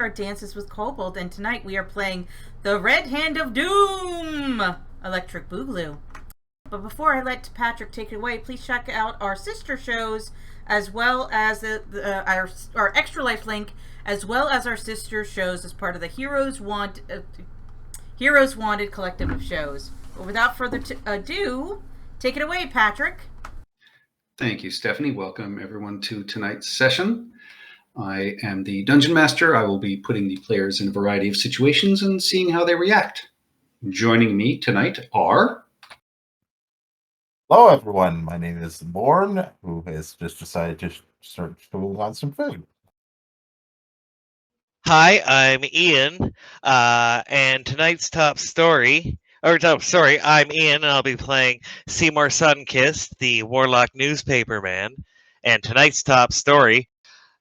Our Dances with Kobold, and tonight we are playing The Red Hand of Doom! Electric Boogaloo. But before I let Patrick take it away, please check out our sister shows as well as our Extra Life link, as well as our sister shows as part of the Heroes Wanted collective of shows. But without further ado, take it away, Patrick. Thank you, Stephanie. Welcome everyone to tonight's session. I am the Dungeon Master. I will be putting the players in a variety of situations and seeing how they react. Joining me tonight are... Hello, everyone. My name is Born, who has just decided to start chewing on some food. Hi, I'm Ian, and tonight's I'm Ian, and I'll be playing Seymour Sunkist, the Warlock newspaper man. And tonight's top story: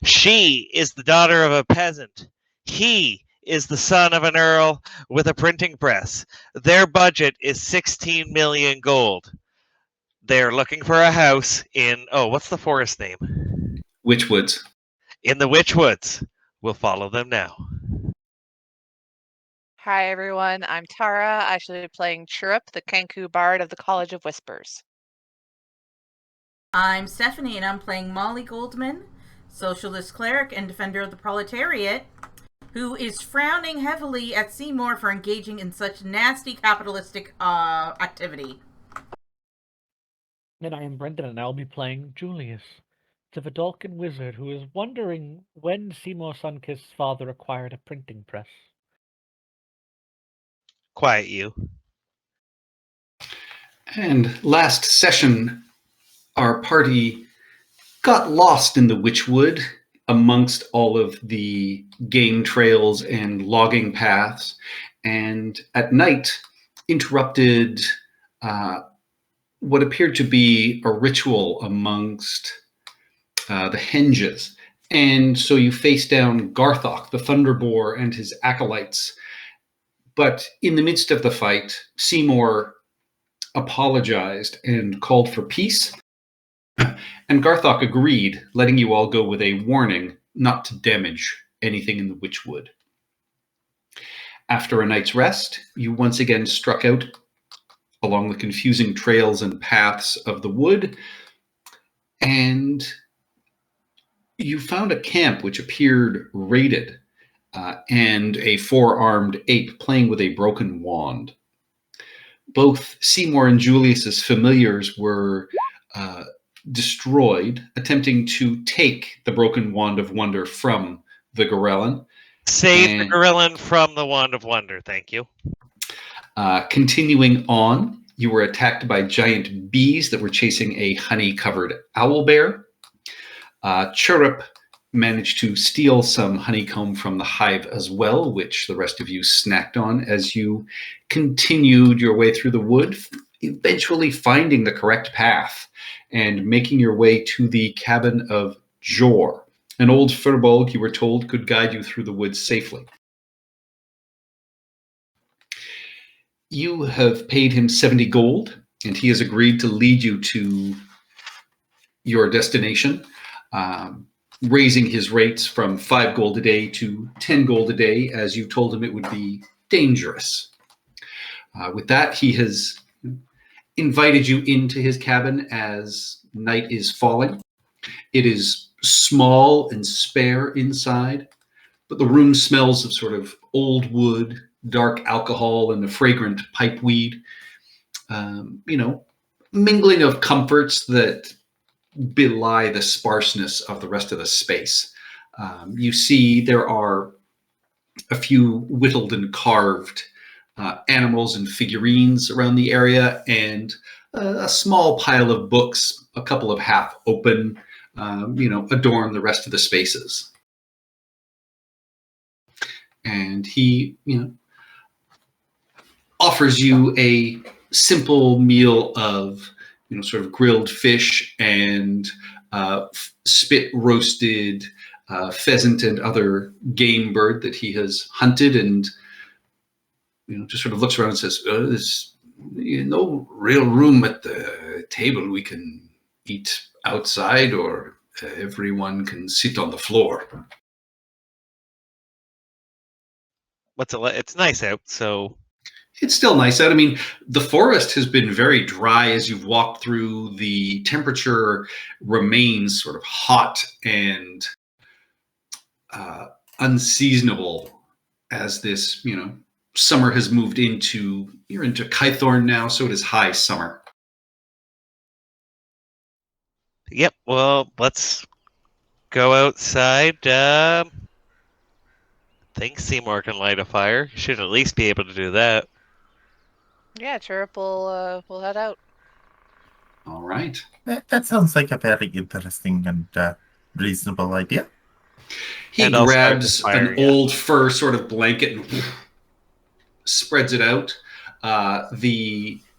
she is the daughter of a peasant. He is the son of an earl with a printing press. Their budget is 16 million gold. They're looking for a house in, what's the forest name? Witchwoods. In the Witchwoods. We'll follow them now. Hi, everyone. I'm Tara. I shall be playing Chirrup, the Kenku Bard of the College of Whispers. I'm Stephanie, and I'm playing Molly Goldman, socialist cleric and defender of the proletariat, who is frowning heavily at Seymour for engaging in such nasty capitalistic activity. And I am Brendan, and I'll be playing Julius, the Vidalcan wizard who is wondering when Seymour Sunkist's father acquired a printing press. Quiet you. And last session, our party got lost in the Witchwood amongst all of the game trails and logging paths, and at night interrupted what appeared to be a ritual amongst the henges. And so you face down Garthok, the Thunderboar, and his acolytes. But in the midst of the fight, Seymour apologized and called for peace. And Garthok agreed, letting you all go with a warning not to damage anything in the Witchwood. After a night's rest, you once again struck out along the confusing trails and paths of the wood, and you found a camp which appeared raided, and a four-armed ape playing with a broken wand. Both Seymour and Julius's familiars were destroyed, attempting to take the broken Wand of Wonder from the Gorillon. Save the Gorillon from the Wand of Wonder, thank you. Continuing on, you were attacked by giant bees that were chasing a honey-covered owlbear. Chirrup managed to steal some honeycomb from the hive as well, which the rest of you snacked on as you continued your way through the wood, eventually finding the correct path and making your way to the cabin of Jor, an old Firbolg you were told could guide you through the woods safely. You have paid him 70 gold, and he has agreed to lead you to your destination, raising his rates from 5 gold a day to 10 gold a day, as you told him it would be dangerous. With that, he has invited you into his cabin as night is falling. It is small and spare inside, but the room smells of sort of old wood, dark alcohol, and a fragrant pipeweed. Mingling of comforts that belie the sparseness of the rest of the space. You see there are a few whittled and carved animals and figurines around the area, and a small pile of books, a couple of half open, adorn the rest of the spaces. And he, offers you a simple meal of, sort of grilled fish and spit roasted pheasant and other game bird that he has hunted, and just sort of looks around and says, "There's no real room at the table. We can eat outside, or everyone can sit on the floor." what's it like? It's nice out, so It's still nice out. I mean, the forest has been very dry as you've walked through. The temperature remains sort of hot and unseasonable as this, summer has moved into. You're into Kythorn now, so it is high summer. yep. Well, let's go outside. Think Seymour can light a fire. He should at least be able to do that. Yeah, Chirrup will head out. All right. That sounds like a very interesting and reasonable idea. He And I'll start grabs the fire, an yeah. old fur sort of blanket and spreads it out.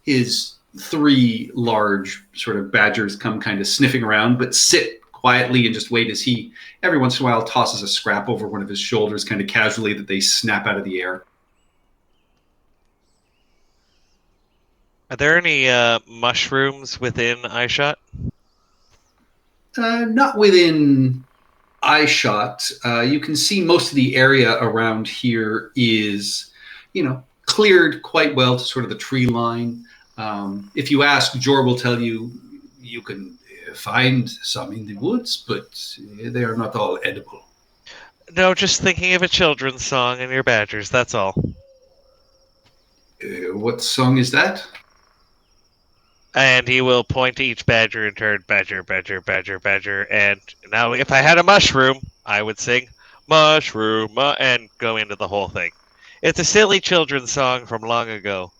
His three large sort of badgers come kind of sniffing around, but sit quietly and just wait as he every once in a while tosses a scrap over one of his shoulders kind of casually that they snap out of the air. Are there any mushrooms within eyeshot? Not within eyeshot. You can see most of the area around here is, cleared quite well to sort of the tree line. If you ask, Jor will tell you you can find some in the woods, but they are not all edible. No, just thinking of a children's song and your badgers, that's all. What song is that? And he will point to each badger in turn, badger, badger, badger, badger. And now, if I had a mushroom, I would sing mushroom and go into the whole thing. It's a silly children's song from long ago.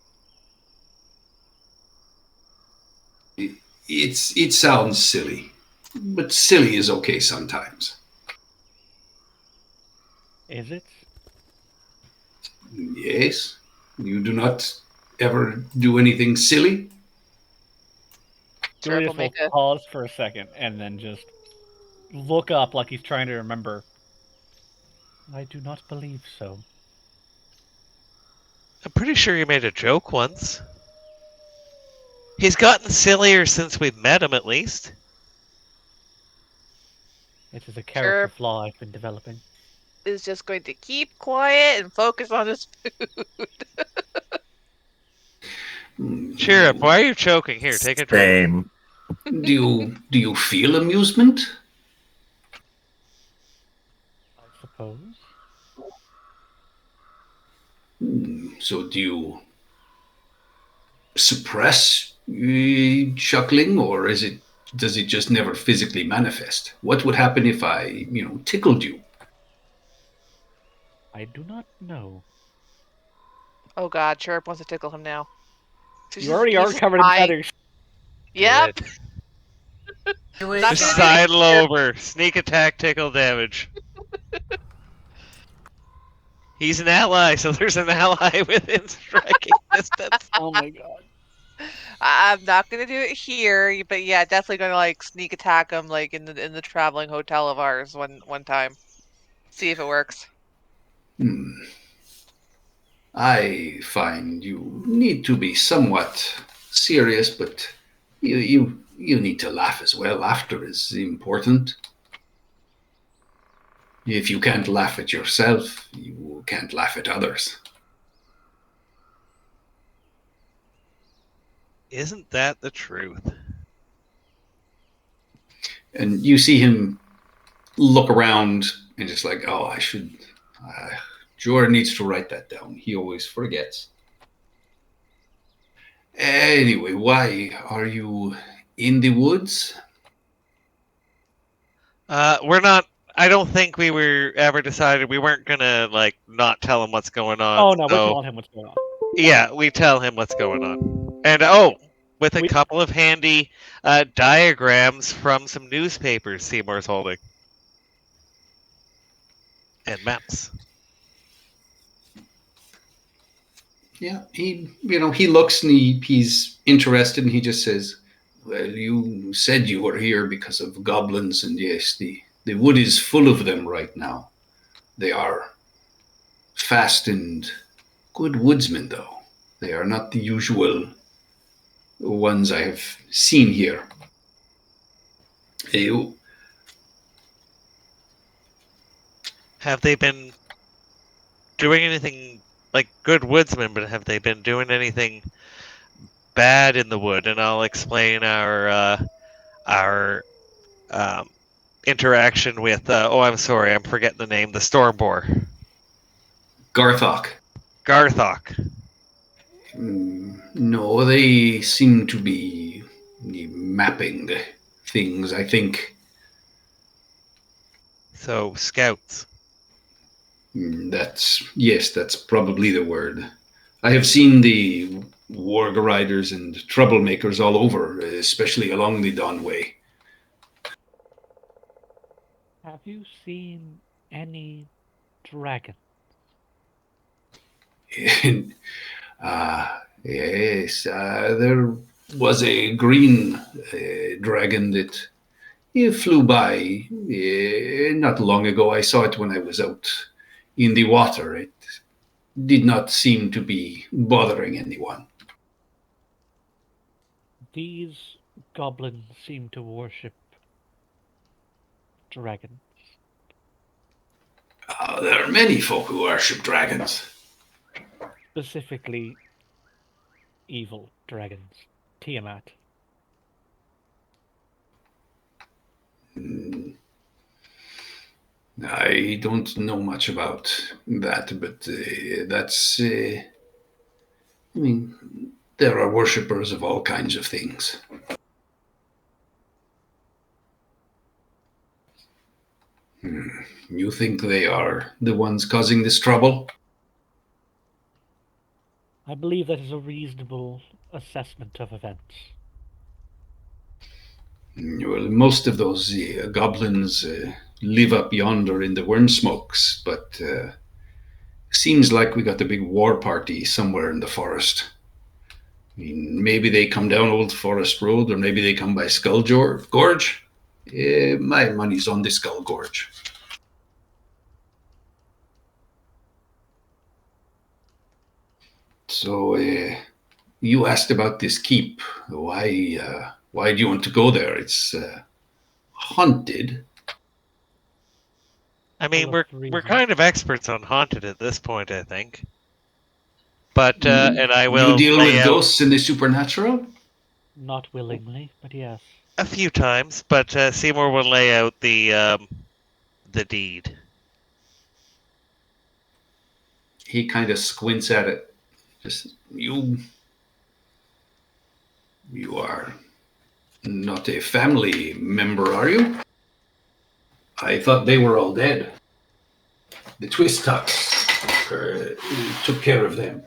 It sounds silly, but silly is okay sometimes. Is it? Yes, you do not ever do anything silly. Chirrup Julius will make will a pause for a second and then just look up like he's trying to remember. I do not believe so. I'm pretty sure you made a joke once. He's gotten sillier since we've met him, at least. It is a character Sure. flaw I've been developing. is just going to keep quiet and focus on his food. Cheer up. Why are you choking? Here, take a drink. Same. Do you feel amusement? I suppose. So do you suppress chuckling, or does it just never physically manifest? What would happen if I, tickled you? I do not know. Oh god, Chirp wants to tickle him now. You already are He's covered in high. feathers. Yep. Do it. Not Just gonna do it. sidle over. Sneak attack, tickle damage. He's an ally, so there's an ally within striking distance. Oh my god. I'm not gonna do it here, but yeah, definitely gonna like sneak attack him like in the traveling hotel of ours one time. See if it works. I find you need to be somewhat serious, but you need to laugh as well. Laughter is important. If you can't laugh at yourself, you can't laugh at others. Isn't that the truth? And you see him look around and just like, oh, I should. Jordan needs to write that down. He always forgets. Anyway, why are you in the woods? We're not. I don't think we were ever decided we weren't gonna like not tell him what's going on. Oh no, we're so- telling him what's going on. Yeah, we tell him what's going on. And with a couple of handy diagrams from some newspapers Seymour's holding. And maps. Yeah, he looks and he's interested and he just says, well, you said you were here because of goblins, and yes, the wood is full of them right now. They are fast and good woodsmen, though. They are not the usual ones I have seen here. Have they been doing anything like good woodsmen, but have they been doing anything bad in the wood? And I'll explain our interaction with. I'm sorry, I'm forgetting the name. The storm boar, Garthok. Garthok. No, they seem to be mapping the things, I think. So scouts. That's probably the word. I have seen the warg riders and troublemakers all over, especially along the Donway. Have you seen any dragon? Yes, there was a green dragon that flew by not long ago. I saw it when I was out in the water. It did not seem to be bothering anyone. These goblins seem to worship dragons. There are many folk who worship dragons. Specifically, evil dragons. Tiamat. I don't know much about that, but I mean, there are worshippers of all kinds of things. You think they are the ones causing this trouble? I believe that is a reasonable assessment of events. Well, most of those goblins live up yonder in the worm smokes, but seems like we got the big war party somewhere in the forest. I mean, maybe they come down Old Forest Road, or maybe they come by Skull Gorge. My money's on the Skull Gorge. So, you asked about this keep. Why do you want to go there? It's haunted. I mean, Full of we're reason. kind of experts on haunted at this point, I think. But and I will You deal lay with out ghosts in the supernatural? Not willingly, but yes. a few times. But Seymour will lay out the deed. He kind of squints at it. Just you are not a family member, are you? I thought they were all dead. The Twist Tucks took care of them.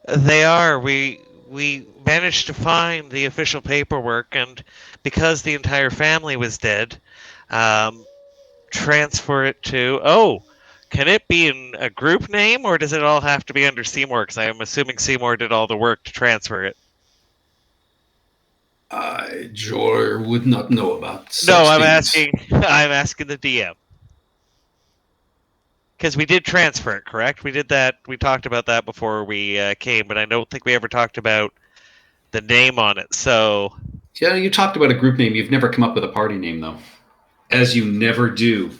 They are. We managed to find the official paperwork, and because the entire family was dead, transfer it to. Oh, can it be in a group name, or does it all have to be under Seymour? Because I'm assuming Seymour did all the work to transfer it. Jor would not know about such No, I'm things. asking. I'm asking the DM. Because we did transfer it, correct? We did that. We talked about that before we came, but I don't think we ever talked about the name on it. So Yeah, you talked about a group name. You've never come up with a party name, though. As you never do.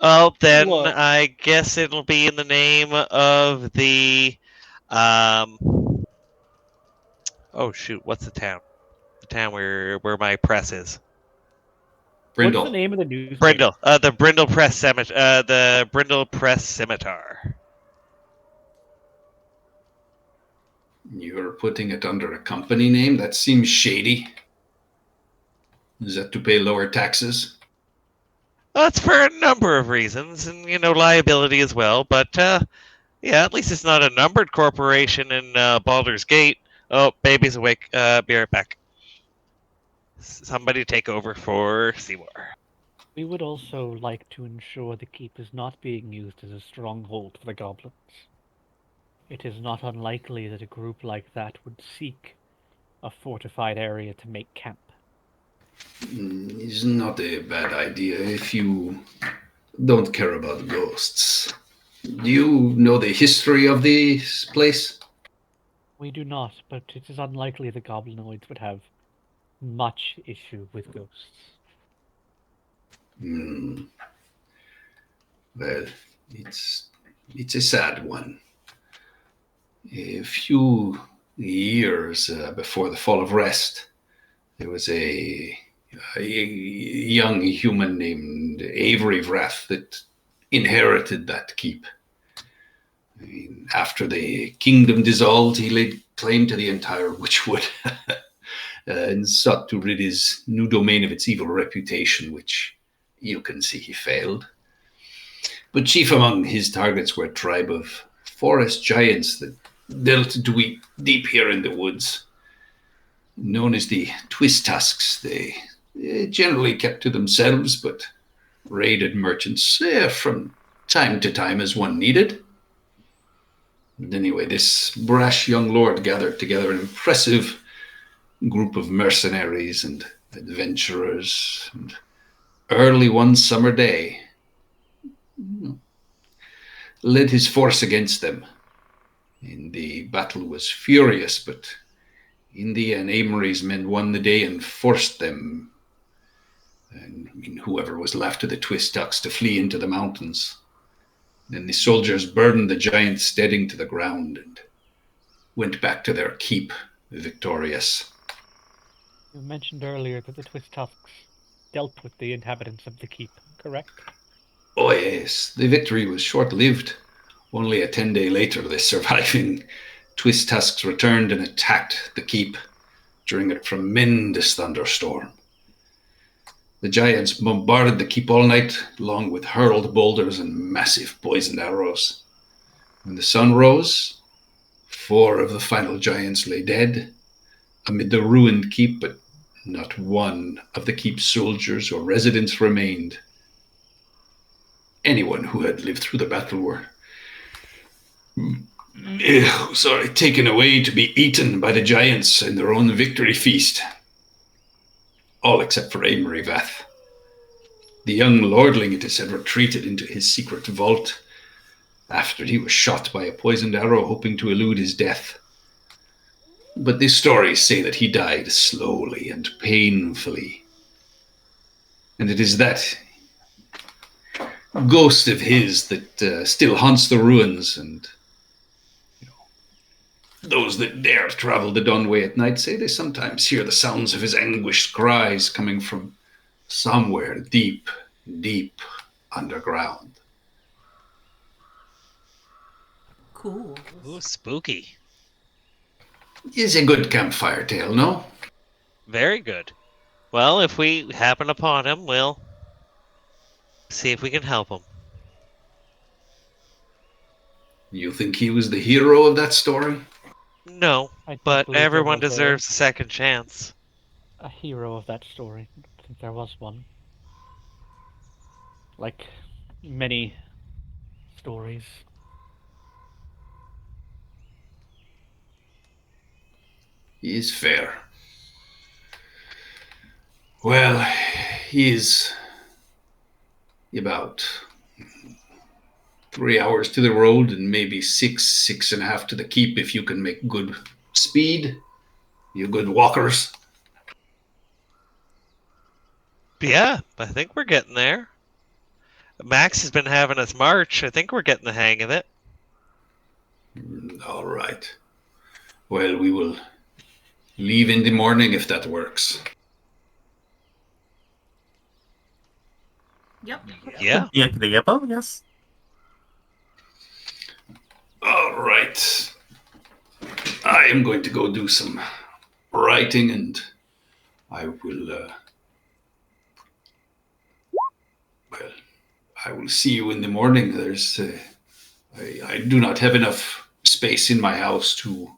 oh, then Look. I guess it'll be in the name of the. Oh shoot! What's the town? The town where my press is. Brindle. What's the name of the newspaper? Brindle. The Brindle Press Scimitar. The Brindle Press Scimitar. You're putting it under a company name? That seems shady. Is that to pay lower taxes? That's for a number of reasons, and liability as well. But yeah, at least it's not a numbered corporation in Baldur's Gate. Oh, baby's awake. Be right back. Somebody take over for Seymour. We would also like to ensure the keep is not being used as a stronghold for the goblins. It is not unlikely that a group like that would seek a fortified area to make camp. It's not a bad idea if you don't care about ghosts. Do you know the history of this place? We do not, but it is unlikely the goblinoids would have much issue with ghosts. Well, it's It's a sad one. A few years before the Fall of Rest, there was a young human named Avery Vrath that inherited that keep. I mean, after the kingdom dissolved, he laid claim to the entire Witchwood and sought to rid his new domain of its evil reputation, which you can see he failed. But chief among his targets were a tribe of forest giants that dealt deep here in the woods. Known as the Twist Tusks, they generally kept to themselves, but raided merchants from time to time as one needed. And anyway, this brash young lord gathered together an impressive group of mercenaries and adventurers, and early one summer day led his force against them. And the battle was furious, but in the end, Amory's men won the day and forced them, and whoever was left of the Twist Ducks, to flee into the mountains. Then the soldiers burned the giant steading to the ground and went back to their keep, victorious. You mentioned earlier that the Twist Tusks dealt with the inhabitants of the keep, correct? Oh yes, the victory was short-lived. Only a 10-day later, the surviving Twist Tusks returned and attacked the keep during a tremendous thunderstorm. The giants bombarded the keep all night, along with hurled boulders and massive poisoned arrows. When the sun rose, 4 of the final giants lay dead amid the ruined keep, but not one of the keep's soldiers or residents remained. Anyone who had lived through the battle were taken away to be eaten by the giants in their own victory feast. All except for Amory Vath. The young lordling, it is said, retreated into his secret vault after he was shot by a poisoned arrow, hoping to elude his death. But the stories say that he died slowly and painfully. And it is that ghost of his that still haunts the ruins, and those that dare travel the Dunway at night say they sometimes hear the sounds of his anguished cries coming from somewhere deep, deep underground. Cool. Ooh, spooky. Is a good campfire tale, no? Very good. Well, if we happen upon him, we'll see if we can help him. You think he was the hero of that story? No, I don't but believe there everyone was deserves a second chance. a hero of that story. I don't think there was one. Like many stories. He is fair. Well, he is about 3 hours to the road and maybe 6.5 to the keep if you can make good speed. You good walkers. Yeah, I think we're getting there. Max has been having us march. I think we're getting the hang of it. All right. Well, we will leave in the morning if that works. Yep. Yeah. Yeah, yes. All right. I am going to go do some writing, and I will, I will see you in the morning. I do not have enough space in my house to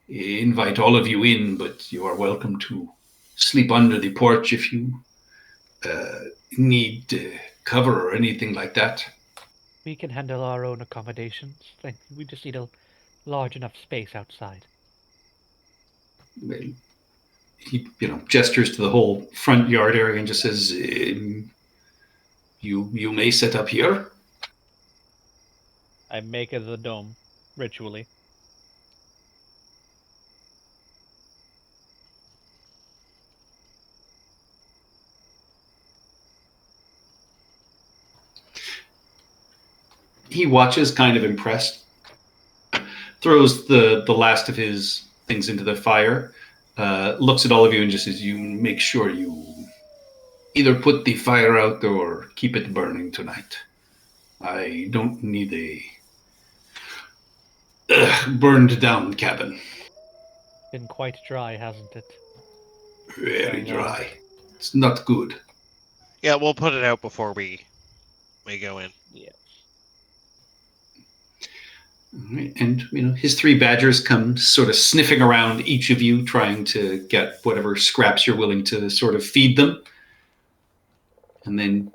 invite all of you in, but you are welcome to sleep under the porch if you need cover or anything like that. We can handle our own accommodations. We just need a large enough space outside. Well, he, gestures to the whole front yard area and just says, "You may set up here." I make it the dome, ritually. he watches, kind of impressed. Throws the last of his things into the fire. Looks at all of you and just says, "You make sure you either put the fire out or keep it burning tonight. I don't need a burned down cabin. Been quite dry, hasn't it? Very dry. It's not good." Yeah, we'll put it out before we go in. Yeah. All right. And his three badgers come sort of sniffing around each of you, trying to get whatever scraps you're willing to sort of feed them. And then,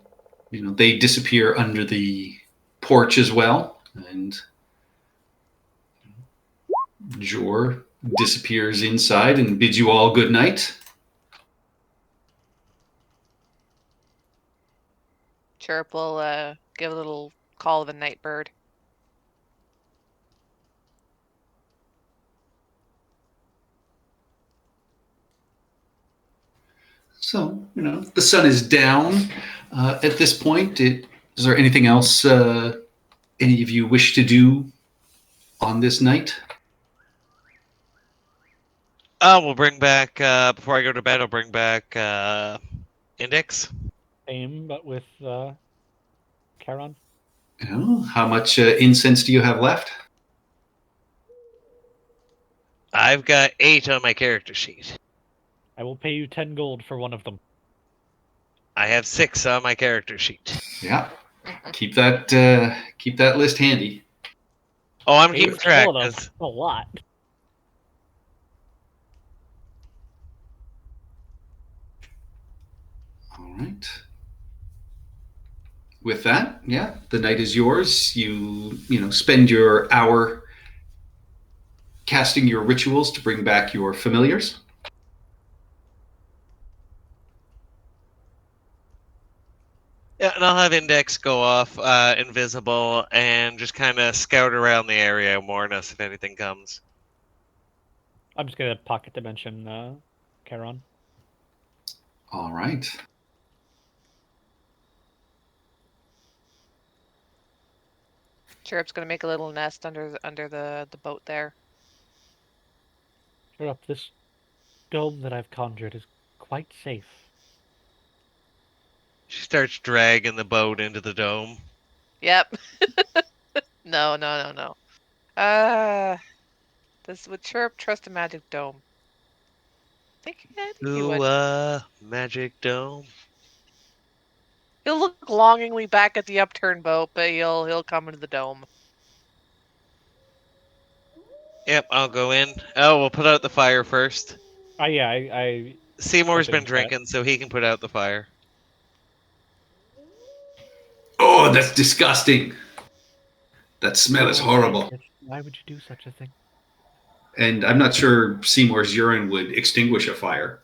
they disappear under the porch as well. And Jor disappears inside and bids you all good night. Chirp will give a little call of a night bird. So, the sun is down at this point. Is there anything else any of you wish to do on this night? We'll bring back, before I go to bed, I'll bring back Index. Same, but with Charon. How much incense do you have left? I've got 8 on my character sheet. I will pay you 10 gold for one of them. I have 6 on my character sheet. Yeah. Keep that list handy. Oh, I'm Hey, keeping it's track. full of them. 'Cause A lot. All right. With that, yeah, the night is yours. You spend your hour casting your rituals to bring back your familiars. Yeah, and I'll have Index go off invisible and just kind of scout around the area and warn us if anything comes. I'm just gonna pocket dimension Charon. All right. Chirp's gonna make a little nest under the boat there. Sure up, this dome that I've conjured is quite safe. She starts dragging the boat into the dome. Yep. No. This would Chirp trust a magic dome? I think he would. Magic dome. He'll look longingly back at the upturned boat, but he'll come into the dome. Yep, I'll go in. Oh, we'll put out the fire first. Yeah, I Seymour's been Something like that. drinking, so he can put out the fire. Oh, that's disgusting. That smell is horrible. Why would you do such a thing? And I'm not sure Seymour's urine would extinguish a fire.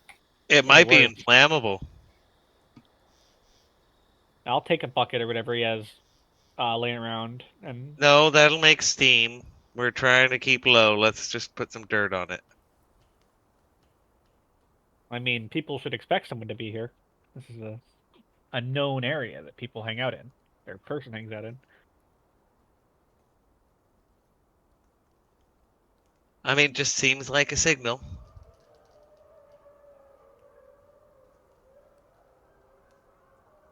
It might be word. inflammable. I'll take a bucket or whatever he has laying around and No, that'll make steam. We're trying to keep low. Let's just put some dirt on it. I mean, people should expect someone to be here. This is a known area that people hang out in. Or person hangs out in. I mean, just seems like a signal.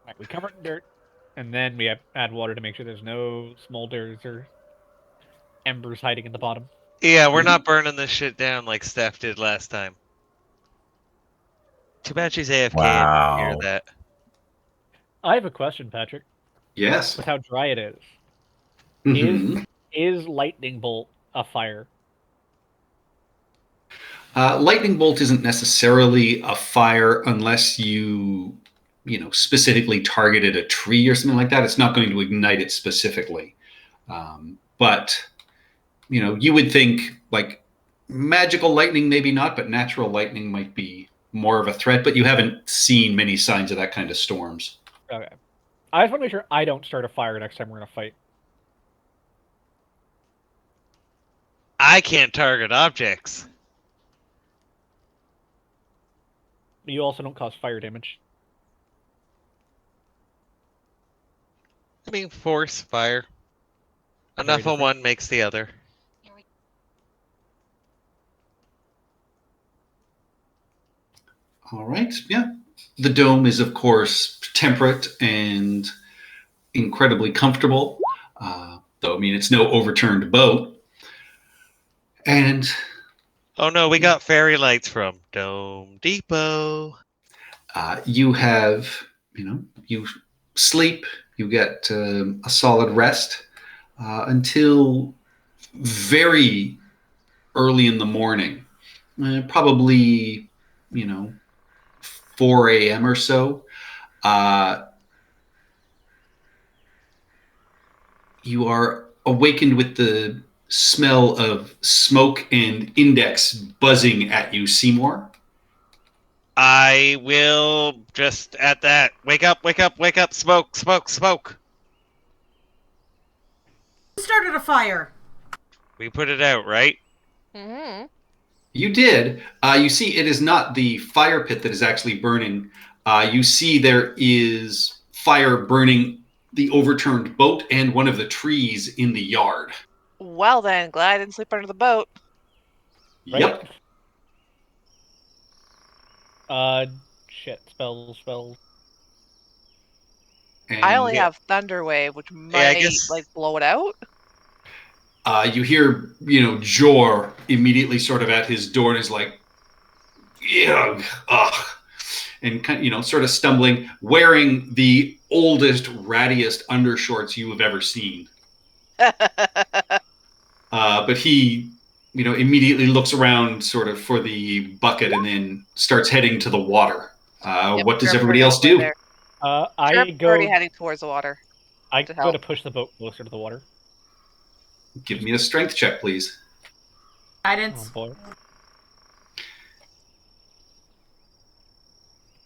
Right, we cover it in dirt, and then we add water to make sure there's no smolders or embers hiding in the bottom. Yeah, we're not burning this shit down like Steph did last time. Too bad she's AFK. Wow. I didn't hear that. I have a question, Patrick. Yes. With how dry it is. Mhm. Is lightning bolt a fire? Lightning bolt isn't necessarily a fire unless you specifically targeted a tree or something like that. It's not going to ignite it specifically. But you would think like magical lightning, maybe not, but natural lightning might be more of a threat. But you haven't seen many signs of that kind of storms. Okay. I just want to make sure I don't start a fire next time we're in a fight. I can't target objects. You also don't cause fire damage. I mean, force fire. Enough Very of one makes the other. All right. Yeah. The dome is, of course, temperate and incredibly comfortable. Though, I mean, it's no overturned boat. And Oh no, we got fairy lights from Dome Depot. you have, you sleep, you get a solid rest until very early in the morning, probably, 4 a.m. or so. You are awakened with the smell of smoke and index buzzing at you, Seymour. I will just at that. Wake up, wake up, wake up. Smoke, smoke, smoke. Who started a fire? We put it out, right? Mm-hmm. You did. You see, it is not the fire pit that is actually burning. You see there is fire burning the overturned boat and one of the trees in the yard. Well then, glad I didn't sleep under the boat. Right? Yep. Shit. Spells. And I only have Thunder Wave, which might I guess- blow it out. you hear, Jor immediately sort of at his door and is like, yeah, ugh. And kind of, sort of stumbling, wearing the oldest, rattiest undershorts you have ever seen. But he, immediately looks around sort of for the bucket and then starts heading to the water. Yep, What does Sheriff everybody already else went do? there. I Sheriff's go. already heading towards the water. I to go help. to push the boat closer to the water. Give me a strength check, please. Oh Guidance. boy.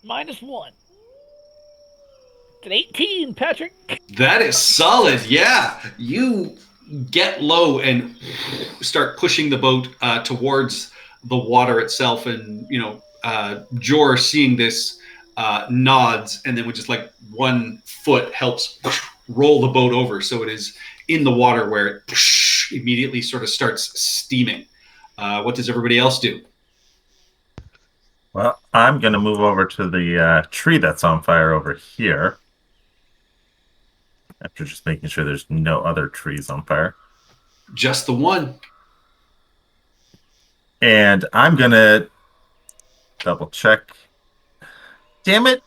-1. It's an 18, Patrick. That is solid. Yeah. You get low and start pushing the boat towards the water itself. And, Jor, seeing this, nods and then with just like one foot helps roll the boat over. So it is in the water where it immediately sort of starts steaming. What does everybody else do? Well, I'm going to move over to the tree that's on fire over here. After just making sure there's no other trees on fire. Just the one. And I'm going to double check. Damn it.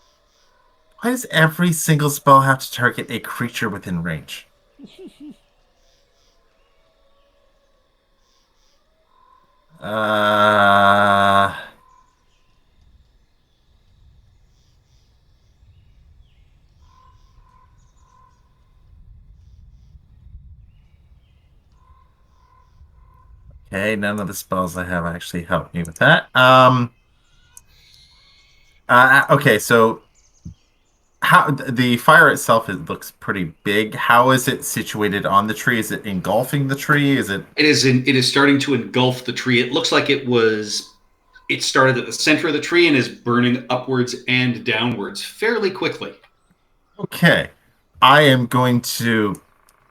Why does every single spell have to target a creature within range? Okay, none of the spells I have actually help me with that. Okay, so how the fire itself, it looks pretty big. How is it situated on the tree? Is it engulfing the tree? Is it? It is starting to engulf the tree. It looks like it started at the center of the tree and is burning upwards and downwards fairly quickly. Okay, I am going to.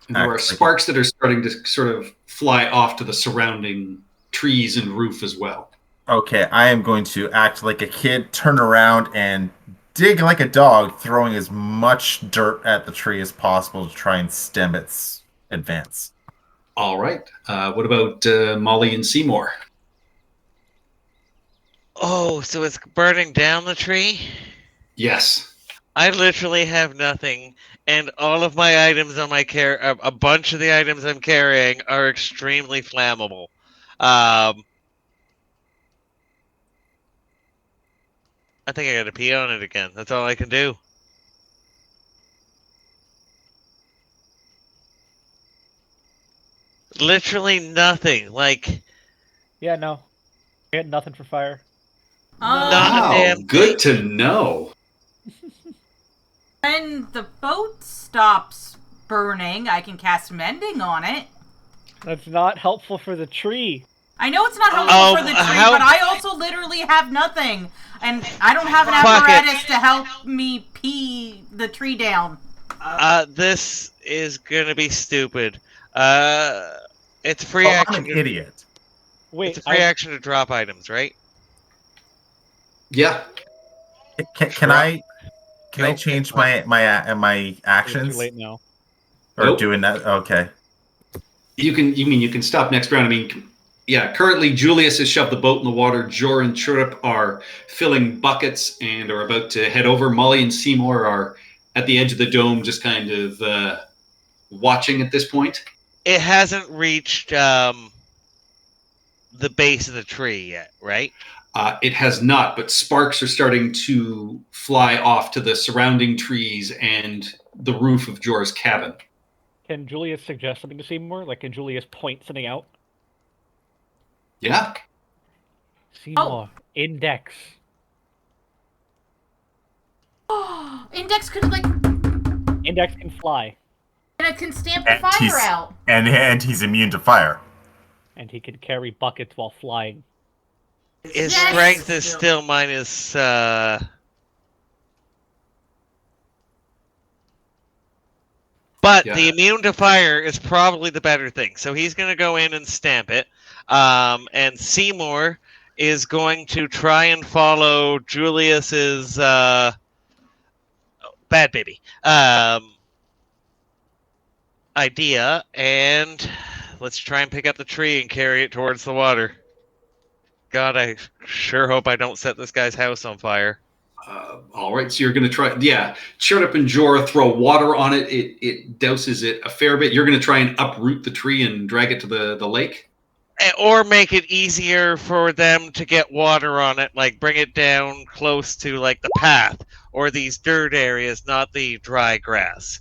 And there are sparks that are starting to sort of fly off to the surrounding trees and roof as well. Okay, I am going to act like a kid, turn around, and dig like a dog, throwing as much dirt at the tree as possible to try and stem its advance. All right. What about Molly and Seymour? Oh, so it's burning down the tree? Yes. I literally have nothing, and all of my items on my a bunch of the items I'm carrying are extremely flammable. I think I gotta pee on it again. That's all I can do. Literally nothing. Like, Yeah, no. I got nothing for fire. Not a Wow, damn good to know. When the boat stops burning, I can cast mending on it. That's not helpful for the tree. I know it's not helpful for the tree, how- but I also literally have nothing. And I don't have an Fuck it. apparatus to help me pee the tree down. this is gonna be stupid. It's a free Oh, action. I'm an idiot. Wait, It's a free action to drop items, right? Yeah. Can I Go. change my It's actions too late now. or Nope. doing that? Okay. You can stop next round. I mean, yeah, currently Julius has shoved the boat in the water. Jor and Chirrup are filling buckets and are about to head over. Molly and Seymour are at the edge of the dome, just kind of watching at this point. It hasn't reached the base of the tree yet, right? It has not, but sparks are starting to fly off to the surrounding trees and the roof of Jor's cabin. Can Julius suggest something to Seymour? Like, can Julius point something out? Yeah. Seymour, index. Index could Index can fly, and it can stamp the And fire he's- out. And he's immune to fire. and he can carry buckets while flying. His Yes! strength is still minus. But Yeah. the immune to fire is probably the better thing. So he's going to go in and stamp it. And Seymour is going to try and follow Julius's bad baby idea. And let's try and pick up the tree and carry it towards the water. God, I sure hope I don't set this guy's house on fire. All right, so you're going to try. Yeah, Chirrup and Jor throw water on it. It douses it a fair bit. You're going to try and uproot the tree and drag it to the lake? Or make it easier for them to get water on it, like bring it down close to like the path or these dirt areas, not the dry grass.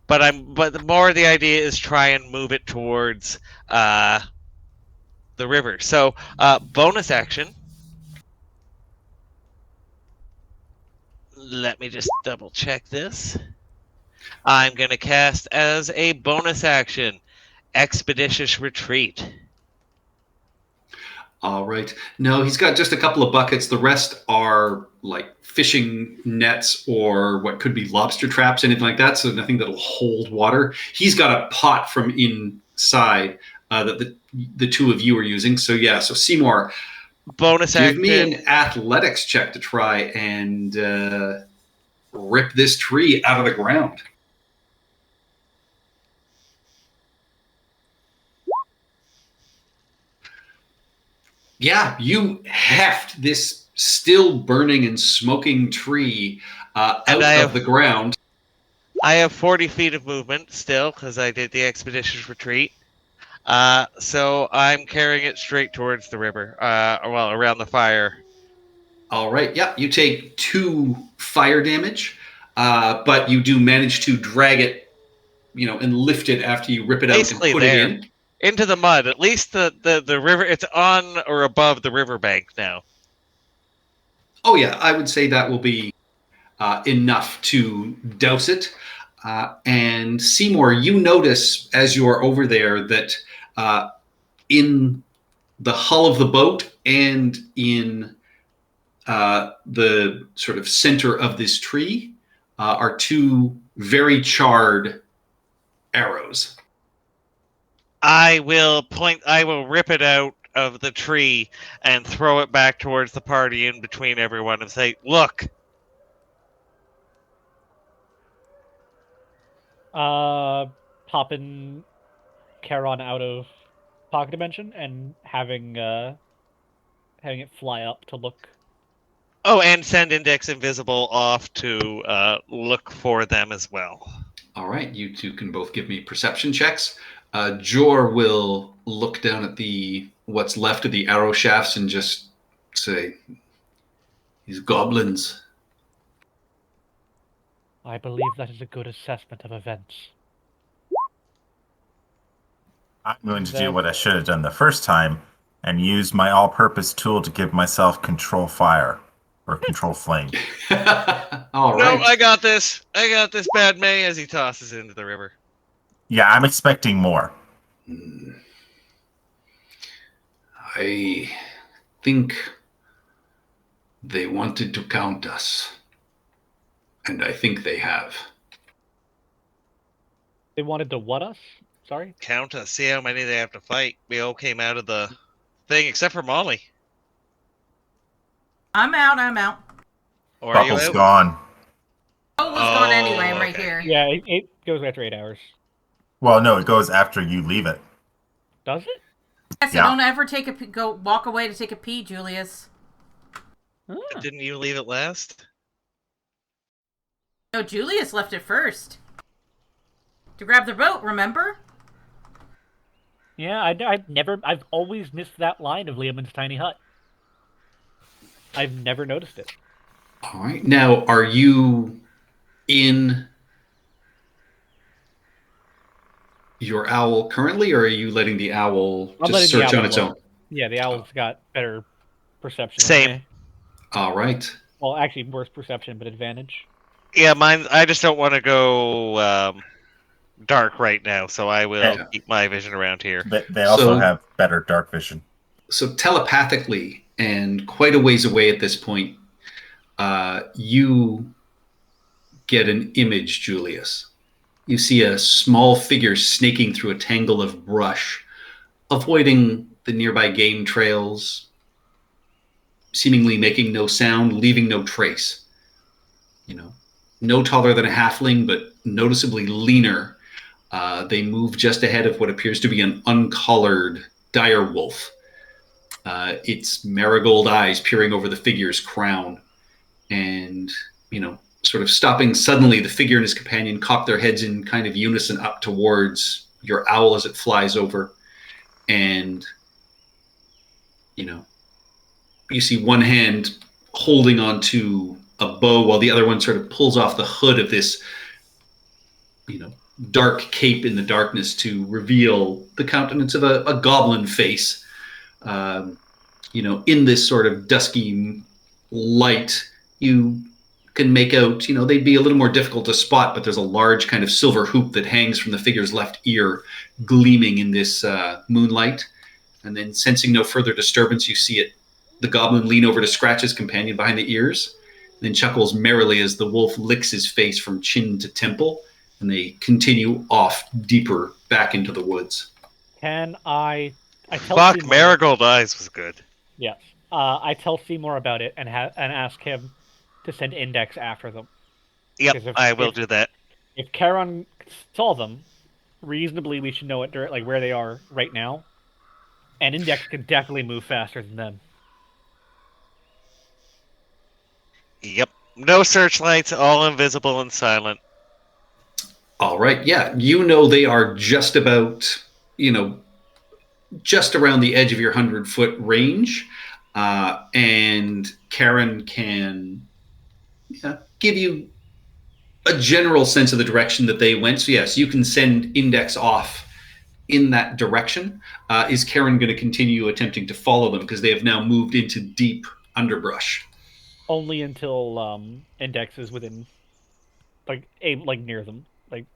But the more the idea is try and move it towards the river. So bonus action. Let me just double check this. I'm going to cast as a bonus action Expeditious Retreat. All right. No, he's got just a couple of buckets. The rest are like fishing nets or what could be lobster traps, anything like that. So nothing that'll hold water. He's got a pot from inside that the two of you are using. So yeah. So Seymour, Bonus give action. me an athletics check to try and rip this tree out of the ground. Yeah, you heft this still burning and smoking tree out of the ground. I have 40 feet of movement still because I did the Expeditious Retreat. So I'm carrying it straight towards the river. Well, around the fire. All right. Yeah, you take 2 fire damage, but you do manage to drag it, and lift it after you rip it out Basically and put there. it in. Into the mud. At least the river, it's on or above the riverbank now. Oh yeah, I would say that will be enough to douse it. And Seymour, you notice as you are over there that in the hull of the boat and in the sort of center of this tree are 2 very charred arrows. I will rip it out of the tree and throw it back towards the party in between everyone and say, look. Popping Charon out of Pocket Dimension and having it fly up to look. Oh, and send Index Invisible off to look for them as well. All right, you two can both give me perception checks. Jor will look down at what's left of the arrow shafts and just say, "These goblins." I believe that is a good assessment of events. I'm going to do what I should have done the first time and use my all-purpose tool to give myself control fire or control flame. All right. No, I got this. I got this, Bad May, as he tosses it into the river. Yeah, I'm expecting more. I think they wanted to count us. And I think they have. They wanted to what us? Sorry? Count us. See how many they have to fight. We all came out of the thing except for Molly. I'm out. Or are you Buckle's out? gone. Oh, was gone anyway. I'm Oh, right okay. here. Yeah, it goes after 8 hours. Well, no, it goes after you leave it. Does it? Yeah, so Yeah. don't ever go walk away to take a pee, Julius. Ah. Didn't you leave it last? No, Julius left it first. To grab the boat, remember? Yeah, I've always missed that line of Liam's tiny hut. I've never noticed it. All right. Now, are you in your owl currently, or are you letting the owl I'm just letting the search owl on its look. own? Yeah, the owl's got better perception than Same. me. All right. Well, actually, worse perception, but advantage. Yeah, mine. I just don't want to go dark right now, so I will Yeah. keep my vision around here. They also So- have better dark vision. So telepathically, and quite a ways away at this point, you get an image, Julius. You see a small figure snaking through a tangle of brush, avoiding the nearby game trails, seemingly making no sound, leaving no trace. You know, no taller than a halfling, but noticeably leaner. They move just ahead of what appears to be an uncolored dire wolf. Its marigold eyes peering over the figure's crown. And, sort of stopping suddenly, the figure and his companion cock their heads in kind of unison up towards your owl as it flies over. And, you see one hand holding onto a bow while the other one sort of pulls off the hood of this, dark cape in the darkness to reveal the countenance of a goblin face. In this sort of dusky light, you can make out, they'd be a little more difficult to spot, but there's a large kind of silver hoop that hangs from the figure's left ear, gleaming in this moonlight. And then, sensing no further disturbance, you see the goblin lean over to scratch his companion behind the ears, then chuckles merrily as the wolf licks his face from chin to temple, and they continue off deeper back into the woods. Can I tell Fuck, Seymour- Marigold Eyes was good. Yes. I tell Seymour about it and ask him to send Index after them. Yep, Because I will do that. If Charon saw them, reasonably we should know it where they are right now. And Index can definitely move faster than them. Yep. No searchlights, all invisible and silent. All right, yeah, they are just about, just around the edge of your 100-foot range, and Karen can give you a general sense of the direction that they went. So yes, you can send Index off in that direction. Is Karen going to continue attempting to follow them because they have now moved into deep underbrush? Only until Index is within, near them,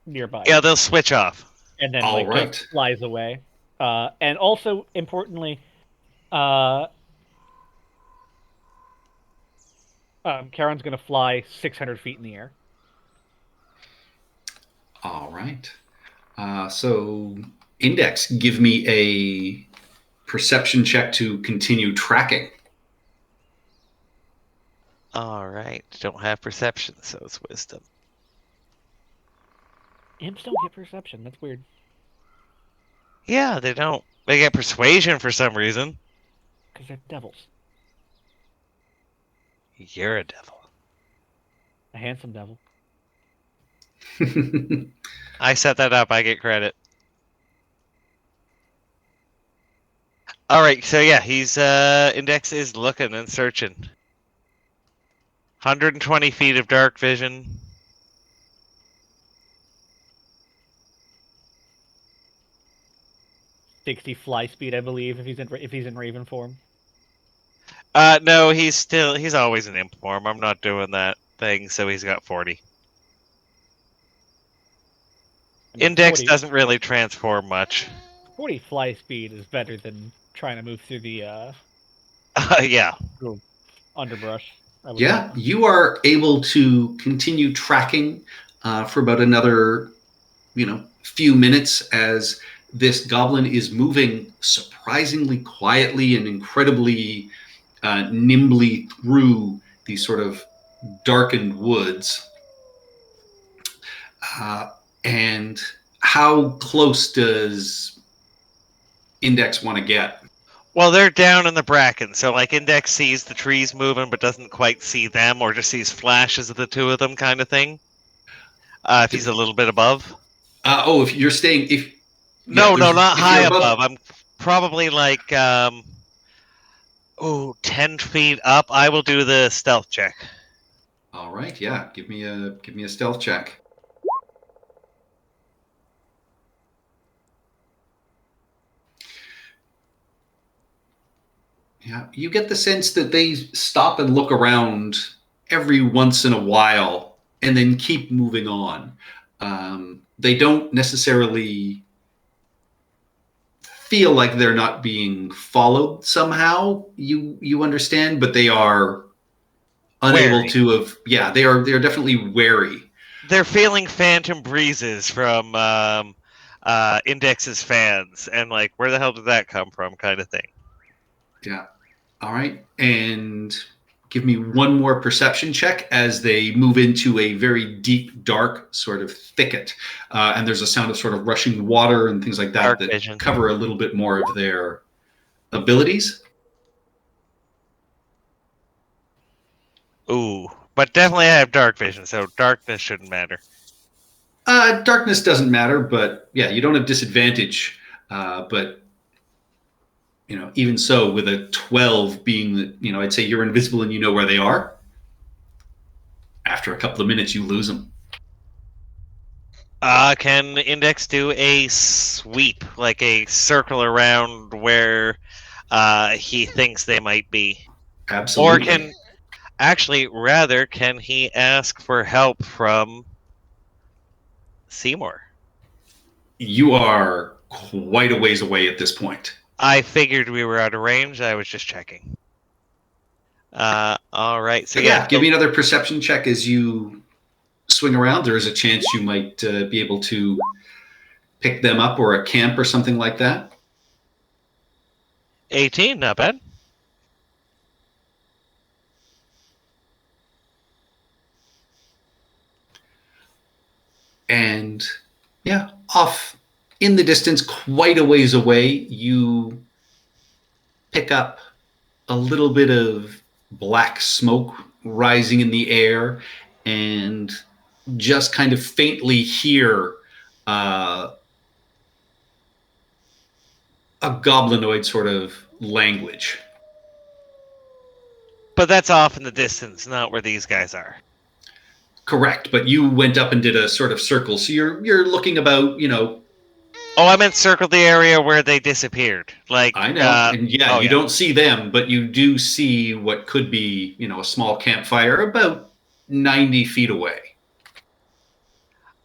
nearby. Yeah, they'll switch off. And then All right. just flies away. And also importantly, Karen's gonna fly 600 feet in the air. All right. So Index, give me a perception check to continue tracking. All right. Don't have perception, so it's wisdom. Imps don't get perception. That's weird. Yeah, they don't. They get persuasion for some reason. Because they're devils. You're a devil. A handsome devil. I set that up. I get credit. All right. So yeah, he's Index is looking and searching. 120 feet of dark vision. .60 fly speed, I believe, if he's in Raven form. No, he's always in imp form. I'm not doing that thing, so he's got 40. I mean, Index 40 doesn't really transform much. 40 fly speed is better than trying to move through the Yeah. underbrush. I would Yeah, think. you are able to continue tracking for about another, few minutes as this goblin is moving surprisingly quietly and incredibly nimbly through these sort of darkened woods. And how close does Index want to get? Well, they're down in the bracken, so like Index sees the trees moving but doesn't quite see them, or just sees flashes of the two of them, kind of thing. If he's a little bit above. If you're staying, No, not if high you're above. I'm probably like 10 feet up. I will do the stealth check. All right, yeah. Give me a stealth check. Yeah, you get the sense that they stop and look around every once in a while and then keep moving on. They don't necessarily feel like they're not being followed somehow. You understand, but they are unable Wary. to have. Yeah, they're definitely wary. They're feeling phantom breezes from Index's fans, and like, where the hell did that come from, kind of thing. Yeah. All right, and give me one more perception check as they move into a very deep, dark sort of thicket, and there's a sound of sort of rushing water and things like that Dark that vision. cover a little bit more of their abilities. Ooh, but definitely I have dark vision, so darkness shouldn't matter. Darkness doesn't matter, but yeah, you don't have disadvantage. But even so, with a 12 being that, I'd say you're invisible and you know where they are. After a couple of minutes, you lose them. Can Index do a sweep, like a circle around where he thinks they might be? Absolutely. Or can he ask for help from Seymour? You are quite a ways away at this point. I figured we were out of range. I was just checking. All right. So yeah, give me another perception check as you swing around. There is a chance you might be able to pick them up, or a camp or something like that. 18, not bad. And yeah, off in the distance, quite a ways away, you pick up a little bit of black smoke rising in the air, and just kind of faintly hear a goblinoid sort of language. But that's off in the distance, not where these guys are. Correct, but you went up and did a sort of circle, so you're looking about, Oh, I meant circle the area where they disappeared. Like I know, and you don't see them, but you do see what could be, a small campfire about 90 feet away.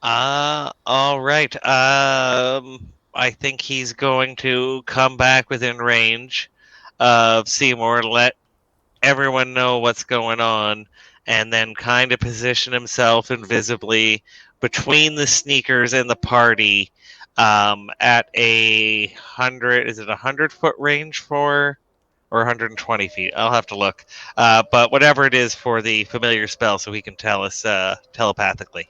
All right. I think he's going to come back within range of Seymour, let everyone know what's going on, and then kind of position himself invisibly between the sneakers and the party at 100. Is it 100-foot range or 120 feet? I'll have to look. But whatever it is for the familiar spell, so he can tell us telepathically.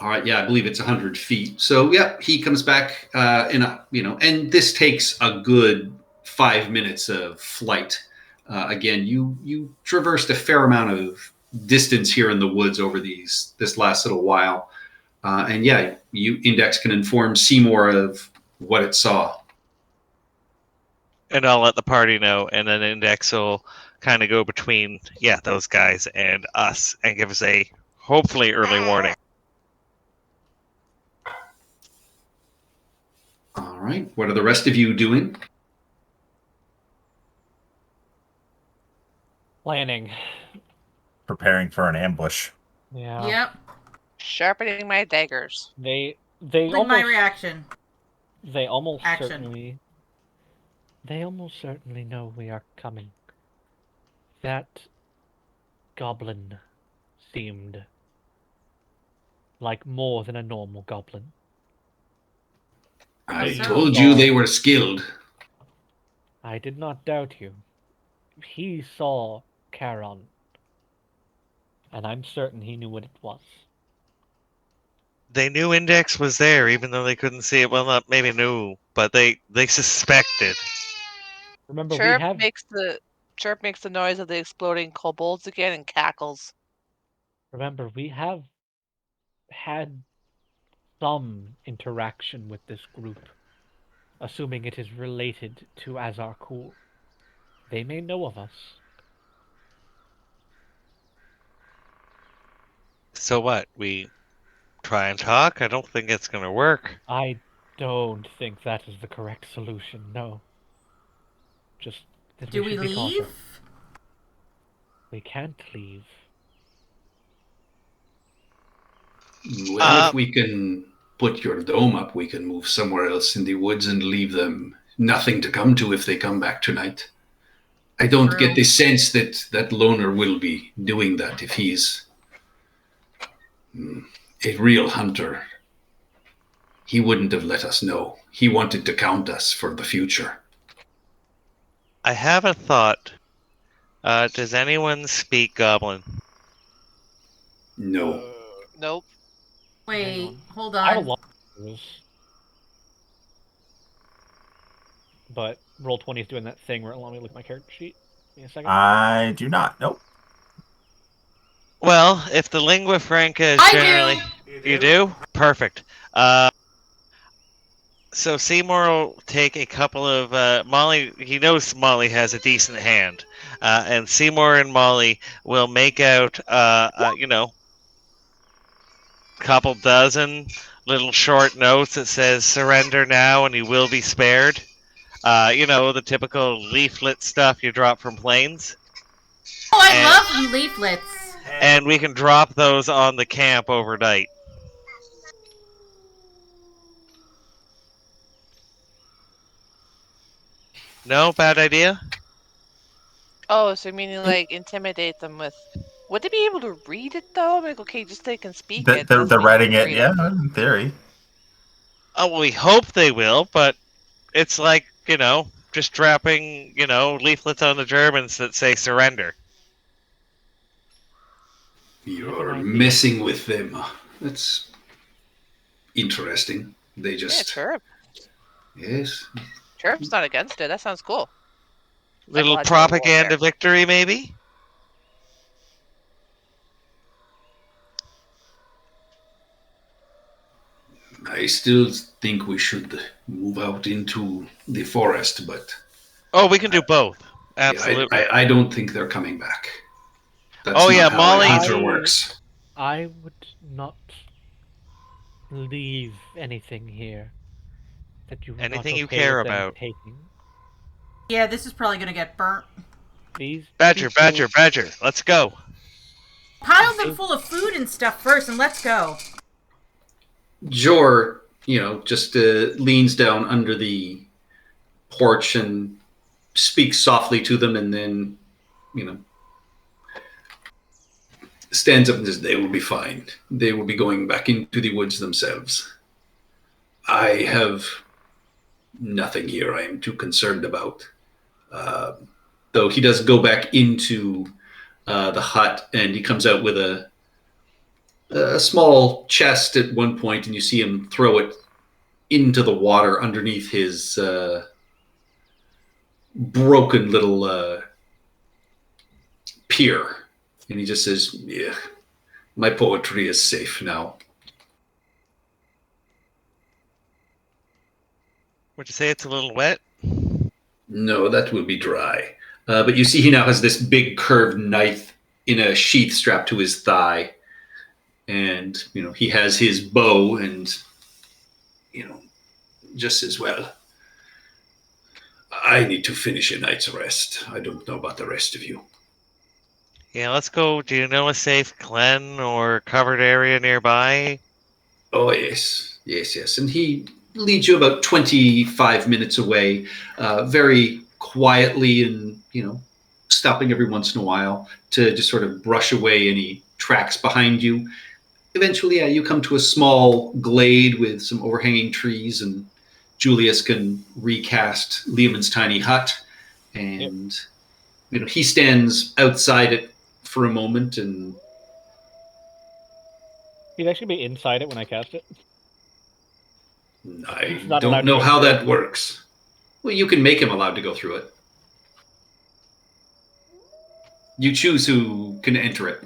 All right, yeah, I believe it's 100 feet. So yeah, he comes back and this takes a good 5 minutes of flight. Again, you traversed a fair amount of distance here in the woods over this last little while, and yeah, Index can inform Seymour of what it saw. And I'll let the party know, and then Index will kind of go between those guys and us, and give us a hopefully early warning. All right, what are the rest of you doing? Planning. Preparing for an ambush. Yeah. Yep. Sharpening my daggers. They Like almost my reaction. They almost Action. certainly. They almost certainly know we are coming. That goblin seemed like more than a normal goblin. I So- told you they were skilled. I did not doubt you. He saw Charon, and I'm certain he knew what it was. They knew Index was there, even though they couldn't see it. Well, not maybe knew, but they suspected. Remember, Chirp we have makes the noise of the exploding kobolds again and cackles. had some interaction with this group, assuming it is related to Azarkul. They may know of us. So what? We try and talk? I don't think it's going to work. I don't think that is the correct solution, no. Just that Do we should be cautious. leave? We can't leave. Well, if we can put your dome up, we can move somewhere else in the woods and leave them nothing to come to if they come back tonight. I don't True. get the sense that that loner will be doing that if he's a real hunter. He wouldn't have let us know. He wanted to count us for the future. I have a thought. Does anyone speak Goblin? No. Nope. Wait, hold I have a on. lot of those. But Roll20 is doing that thing where it let me look at my character sheet. Give me a second. I do not. Nope. Well, if the lingua franca is I generally... do! You do? Perfect. So Seymour will take a couple of... Molly, he knows Molly has a decent hand. And Seymour and Molly will make out, couple dozen little short notes that says surrender now and you will be spared. The typical leaflet stuff you drop from planes. Oh, I And- love leaflets. And we can drop those on the camp overnight. No? Bad idea? Oh, so meaning like intimidate them with. Would they be able to read it though? I'm like, okay, just they can speak it. They're doesn't mean writing they it, can read yeah, in theory. Oh, well, we hope they will, but it's like, just dropping, leaflets on the Germans that say surrender. You're messing with them. That's interesting. They Yeah, just... Chirp. Yes. Chirp's not against it. That sounds cool. Little Psychological propaganda warfare. victory, maybe? I still think we should move out into the forest, but Oh, we can do both. Absolutely. I don't think they're coming back. That's Oh, not yeah, how Molly- a hunter works. I would not leave anything here that you were not Anything you okay care with them about. taking. Yeah, this is probably gonna get burnt. These Badger, people- Badger, let's go. Pile them full of food and stuff first, and let's go. Jor, just leans down under the porch and speaks softly to them, and then, stands up and says, "They will be fine. They will be going back into the woods themselves. I have nothing here I am too concerned about." Though he does go back into the hut, and he comes out with a small chest at one point, and you see him throw it into the water underneath his broken little pier. And he just says, "Yeah, my poetry is safe now." Would you say it's a little wet? No, that will be dry. But you see he now has this big curved knife in a sheath strapped to his thigh. And, he has his bow and, just as well. I need to finish a night's rest. I don't know about the rest of you. Yeah, let's go. Do you know a safe glen or covered area nearby? Oh, yes. Yes. And he leads you about 25 minutes away, very quietly and, stopping every once in a while to just sort of brush away any tracks behind you. Eventually, you come to a small glade with some overhanging trees, and Julius can recast Lehman's tiny hut, and he stands outside it for a moment, and He'd actually be inside it when I cast it. I He's not allowed don't to know go how through that works. Well, you can make him allowed to go through it. You choose who can enter it.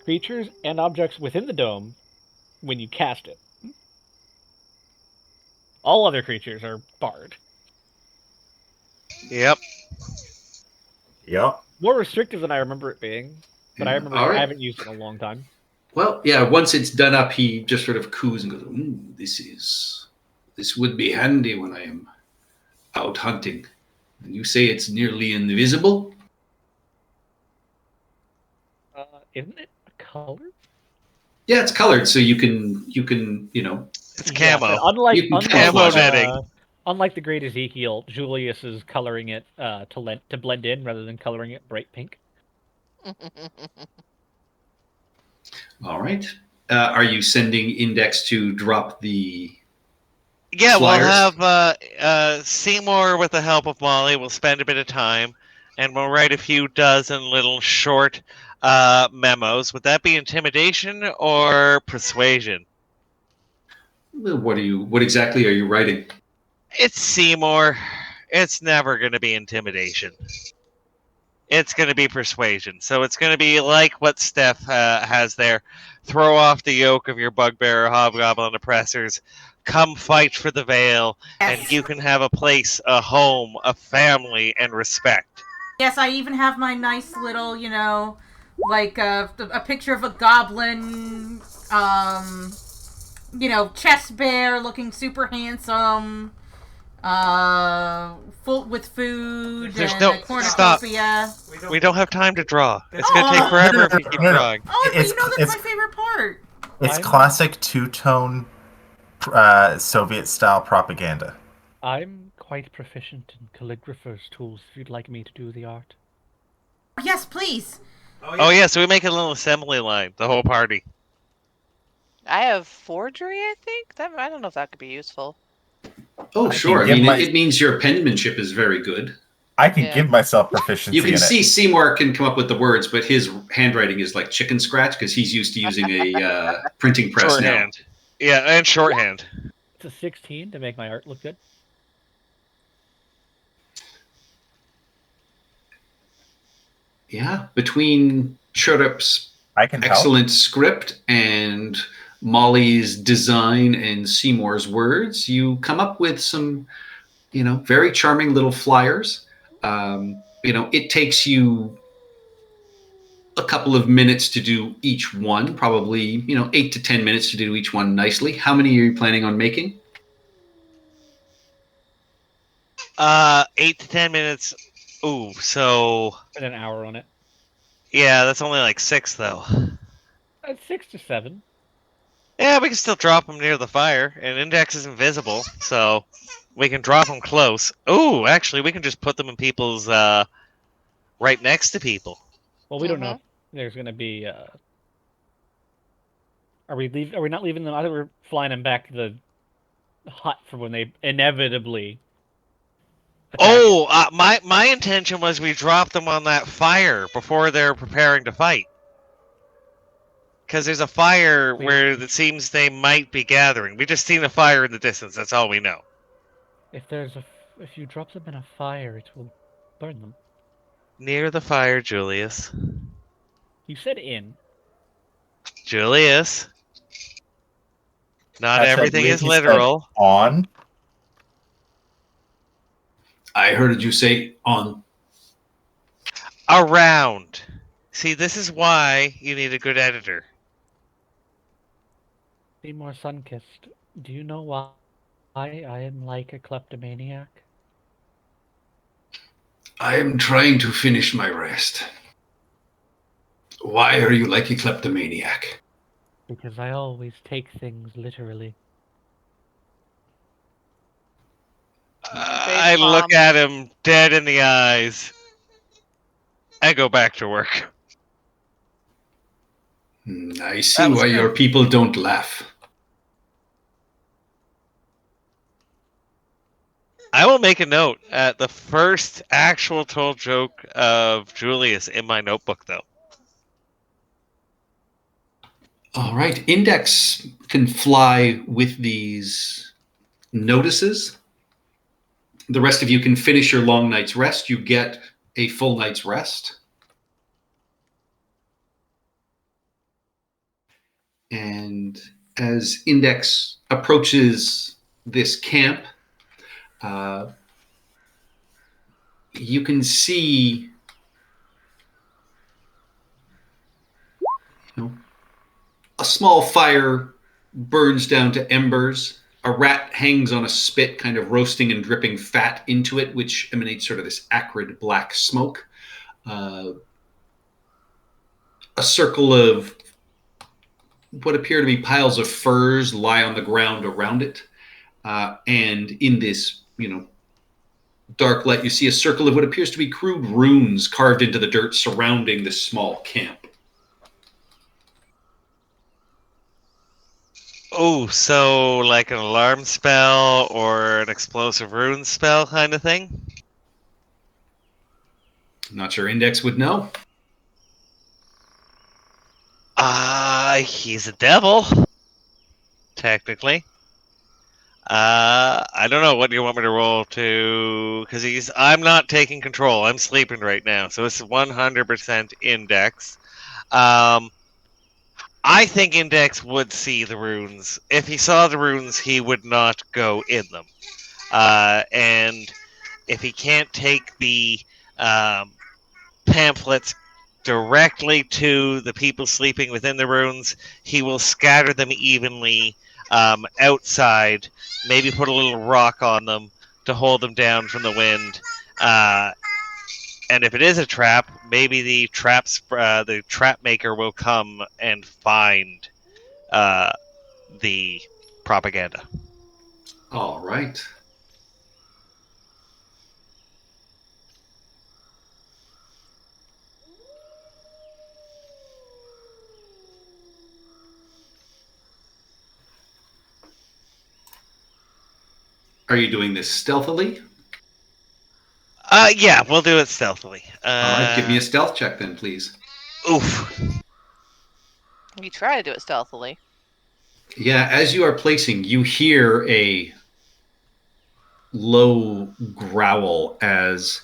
Creatures and objects within the dome when you cast it. All other creatures are barred. Yep. Yep. More restrictive than I remember it being, but I remember All right. I haven't used it in a long time. Well, yeah, once it's done up, he just sort of coos and goes, this would be handy when I am out hunting. And you say it's nearly invisible? Isn't it a color? Yeah, it's colored, so you can, It's Yeah, camo. but unlike You can camo netting. unlike the Great Ezekiel, Julius is coloring it to blend in rather than coloring it bright pink. All right. Are you sending Index to drop the... Yeah, Flyers? we'll have Seymour with the help of Molly. We'll spend a bit of time, and we'll write a few dozen little short memos. Would that be intimidation or persuasion? What exactly are you writing? It's Seymour. It's never going to be intimidation. It's going to be persuasion. So it's going to be like what Steph has there. Throw off the yoke of your bugbear hobgoblin oppressors. Come fight for the Vale, and you can have a place, a home, a family, and respect. Yes, I even have my nice little, like a picture of a goblin, chest bear looking super handsome, full with food There's and no- a cornucopia. We don't have time to draw. It's going to take forever if we keep drawing. Oh, but It's- that's it's- my favorite part. It's I'm- classic two-tone Soviet-style propaganda. I'm quite proficient in calligrapher's tools if you'd like me to do the art. Yes, please. Oh, yeah, so we make a little assembly line, the whole party. I have forgery, I think. I don't know if that could be useful. Oh, I sure. I can mean, give it means your penmanship is very good. I can Yeah. give myself proficiency You can in see it. Seymour can come up with the words, but his handwriting is like chicken scratch because he's used to using a printing press now. Shorthand. Yeah, and shorthand. It's a 16 to make my art look good. Yeah, between Chirrup's I can help. excellent script and Molly's design and Seymour's words, you come up with some, very charming little flyers. It takes you a couple of minutes to do each one, probably, 8 to 10 minutes to do each one nicely. How many are you planning on making? 8 to 10 minutes. Ooh, so... Spend an hour on it. Yeah, that's only like 6, though. 6 to 7. Yeah, we can still drop them near the fire, and Index is invisible, so we can drop them close. Ooh, actually, we can just put them in people's, right next to people. Well, we don't know if there's going to be. Are we not leaving them? I thought we're flying them back to the hut for when they inevitably. attack. Oh, my intention was we drop them on that fire before they're preparing to fight. Because there's a fire where it seems they might be gathering. We just seen a fire in the distance. That's all we know. If you drop them in a fire, it will burn them. Near the fire, Julius. You said in. Julius. Not That's at everything least is he said literal. On. I heard you say on. Around. See, this is why you need a good editor. Seymour Sunkissed, do you know why I am like a kleptomaniac? I am trying to finish my rest. Why are you like a kleptomaniac? Because I always take things literally. I look at him dead in the eyes. I go back to work. I see That was why good. your people don't laugh. I will make a note at the first actual told joke of Julius in my notebook, though. All right. Index can fly with these notices. The rest of you can finish your long night's rest. You get a full night's rest. And as Index approaches this camp, you can see a small fire burns down to embers. A rat hangs on a spit, kind of roasting and dripping fat into it, which emanates sort of this acrid black smoke. A circle of what appear to be piles of furs lie on the ground around it. And in this, dark light, you see a circle of what appears to be crude runes carved into the dirt surrounding this small camp. Oh, so like an alarm spell or an explosive rune spell kind of thing? I'm not sure Index would know. He's a devil. Technically. I don't know. What do you want me to roll to? Because I'm not taking control. I'm sleeping right now. So it's 100% Index. I think Index would see the runes. If he saw the runes, he would not go in them. And if he can't take the pamphlets directly to the people sleeping within the runes, he will scatter them evenly outside, maybe put a little rock on them to hold them down from the wind. And if it is a trap, maybe the trap maker will come and find the propaganda. All right. Are you doing this stealthily? Yeah, we'll do it stealthily. All right, give me a stealth check then, please. Oof. You try to do it stealthily. Yeah, as you are placing, you hear a low growl as,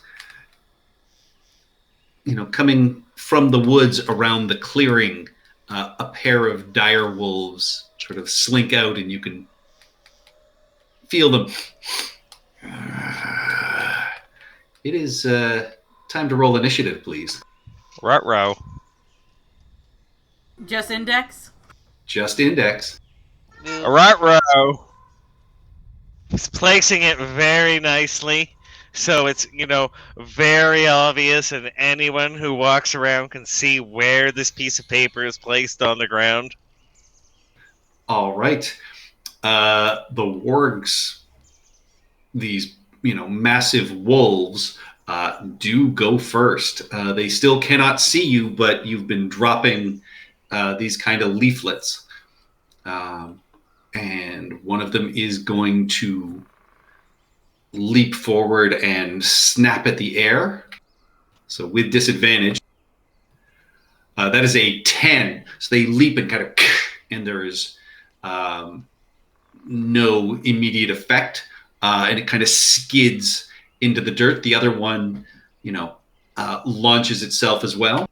coming from the woods around the clearing, a pair of dire wolves sort of slink out, and you can feel them. It is time to roll initiative, please. Ruh-roh. Just Index? Just Index. Ruh-roh. He's placing it very nicely, so it's, very obvious, and anyone who walks around can see where this piece of paper is placed on the ground. All right. The wargs, these massive wolves, do go first. They still cannot see you, but you've been dropping these kind of leaflets. And one of them is going to leap forward and snap at the air. So with disadvantage. That is a 10. So they leap and kind of, and there's no immediate effect. And it kind of skids into the dirt. The other one, launches itself as well.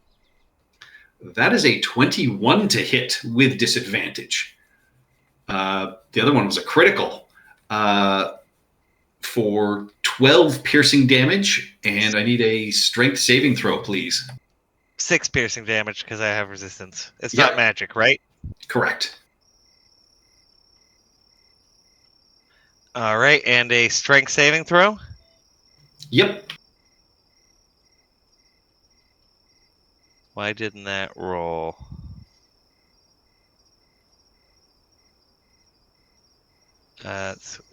That is a 21 to hit with disadvantage. The other one was a critical for 12 piercing damage, and I need a strength saving throw, please. 6 piercing damage because I have resistance. It's Yep. not magic, right? Correct. All right, and a strength saving throw? Yep. Why didn't that roll?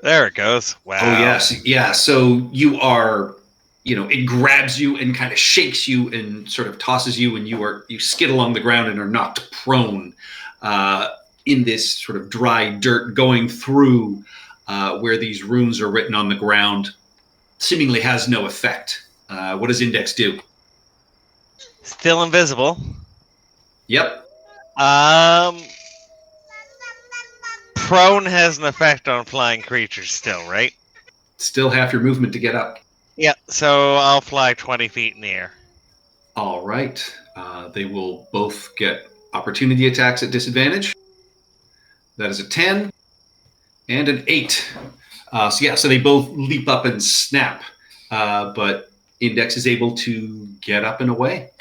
There it goes. Wow. Oh, yes. Yeah. So you are, it grabs you and kind of shakes you and sort of tosses you, and you skid along the ground and are knocked prone in this sort of dry dirt going through where these runes are written on the ground. seemingly has no effect. What does Index do? Still invisible. Yep. Prone has an effect on flying creatures still, right? Still half your movement to get up. Yeah, so I'll fly 20 feet in the air. All right. They will both get opportunity attacks at disadvantage. That is a 10 and an 8. So they both leap up and snap. But Index is able to get up and away.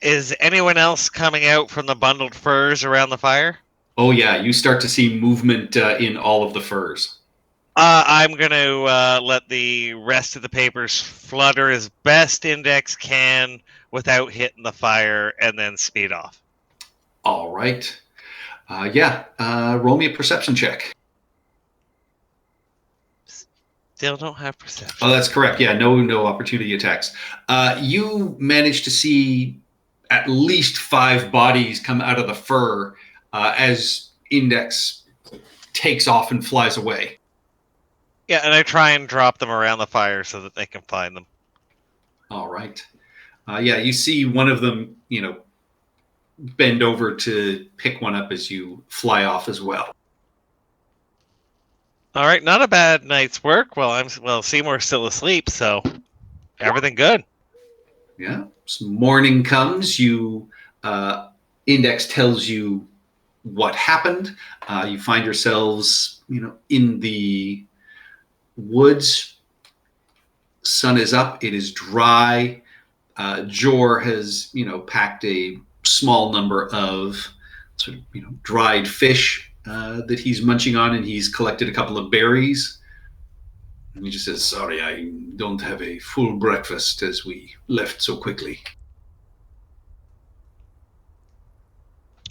Is anyone else coming out from the bundled furs around the fire? Oh, yeah. You start to see movement in all of the furs. I'm going to let the rest of the papers flutter as best Index can without hitting the fire and then speed off. All right. Roll me a perception check. Still don't have perception. Oh, that's correct. Yeah, no opportunity attacks. You manage to see at least 5 bodies come out of the fur as Index takes off and flies away. Yeah, and I try and drop them around the fire so that they can find them. All right. You see one of them, bend over to pick one up as you fly off as well. All right, not a bad night's work. Well, Seymour's still asleep, so everything good. Yeah. So morning comes. Index tells you what happened. You find yourselves, in the woods. Sun is up. It is dry. Jor has, packed a small number of sort of, dried fish that he's munching on, and he's collected a couple of berries. And he just says, "Sorry, I don't have a full breakfast as we left so quickly."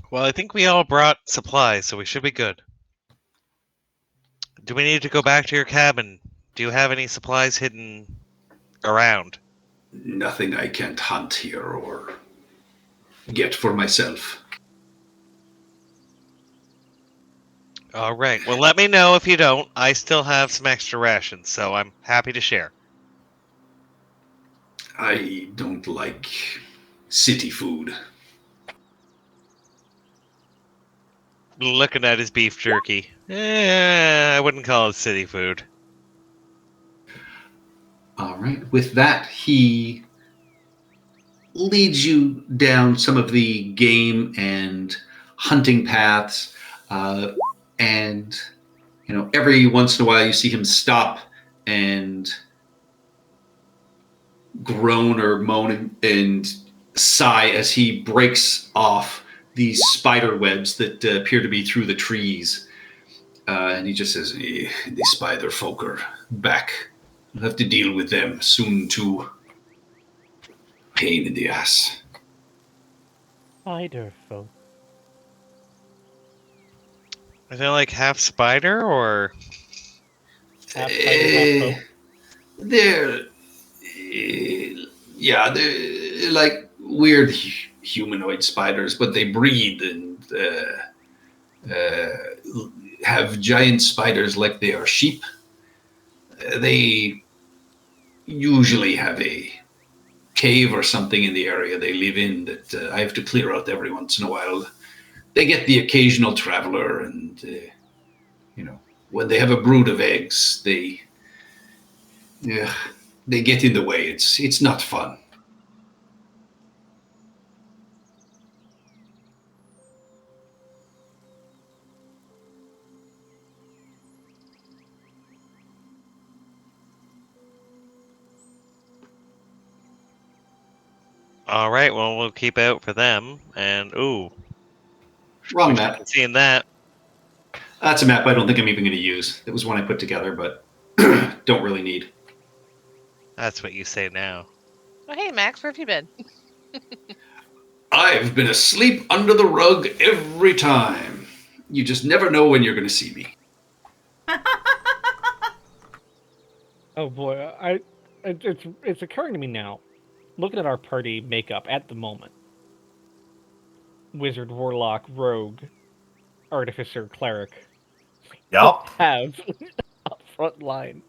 Well, I think we all brought supplies, so we should be good. Do we need to go back to your cabin? Do you have any supplies hidden around? Nothing I can't hunt here or get for myself. All right. Well, let me know if you don't. I still have some extra rations, so I'm happy to share. I don't like city food. Looking at his beef jerky. I wouldn't call it city food. All right. With that, he leads you down some of the game and hunting paths. And, every once in a while you see him stop and groan or moan and sigh as he breaks off these spider webs that appear to be through the trees. And he just says, the spider folk are back. I'll have to deal with them soon too. Pain in the ass. Spider folk. Are they like half spider or? Half spider, half folk. They're like weird humanoid spiders, but they breathe and have giant spiders like they are sheep. They usually have a cave or something in the area they live in that I have to clear out every once in a while. They get the occasional traveler, and when they have a brood of eggs, they get in the way. It's not fun. All right. Well, we'll keep out for them. And Wrong map. Seeing that. That's a map I don't think I'm even going to use. It was one I put together, but don't really need. That's what you say now. Oh, hey, Max, where have you been? I've been asleep under the rug every time. You just never know when you're going to see me. Oh boy, it's occurring to me now. Looking at our party makeup at the moment: wizard, warlock, rogue, artificer, cleric. Yup. Have up front line.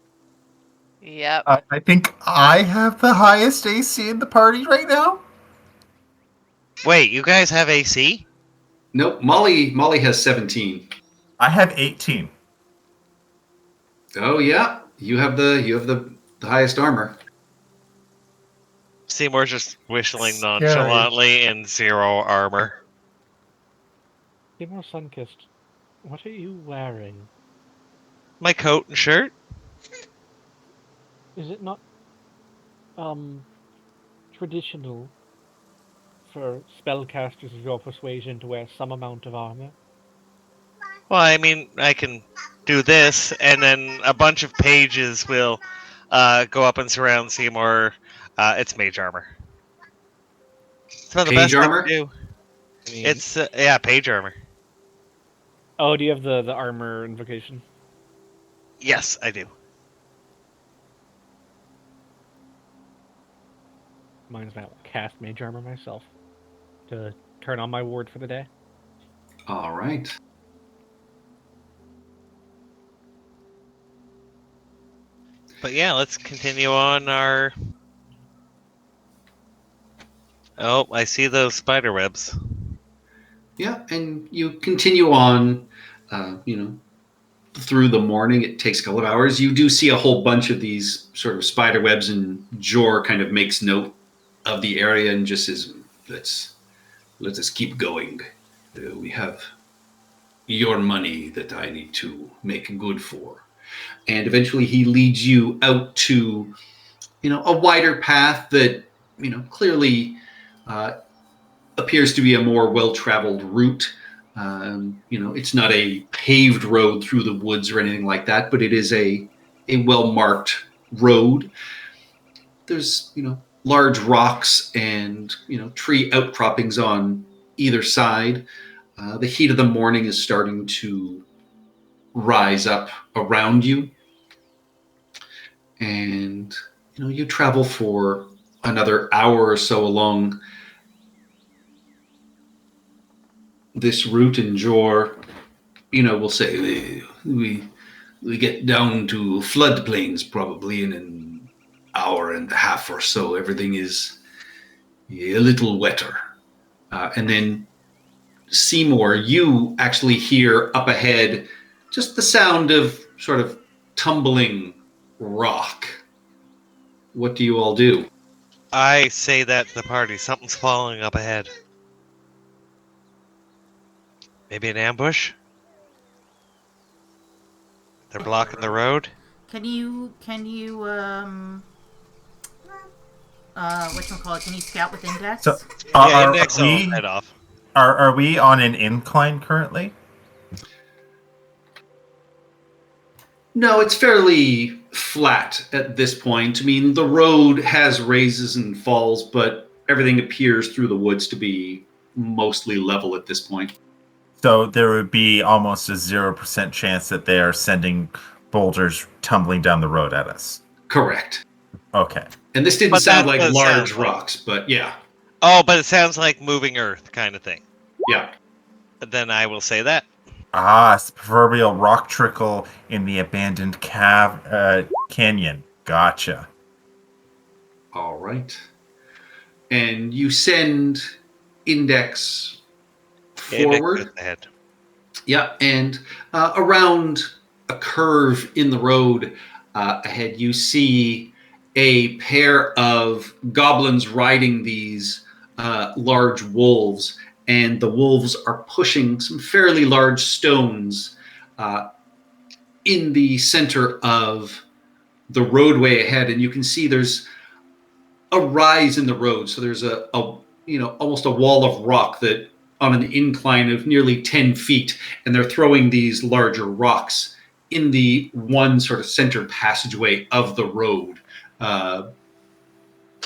Yep. I think I have the highest AC in the party right now. Wait, you guys have AC? Nope. Molly has 17. I have 18. Oh yeah, you have the highest armor. Seymour's just whistling Scary. nonchalantly in 0 armor. Seymour Sunkist, what are you wearing? My coat and shirt? Is it not traditional for spellcasters of your persuasion to wear some amount of armor? Well, I mean, I can do this, and then a bunch of pages will go up and surround Seymour. It's mage armor. It's about the Page best I armor? can do. I mean, It's yeah, page armor. oh, do you have the armor invocation? Yes, I do. Mine's now cast mage armor myself to turn on my ward for the day. All right. But yeah, let's continue on our. Oh, I see those spider webs. Yeah, and you continue on, through the morning. It takes a couple of hours. You do see a whole bunch of these sort of spider webs, and Jor kind of makes note of the area and just says, let us keep going. We have your money that I need to make good for. And eventually he leads you out to, a wider path that, clearly appears to be a more well-traveled route. It's not a paved road through the woods or anything like that, but it is a well-marked road. There's, large rocks and, tree outcroppings on either side. The heat of the morning is starting to rise up around you. And, you travel for another hour or so along this route, and Jor, we'll say we get down to floodplains probably in an hour and a half or so. Everything is a little wetter. And then Seymour, you actually hear up ahead just the sound of sort of tumbling rock. What do you all do? I say that to the party. Something's falling up ahead. Maybe an ambush? They're blocking the road? Can you whatchamacallit, can you scout with index? So, Yeah, are, index will we, head off. are we on an incline currently? No, it's fairly flat at this point. I mean, the road has raises and falls, but everything appears through the woods to be mostly level at this point. So there would be almost a 0% chance that they are sending boulders tumbling down the road at us. Correct. Okay. And this didn't But sound that's like what it large sounds like. rocks, but yeah. Oh, but it sounds like moving earth kind of thing. Yeah. Then I will say that. Ah, it's the proverbial rock trickle in the abandoned canyon. Gotcha. All right. And you send index forward. Index ahead. Yeah, and around a curve in the road ahead, you see a pair of goblins riding these large wolves, and the wolves are pushing some fairly large stones in the center of the roadway ahead, and you can see there's a rise in the road. So there's a almost a wall of rock that on an incline of nearly 10 feet, and they're throwing these larger rocks in the one sort of center passageway of the road,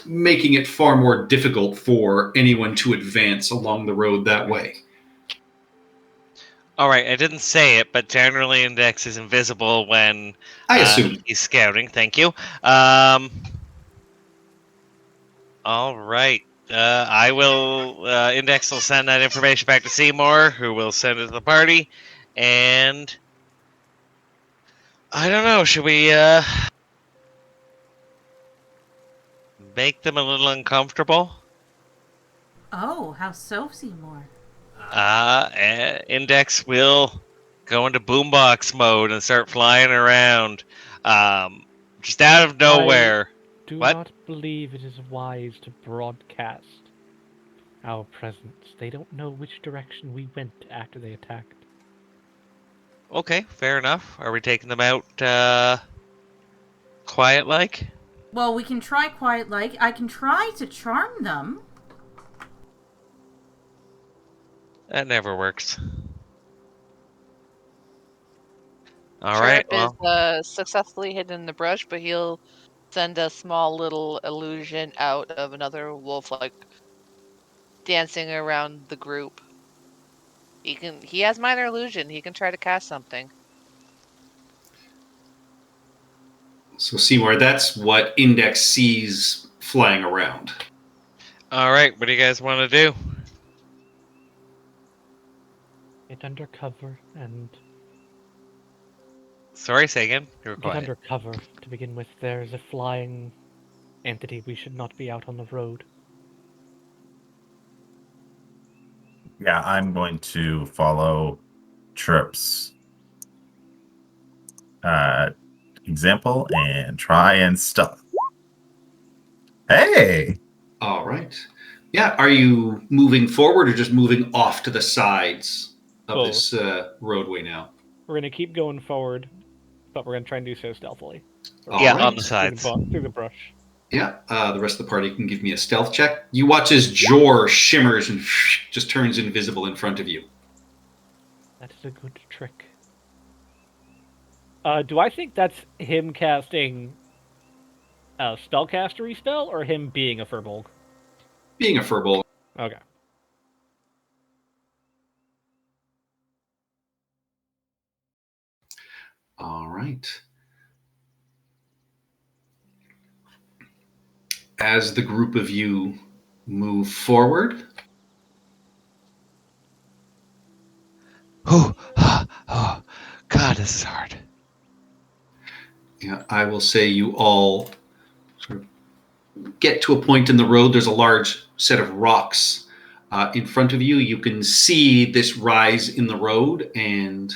making it far more difficult for anyone to advance along the road that way. All right, I didn't say it, but generally Index is invisible when I assume. he's scouting. Thank you. All right. I will. Index will send that information back to Seymour, who will send it to the party. And I don't know. Should we make them a little uncomfortable. Oh, how so, Seymour? Index will go into boombox mode and start flying around, just out of nowhere. Do What? not believe it is wise to broadcast our presence. They don't know which direction we went after they attacked. Okay, fair enough. Are we taking them out, quiet-like? Well, we can try quiet like. I can try to charm them. That never works. All right. Trip Well, is successfully hidden in the brush, but he'll send a small little illusion out of another wolf, like dancing around the group. He has minor illusion. He can try to cast something. So Seymour, that's what Index sees flying around. all right. What do you guys want to do? Get under cover and Sorry, say again. You were get quiet. under cover to begin with. There is a flying entity. We should not be out on the road. Yeah, I'm going to follow Trip's example and try and stop. Hey! All right. Yeah, are you moving forward or just moving off to the sides of Both. this roadway now? We're gonna keep going forward, but we're gonna try and do so stealthily. All Yeah, right. on the sides. Through the brush. Yeah, the rest of the party can give me a stealth check. You watch as Jor shimmers and just turns invisible in front of you. That is a good trick. Do I think that's him casting a spellcastery spell, or him being a Furbolg? Being a furbolg. Okay. All right. As the group of you move forward, Oh, God, this is hard. yeah, I will say you all sort of get to a point in the road. There's a large set of rocks in front of you. You can see this rise in the road, and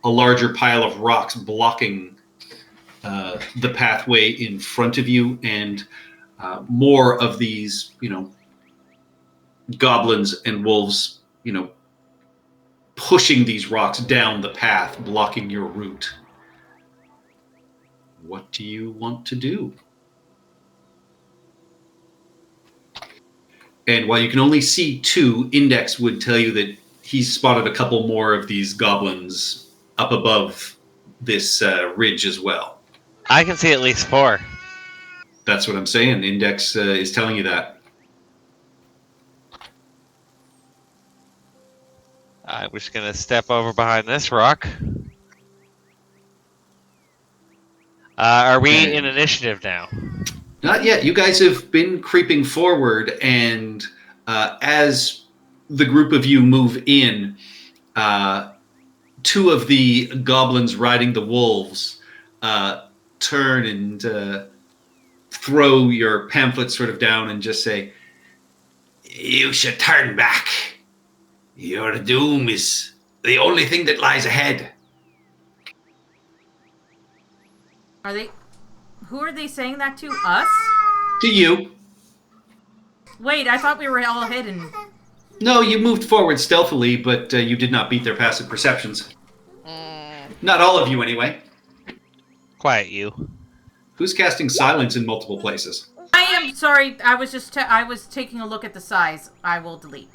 a larger pile of rocks blocking the pathway in front of you, and more of these, goblins and wolves, pushing these rocks down the path, blocking your route. What do you want to do? And while you can only see two, Index would tell you that he's spotted a couple more of these goblins up above this ridge as well. I can see at least 4. That's what I'm saying. Index is telling you that. I'm just gonna step over behind this rock. Are we in initiative now? Not yet. You guys have been creeping forward, and as the group of you move in, two of the goblins riding the wolves turn and throw your pamphlet sort of down and just say, "You should turn back. Your doom is the only thing that lies ahead." Who are they saying that to? Us? To you. Wait, I thought we were all hidden. No, you moved forward stealthily, but you did not beat their passive perceptions. Not all of you, anyway. Quiet you. Who's casting silence in multiple places? I am sorry. I was just I was taking a look at the size. I will delete.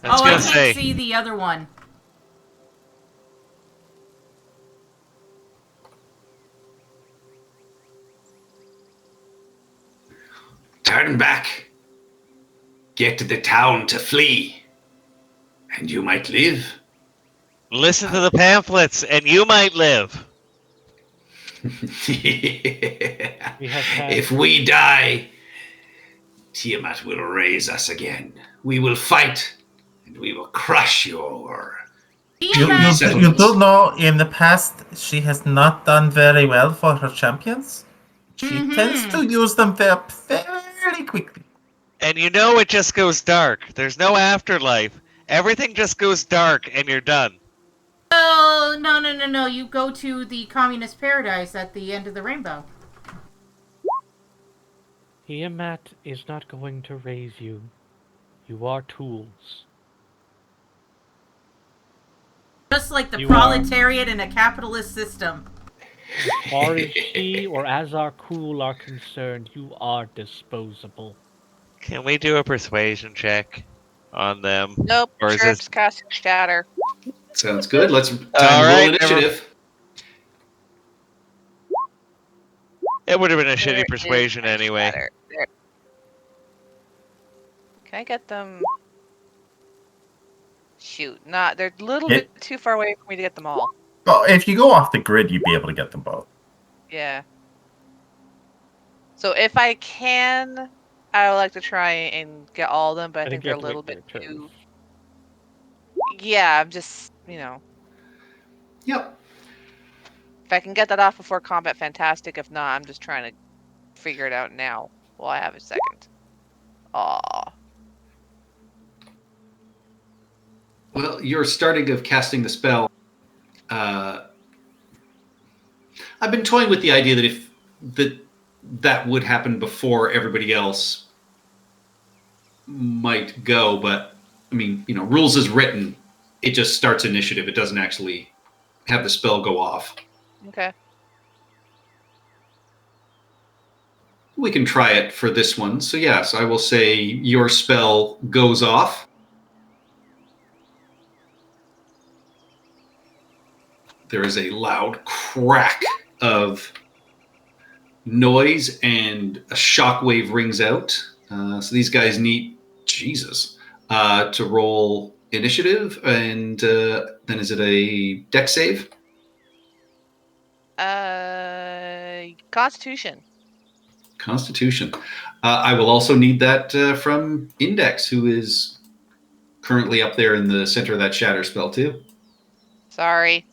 I was I gonna can't say. see the other one. Turn back. Get to the town to flee. And you might live. Listen to the pamphlets, and you might live. We have had If we die, Tiamat will raise us again. We will fight, and we will crush your... You Settlements. do know in the past she has not done very well for her champions? She tends to use them fairly quickly. And you know it just goes dark. There's no afterlife. Everything just goes dark and you're done. Oh, no. You go to the communist paradise at the end of the rainbow. Tiamat is not going to raise you. You are tools. Just like the You proletariat in a capitalist system. As far as she or Azar Kul are concerned, you are disposable. Can we do a persuasion check on them? Nope. Or is Sheriff's this- casting shatter. Sounds good. Let's time All to roll right, initiative. It would have been a There shitty is persuasion my anyway. shatter. There. Can I get them? Shoot, they're a little Yeah. bit too far away for me to get them all. Well, if you go off the grid, you'd be able to get them both. Yeah. So if I can, I would like to try and get all of them, but I think you they're a have to little wait bit for your too. turn. Yeah, I'm just, Yep. if I can get that off before combat, fantastic. If not, I'm just trying to figure it out now while I have a second. Aw. Well, your starting of casting the spell. I've been toying with the idea that if that would happen before everybody else might go, but I mean, rules is written. It just starts initiative. It doesn't actually have the spell go off. Okay. We can try it for this one. So yes, I will say your spell goes off. There is a loud crack of noise and a shockwave rings out. So these guys need to roll initiative, and then is it a dex save? Constitution. Constitution. I will also need that from Index, who is currently up there in the center of that shatter spell too. Sorry.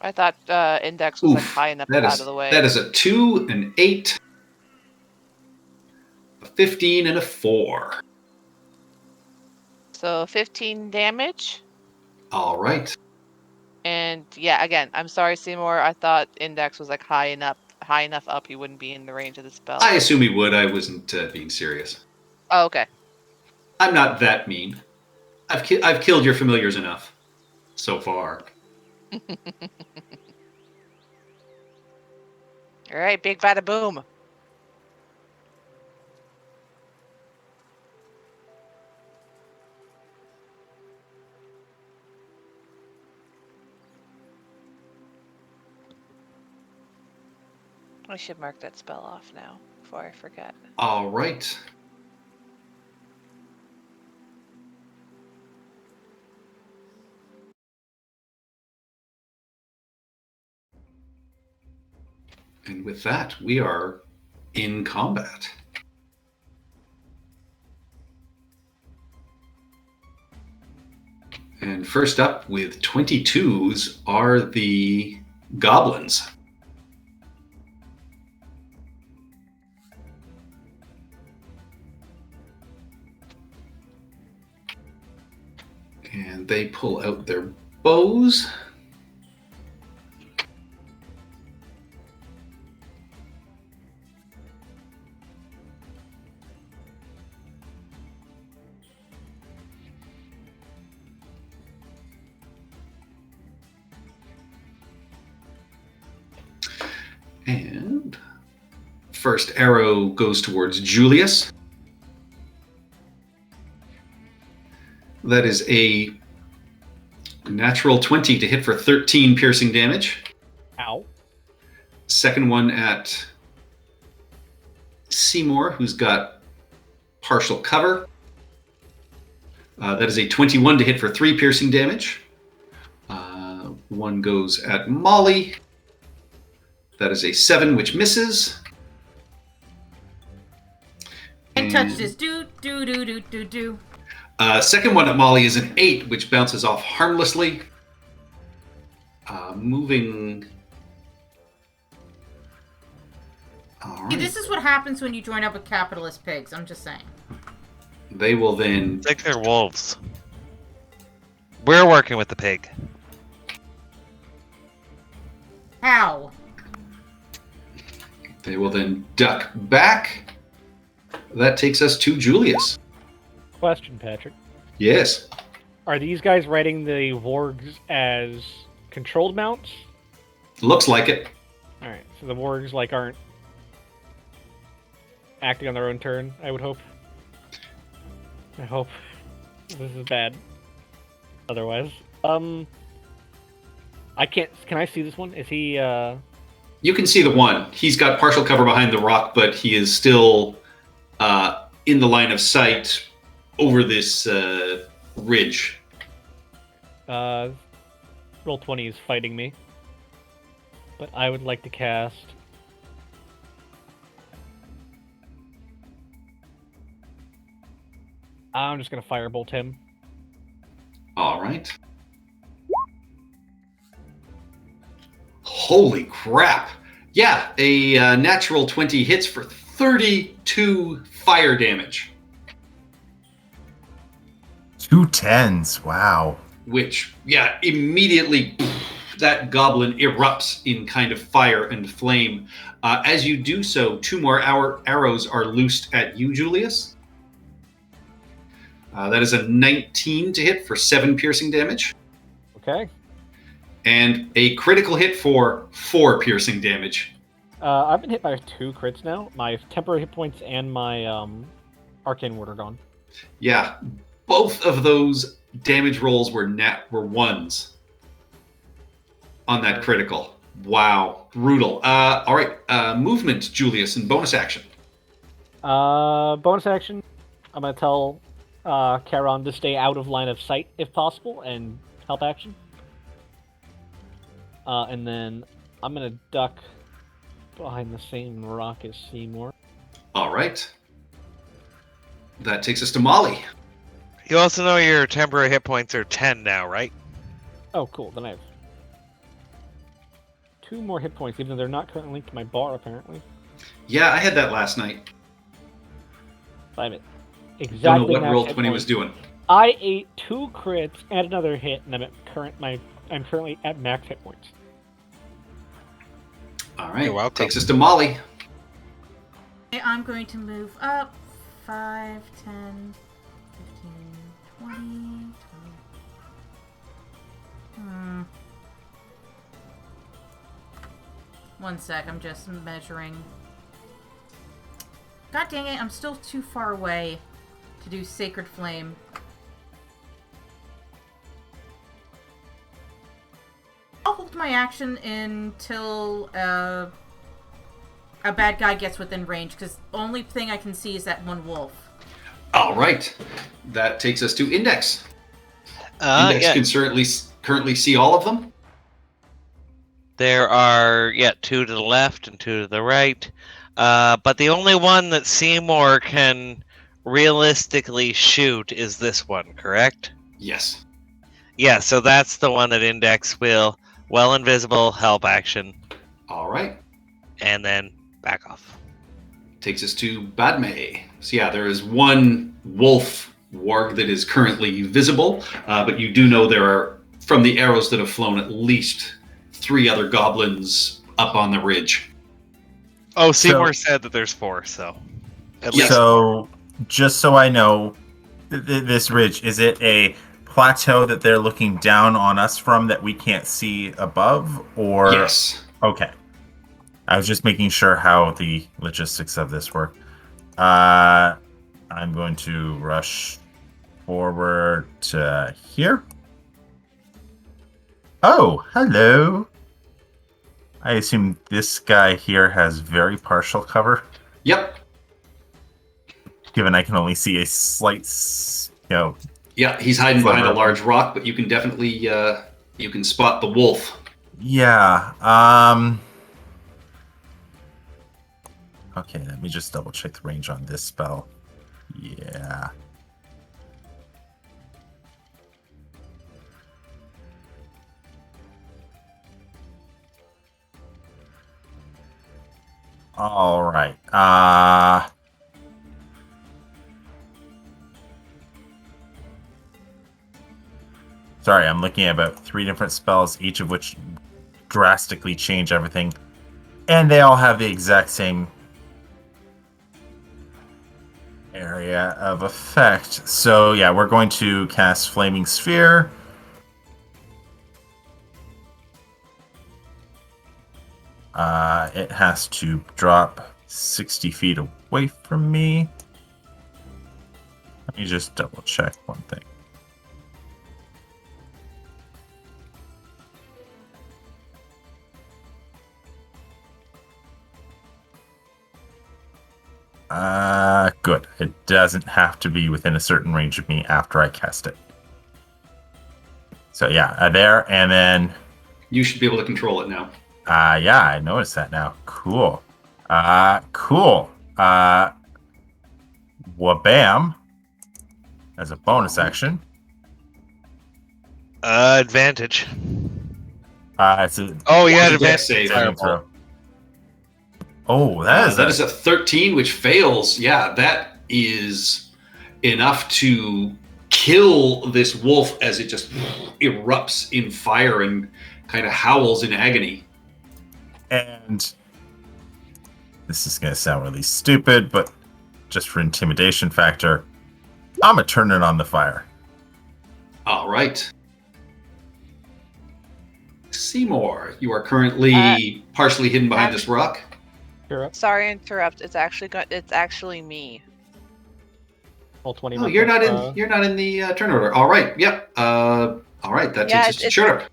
I thought Index was like high enough out of the way. That is a 2, an 8, a 15, and a 4. So 15 damage. All right. And yeah, again, I'm sorry, Seymour. I thought Index was like high enough up he wouldn't be in the range of the spell. I assume he would. I wasn't being serious. Oh, okay. I'm not that mean. I've killed your familiars enough so far. All right, big bada boom. I should mark that spell off now before I forget. All right. And with that, we are in combat. And first up with 22s are the goblins. And they pull out their bows. And first arrow goes towards Julius. That is a natural 20 to hit for 13 piercing damage. Ow. Second one at Seymour, who's got partial cover. That is a 21 to hit for 3 piercing damage. One goes at Molly. That is a 7, which misses. And touch this. Do. Second one at Molly is an 8, which bounces off harmlessly. Moving. All right. See, this is what happens when you join up with capitalist pigs. I'm just saying. They will then. I think they're wolves. We're working with the pig. How? They will then duck back. That takes us to Julius. Question, Patrick. Yes. Are these guys riding the wargs as controlled mounts? Looks like it. Alright, so the wargs like aren't acting on their own turn, I would hope. I hope. This is bad. Otherwise. I can't... Can I see this one? Is he, You can see the one. He's got partial cover behind the rock, but he is still in the line of sight over this ridge. Roll20 is fighting me. But I would like to cast... I'm just gonna firebolt him. All right. Holy crap. Yeah, a natural 20 hits for 32 fire damage. 2 10s. Wow. Which, yeah, immediately that goblin erupts in kind of fire and flame. As you do so, 2 more arrows are loosed at you, Julius. That is a 19 to hit for 7 piercing damage. Okay. And a critical hit for 4 piercing damage. I've been hit by 2 crits now. My temporary hit points and my arcane ward are gone. Yeah, both of those damage rolls were ones on that critical. Wow, brutal. All right, movement, Julius, and bonus action. Bonus action. I'm gonna tell Charon to stay out of line of sight if possible, and help action. And then I'm gonna duck behind the same rock as Seymour. All right. That takes us to Molly. You also know your temporary hit points are 10 now, right? Oh, cool. Then I have 2 more hit points, even though they're not currently linked to my bar, apparently. Yeah, I had that last night. I'm at exactly Don't know what max roll hit 20 was points. doing. I ate 2 crits and another hit, and I'm currently at max hit points. All right. You're welcome. Takes us to Molly. I'm going to move up 5, 10, 15, 20. One sec, I'm just measuring. God dang it, I'm still too far away to do Sacred Flame. I'll hold my action until a bad guy gets within range, because the only thing I can see is that one wolf. All right. That takes us to Index. Index Yeah. can currently see all of them. There are, 2 to the left and 2 to the right. But the only one that Seymour can realistically shoot is this one, correct? Yes. Yeah, so that's the one that Index will, well invisible, help action, All right. and then back off. Takes us to Badme. So yeah, there is one wolf warg that is currently visible, but you do know there are, from the arrows that have flown, at least 3 other goblins up on the ridge. Oh, Seymour said that there's 4, so at least. So, just so I know, this ridge, is it a plateau that they're looking down on us from that we can't see above, or? Yes. Okay. I was just making sure how the logistics of this work. I'm going to rush forward to here. Oh, hello. I assume this guy here has very partial cover, Yep. given I can only see a slight, Yeah, he's hiding behind a Clever. large rock, but you can definitely you can spot the wolf. Yeah. Okay, let me just double check the range on this spell. Yeah. All right. Sorry, I'm looking at about 3 different spells, each of which drastically change everything. And they all have the exact same area of effect. So yeah, we're going to cast Flaming Sphere. It has to drop 60 feet away from me. Let me just double check one thing. Good. It doesn't have to be within a certain range of me after I cast it. So yeah, there, and then You should be able to control it now. yeah, I noticed that now. Cool. Cool. Wabam. As a bonus action. Advantage. It's a Oh, yeah, What's the dex advantage. save? saving throw. Oh, that That is a 13, which fails. Yeah, that is enough to kill this wolf as it just erupts in fire and kind of howls in agony. And this is going to sound really stupid, but just for intimidation factor, I'm going to turn it on the fire. All right. Seymour, you are currently partially hidden behind this rock. You're up. Sorry to interrupt. It's actually me. All 20 Oh, minutes. you're not in the turn order. All right. Yep. All right. That Yeah, takes us to Chirrup.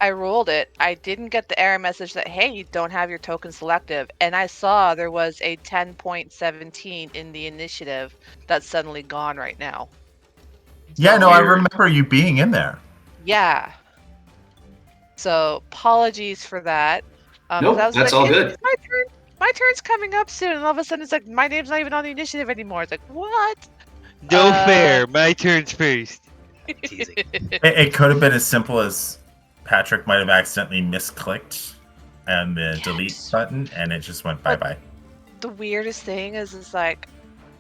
I rolled it. I didn't get the error message that, hey, you don't have your token selective. And I saw there was a 10.17 in the initiative that's suddenly gone right now. Yeah, no, I Weird. remember you being in there. Yeah. So apologies for that. Nope, I was that's like, all "It's good. My turn. My turn's coming up soon." And all of a sudden it's like, my name's not even on the initiative anymore. It's like, what? No fair. My turn's first. Teasing. It could have been as simple as Patrick might have accidentally misclicked and the delete button, and it just went bye-bye. The weirdest thing is like,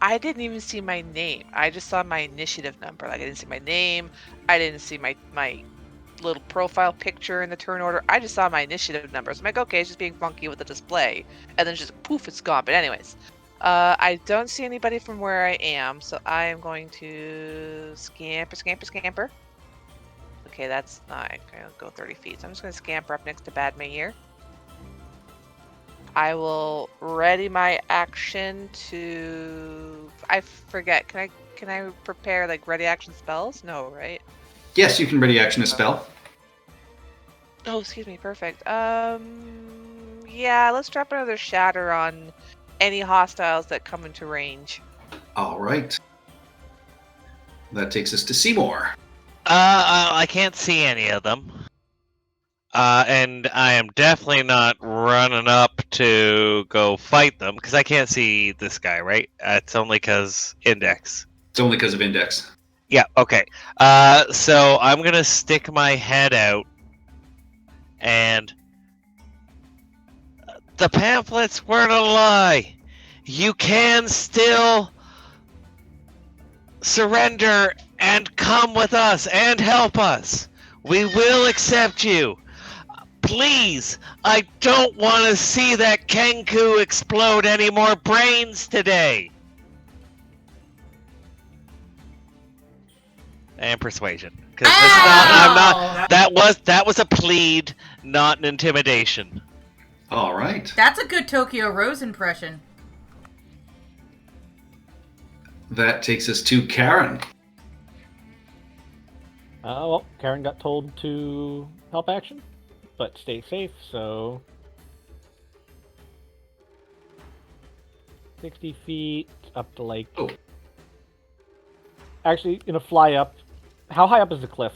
I didn't even see my name. I just saw my initiative number. Like, I didn't see my name. I didn't see my little profile picture in the turn order. I just saw my initiative number. So I'm like, okay, it's just being funky with the display. And then just poof, it's gone. But anyways, I don't see anybody from where I am. So I am going to scamper. Okay, that's not going to go 30 feet. So I'm just going to scamper up next to Badme here. I will ready my action to... I forget. Can I prepare like ready action spells? No, right? Yes, you can ready action a spell. Oh, excuse me. Perfect. Yeah, let's drop another shatter on any hostiles that come into range. All right. That takes us to Seymour. I can't see any of them. And I am definitely not running up to go fight them because I can't see this guy, right? It's only because index. It's only because of index. Yeah, okay. So I'm going to stick my head out and... The pamphlets weren't a lie. You can still surrender and come with us and help us. We will accept you. Please, I don't want to see that Kenku explode any more brains today. And persuasion, because that was a plead, not an intimidation. All right. That's a good Tokyo Rose impression. That takes us to Karen. Well, Karen got told to help action, but stay safe, so 60 feet up to like... Oh. Actually, gonna fly up. How high up is the cliff?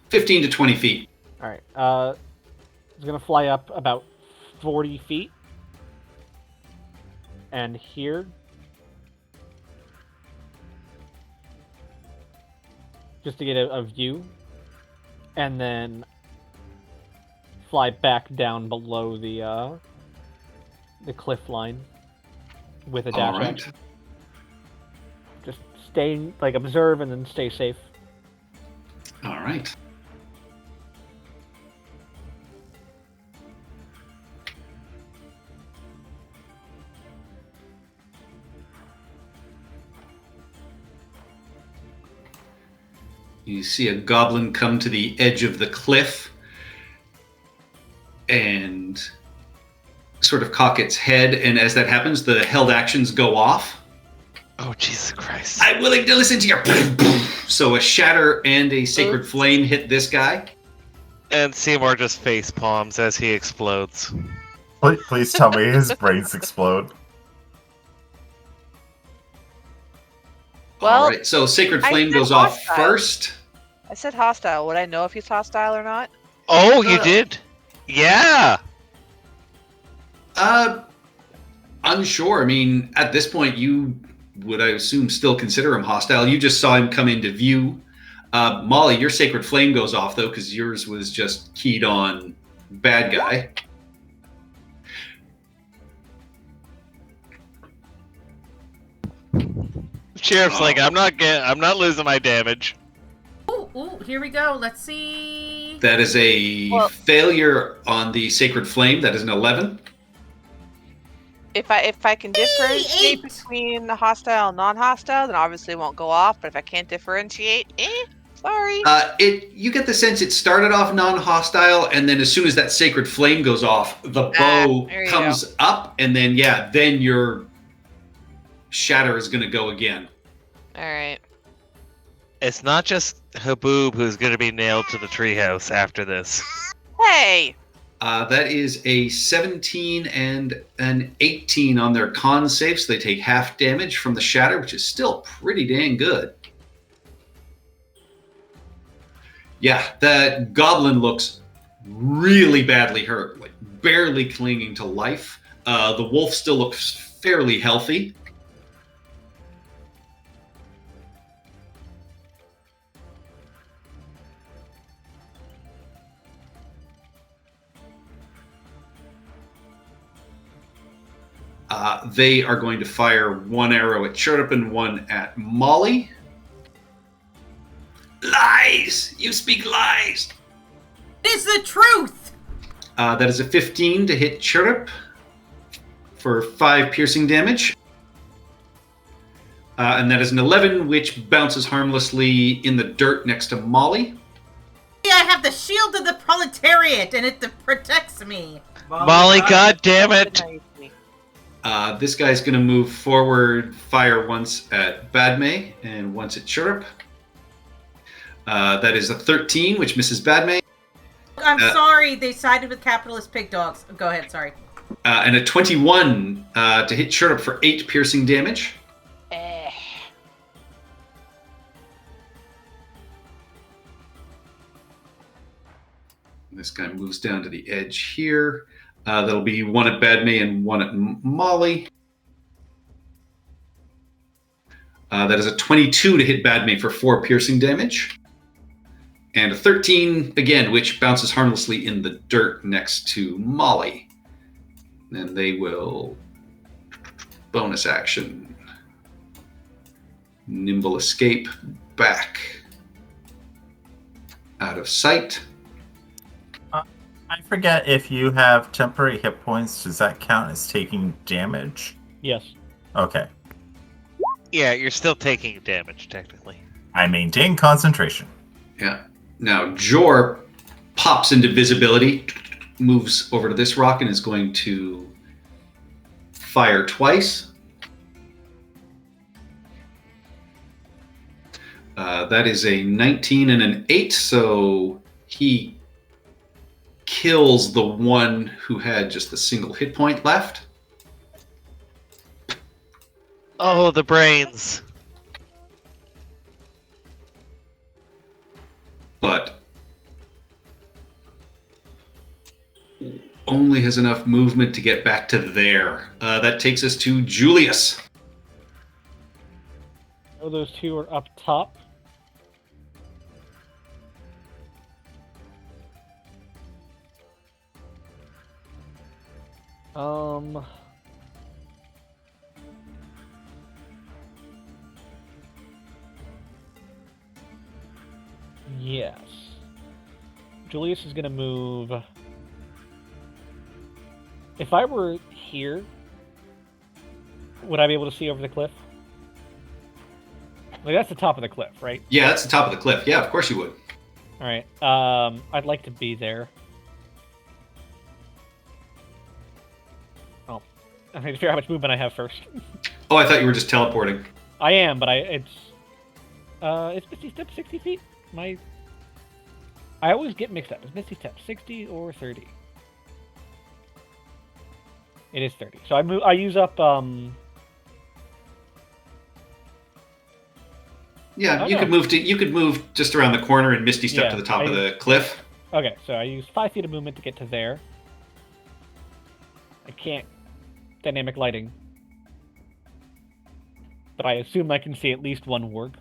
15 to 20 feet. Alright, it's gonna fly up about 40 feet. And here. Just to get a view. And then fly back down below the the cliff line with a All dash right. action. Just stay, like, observe and then stay safe. All right. You see a goblin come to the edge of the cliff and sort of cock its head, and as that happens, the held actions go off. Oh, Jesus Christ. I'm willing to listen to your... So a shatter and a sacred flame hit this guy. And Seymour just face palms as he explodes. Please tell me his brains explode. Well, All right, so sacred I flame said goes off hostile. first. I said hostile. Would I know if he's hostile or not? Oh, you did? Yeah! Unsure. I mean, at this point, you would, I assume, still consider him hostile. You just saw him come into view. Molly, your sacred flame goes off, though, because yours was just keyed on bad guy. Sheriff's like, I'm not losing my damage. Ooh, here we go. Let's see. That is a failure on the sacred flame. That is an 11. If I can differentiate 8. between the hostile and non-hostile, then obviously it won't go off. But if I can't differentiate, sorry. You get the sense it started off non-hostile, and then as soon as that sacred flame goes off, the bow there you comes up, and then then your shatter is going to go again. All right. It's not just Haboob who's going to be nailed to the treehouse after this. Hey. That is a 17 and an 18 on their con save, so they take half damage from the shatter, which is still pretty dang good. Yeah, that goblin looks really badly hurt, like barely clinging to life. The wolf still looks fairly healthy. They are going to fire one arrow at Chirrup and one at Molly. Lies! You speak lies! It is the truth! That is a 15 to hit Chirrup for 5 piercing damage. And that is an 11, which bounces harmlessly in the dirt next to Molly. I have the shield of the proletariat, and it protects me. Molly, God damn it! This guy's going to move forward, fire once at Badme and once at Chirrup. That is a 13, which misses Badme. I'm sorry, they sided with capitalist pig dogs. Go ahead, sorry. And a 21 to hit Chirrup for 8 piercing damage. This guy moves down to the edge here. That'll be one at Badme and one at Molly. That is a 22 to hit Badme for 4 piercing damage. And a 13, again, which bounces harmlessly in the dirt next to Molly. And they will bonus action. Nimble escape back out of sight. I forget if you have temporary hit points, does that count as taking damage? Yes. Okay. Yeah, you're still taking damage, technically. I maintain concentration. Yeah. Now, Jor pops into visibility, moves over to this rock, and is going to fire twice. That is a 19 and an 8, so he kills the one who had just a single hit point left. Oh, the brains. But only has enough movement to get back to there. That takes us to Julius. Oh, those two are up top. Yes. Julius is going to move. If I were here, would I be able to see over the cliff? Like, that's the top of the cliff, right? Yeah, that's the top of the cliff. Yeah, of course you would. All right. I'd like to be there. Oh, I need to figure out how much movement I have first. Oh, I thought you were just teleporting. I am, but it's 50 steps 60 feet? I always get mixed up. Is Misty Step 60 or 30? It is 30. So I use up Yeah, Oh, you no. could move just around the corner and Misty Step Yeah, to the top of the cliff. Okay, so I use 5 feet of movement to get to there. I can't dynamic lighting. But I assume I can see at least one warg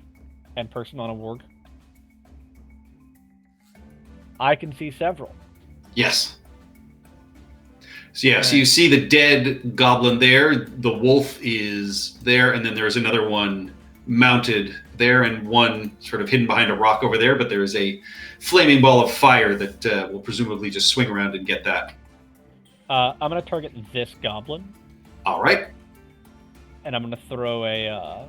and person on a warg. I can see several. Yes. So yeah, so you see the dead goblin there, the wolf is there, and then there's another one mounted there and one sort of hidden behind a rock over there, but there is a flaming ball of fire that will presumably just swing around and get that. I'm going to target this goblin, All right. and I'm going to throw a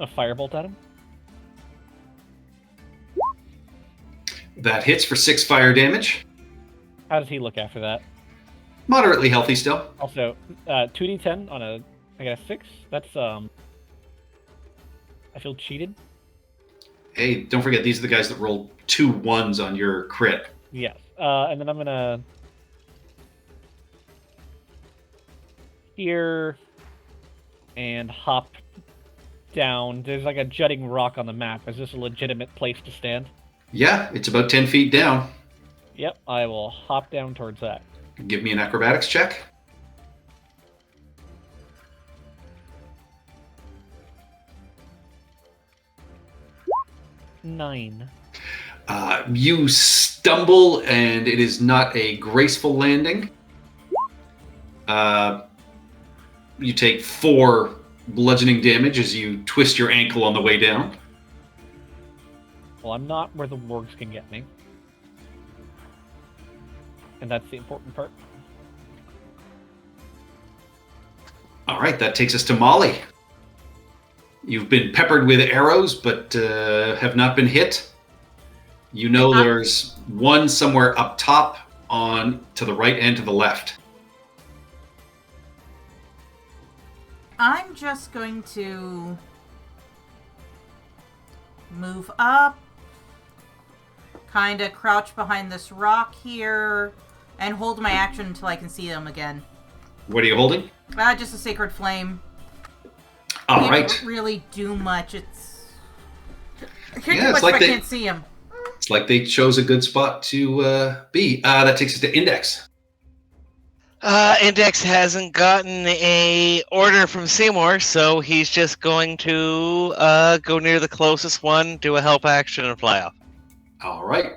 firebolt at him. That hits for 6 fire damage. How does he look after that? Moderately healthy still. Also, 2d10 on I got a 6. That's, I feel cheated. Hey, don't forget, these are the guys that rolled 2 1s on your crit. Yes. And then I'm gonna here and hop down. There's like a jutting rock on the map. Is this a legitimate place to stand? Yeah, it's about 10 feet down. Yep, I will hop down towards that. Give me an acrobatics check. Nine. You stumble, and it is not a graceful landing. You take 4 bludgeoning damage as you twist your ankle on the way down. Well, I'm not where the wargs can get me. And that's the important part. All right, that takes us to Molly. You've been peppered with arrows, but have not been hit. You know there's one somewhere up top, on to the right and to the left. I'm just going to move up, kind of crouch behind this rock here, and hold my action until I can see them again. What are you holding? Just a sacred flame. All Can't right. really do much. I can't Yeah, do it's much like if I they- can't see them. It's like they chose a good spot to be. That takes us to Index. Index hasn't gotten a order from Seymour, so he's just going to go near the closest one, do a help action, and fly off. All right.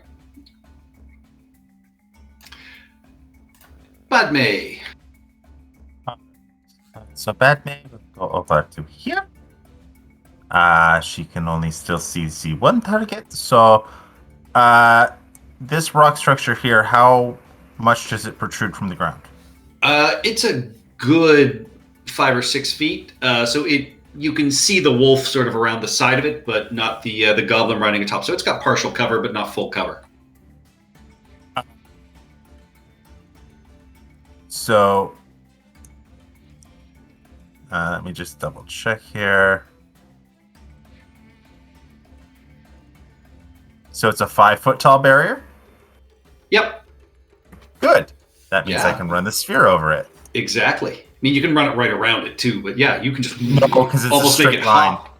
Padme. So Batman will go over to here. She can only still see one target. So this rock structure here, how much does it protrude from the ground? It's a good 5 or 6 feet. So you can see the wolf sort of around the side of it, but not the goblin riding atop. So it's got partial cover, but not full cover. So let me just double check here. So it's a 5-foot tall barrier? Yep, Good. That means I Yeah. can run the sphere over it. exactly. I mean, you can run it right around it too, but yeah, you can just No, because it's a almost make straight it line. hop.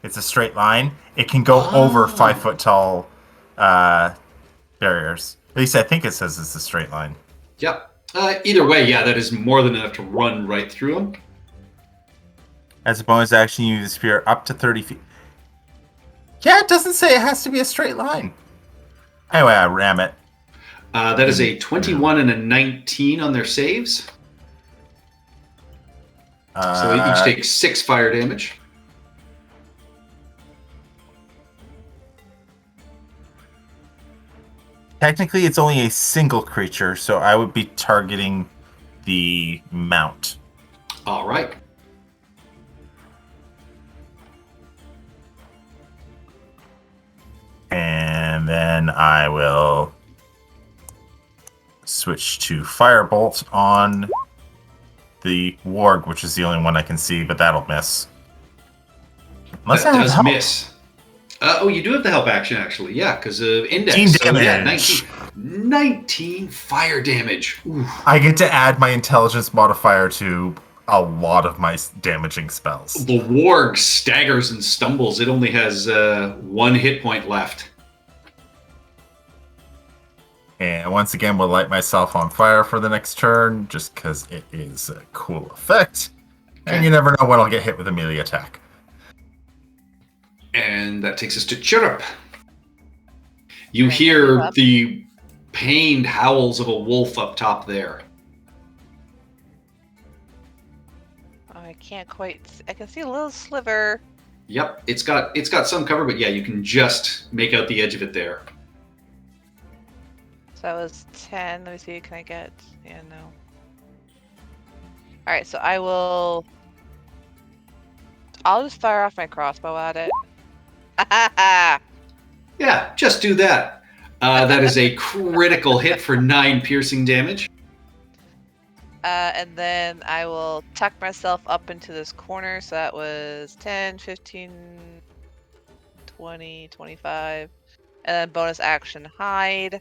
It's a straight line. It can go over 5-foot tall barriers. At least I think it says it's a straight line. Yep. Either way, yeah, that is more than enough to run right through them. As a bonus action, you use the sphere up to 30 feet. Yeah, it doesn't say it has to be a straight line. Anyway, I ram it. That is a 21 and a 19 on their saves. So they each take 6 fire damage. Technically, it's only a single creature, so I would be targeting the mount. All right. And then I will switch to Firebolt on the Warg, which is the only one I can see, but that'll miss. Unless That I have does help. miss. Oh, you do have the help action, actually. Yeah, because of index. 19 So, yeah, damage. 19 fire damage. Oof. I get to add my intelligence modifier to a lot of my damaging spells. The warg staggers and stumbles. It only has 1 hit point left. And once again, we'll light myself on fire for the next turn, just because it is a cool effect. And you never know when I'll get hit with a melee attack. And that takes us to Chirrup. You hear the pained howls of a wolf up top there. I can't quite. I can see a little sliver. Yep, it's got some cover, but yeah, you can just make out the edge of it there. So that was 10. Let me see. Can I get? Yeah, no. All right. So I'll just fire off my crossbow at it. Yeah, just do that. That is a critical hit for 9 piercing damage. And then I will tuck myself up into this corner. So that was 10, 15, 20, 25. And then bonus action hide.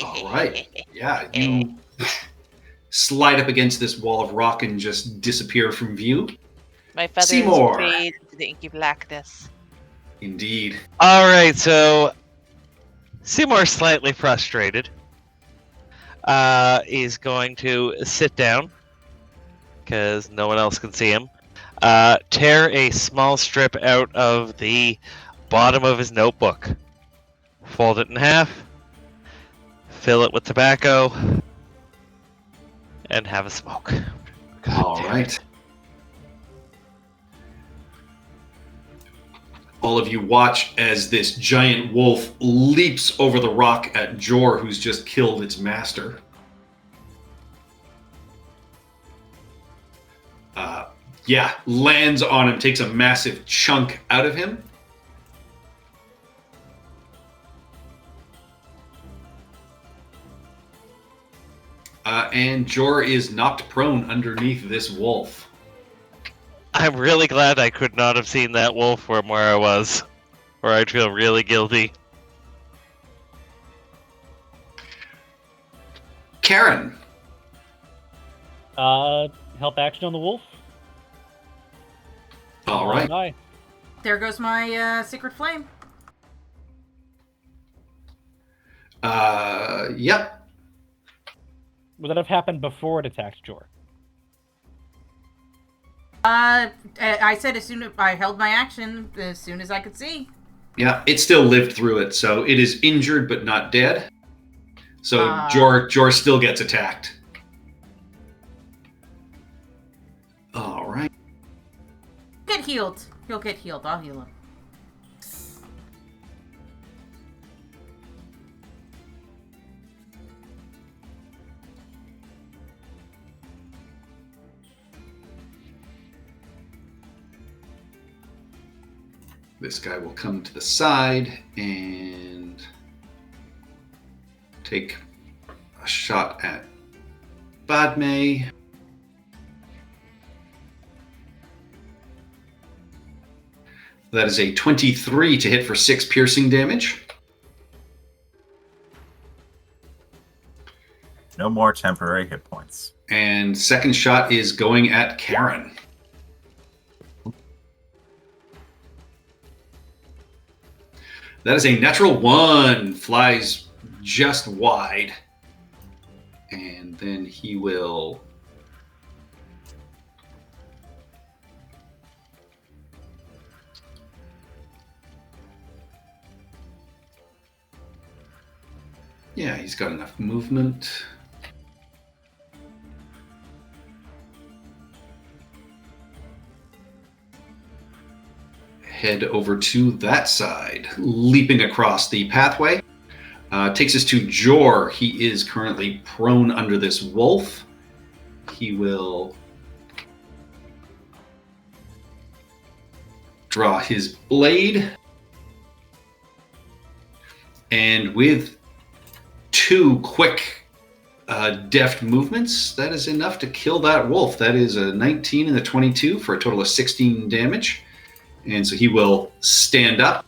All right. Yeah, you slide up against this wall of rock and just disappear from view. My feathers Seymour. fade into the inky blackness. Indeed. All right, so Seymour, slightly frustrated, is going to sit down because no one else can see him. Tear a small strip out of the bottom of his notebook, fold it in half, fill it with tobacco, and have a smoke. God All damn right. it. All of you watch as this giant wolf leaps over the rock at Jor, who's just killed its master. Yeah, lands on him, takes a massive chunk out of him. And Jor is knocked prone underneath this wolf. I'm really glad I could not have seen that wolf from where I was, or I'd feel really guilty. Karen. Help action on the wolf. All right. Aye. There goes my secret flame. Yep. Would that have happened before it attacked Jor? I said as soon as I held my action, as soon as I could see. Yeah, it still lived through it, so it is injured but not dead. So Jor still gets attacked. All right. Get healed. He'll get healed. I'll heal him. This guy will come to the side and take a shot at Badme. That is a 23 to hit for 6 piercing damage. No more temporary hit points. And second shot is going at Karen. That is a natural 1. Flies just wide. And then he will... Yeah, he's got enough movement. head over to that side, leaping across the pathway. Takes us to Jor. He is currently prone under this wolf. He will draw his blade. And with 2 quick, deft movements, that is enough to kill that wolf. That is a 19 and a 22 for a total of 16 damage. And so he will stand up.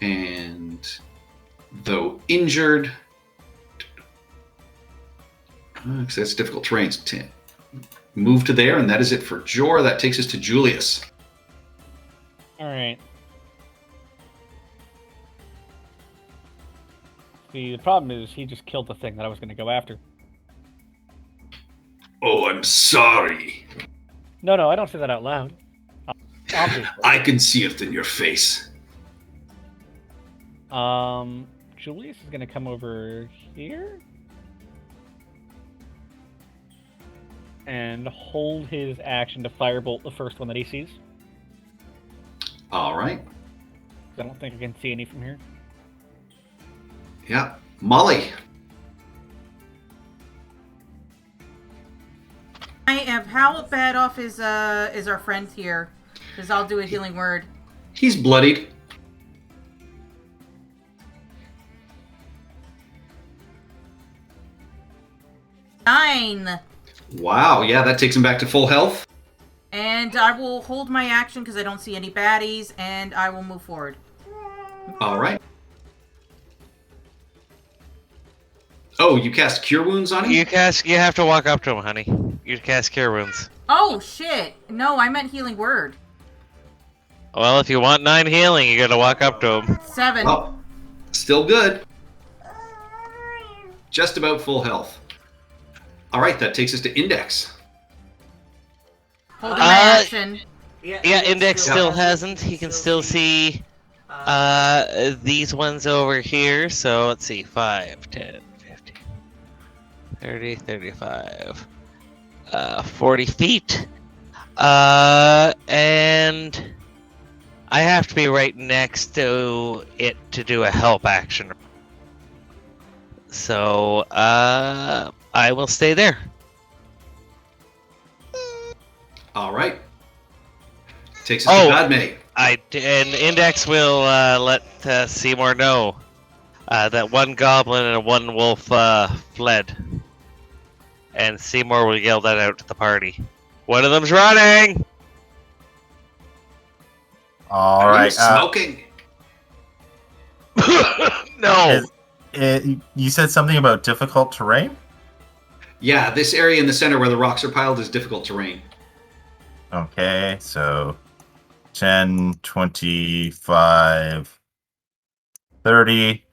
And though injured, because that's difficult terrain, move to there, and that is it for Jor. That takes us to Julius. All right. See, the problem is he just killed the thing that I was going to go after. Oh, I'm sorry. No, I don't say that out loud. Obviously. I can see it in your face. Julius is going to come over here and hold his action to firebolt the first one that he sees. All right. I don't think I can see any from here. Yeah. Molly. How bad off is our friend here? Because I'll do a healing word. He's bloodied. Nine. Wow, yeah, that takes him back to full health. And I will hold my action because I don't see any baddies, and I will move forward. All right. Oh, you cast Cure Wounds on him? You have to walk up to him, honey. You cast Cure Wounds. Oh, shit. No, I meant healing word. Well, if you want 9 healing, you gotta walk up to him. 7. Oh, still good. Just about full health. All right, that takes us to Index. Holding my action. Yeah, Index still hasn't. He can still see these ones over here. So let's see, 5, 10, 15, 30, 35, 40 feet. And I have to be right next to it to do a help action. So I will stay there. All right. Takes us to Godmay. And Index will let Seymour know that one goblin and one wolf fled. And Seymour will yell that out to the party. One of them's running! All Are right. you smoking? No! You said something about difficult terrain? Yeah, this area in the center where the rocks are piled is difficult terrain. Okay, so 10, 25, 30.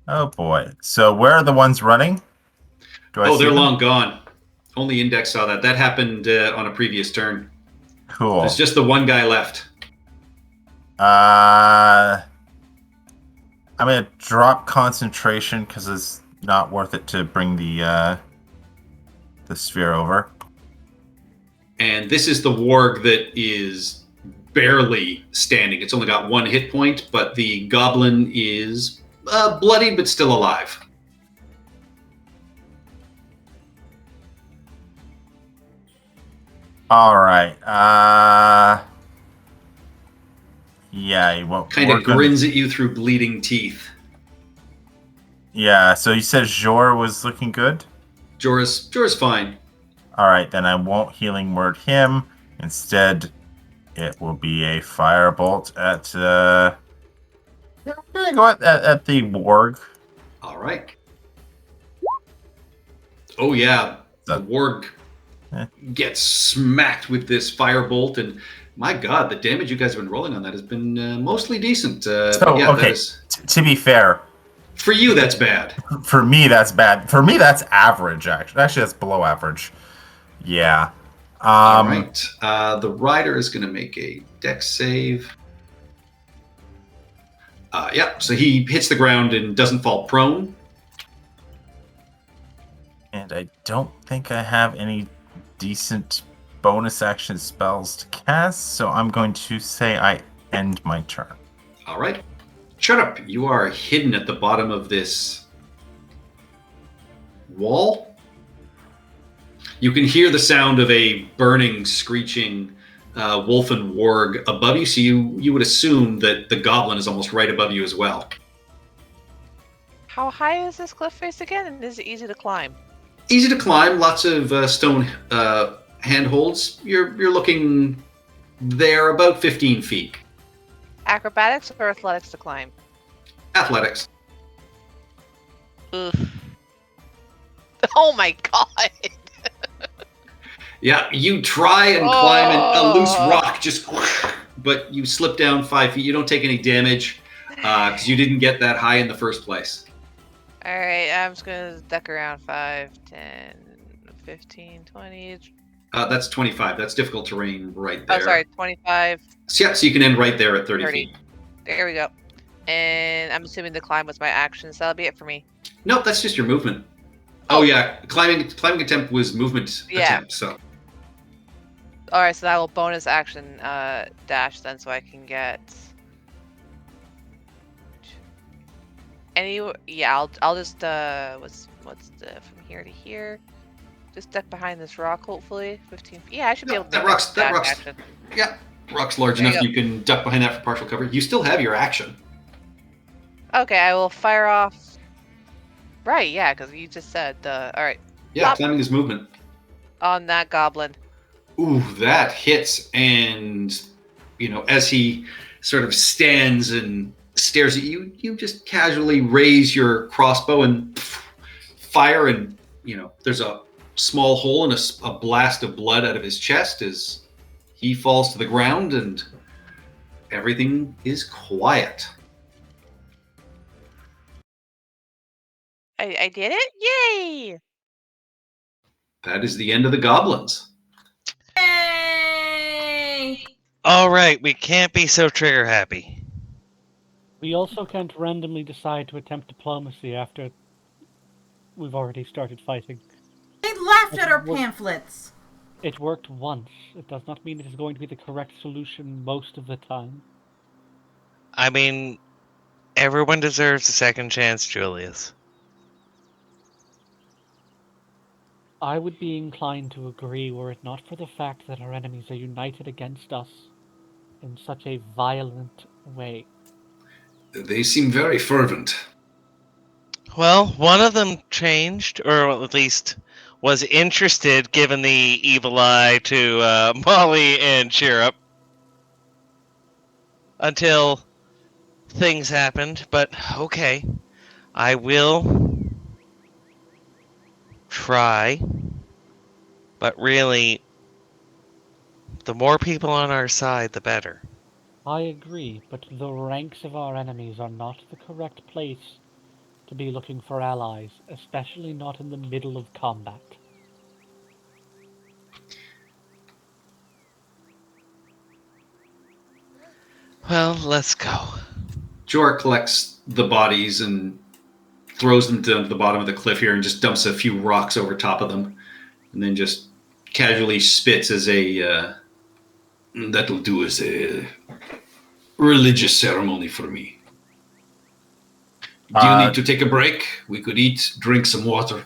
Oh boy. So where are the ones running? Oh, see they're them? long gone. Only Index saw that. That happened on a previous turn. Cool. There's just the one guy left. I'm gonna drop concentration because it's not worth it to bring the sphere over. And this is the warg that is barely standing. It's only got 1 hit point, but the goblin is bloody but still alive. All right. Yeah. Kind of grins at you through bleeding teeth. Yeah. So you said Jor was looking good. Jor's fine. All right, then I won't healing word him. Instead, it will be a firebolt at I'm gonna go at the warg. All right. Oh yeah, the warg gets smacked with this firebolt, and my God, the damage you guys have been rolling on that has been mostly decent. Okay. To be fair, for you that's bad. For me, that's bad. For me, that's average. Actually, that's below average. Yeah. All right. The rider is going to make a dex save. So he hits the ground and doesn't fall prone. And I don't think I have any decent bonus action spells to cast, so I'm going to say I end my turn. All right. Shut up. You are hidden at the bottom of this wall. You can hear the sound of a burning, screeching wolf and warg above you, so you would assume that the goblin is almost right above you as well. How high is this cliff face again, and is it easy to climb? Easy to climb, lots of stone handholds. You're looking there about 15 feet. Acrobatics or athletics to climb? Athletics. Oof. Oh my god! Yeah, you try and climb and a loose rock just, but you slip down 5 feet. You don't take any damage because you didn't get that high in the first place. Alright, I'm just gonna duck around 5, 10, 15, 20. That's 25. That's difficult terrain right there. Oh, sorry, 25. So, yeah, so you can end right there at 30 feet. There we go. And I'm assuming the climb was my action, so that'll be it for me. Nope, that's just your movement. Oh yeah, climbing attempt was movement attempt. So. All right, so that will bonus action dash then, so I can get any. Yeah, I'll just what's the from here to here? Just duck behind this rock, hopefully. 15 feet. Yeah, I should be able to. That rock's. Action. Yeah, rock's large enough. You can duck behind that for partial cover. You still have your action. Okay, I will fire off. Right, yeah, because you just said all right. Yeah, Plop. climbing is movement. On that goblin. Ooh, that hits, and as he sort of stands and stares at you, you just casually raise your crossbow and fire, and there's a small hole and a blast of blood out of his chest as he falls to the ground, and everything is quiet. I did it! Yay! That is the end of the goblins. Yay! All right, we can't be so trigger happy. We also can't randomly decide to attempt diplomacy after we've already started fighting. They laughed at our pamphlets. It worked once. It does not mean it is going to be the correct solution most of the time. I mean, everyone deserves a second chance, Julius. I would be inclined to agree were it not for the fact that our enemies are united against us in such a violent way. They seem very fervent. Well, one of them changed, or at least was interested, given the evil eye to Molly and Cheerup. Until things happened, but okay. I will try, but really, the more people on our side, the better. I agree, but the ranks of our enemies are not the correct place to be looking for allies, especially not in the middle of combat. Well, let's go. Jor collects the bodies and throws them down to the bottom of the cliff here and just dumps a few rocks over top of them, and then just casually spits as that'll do as a religious ceremony for me. Do you need to take a break? We could eat, drink some water.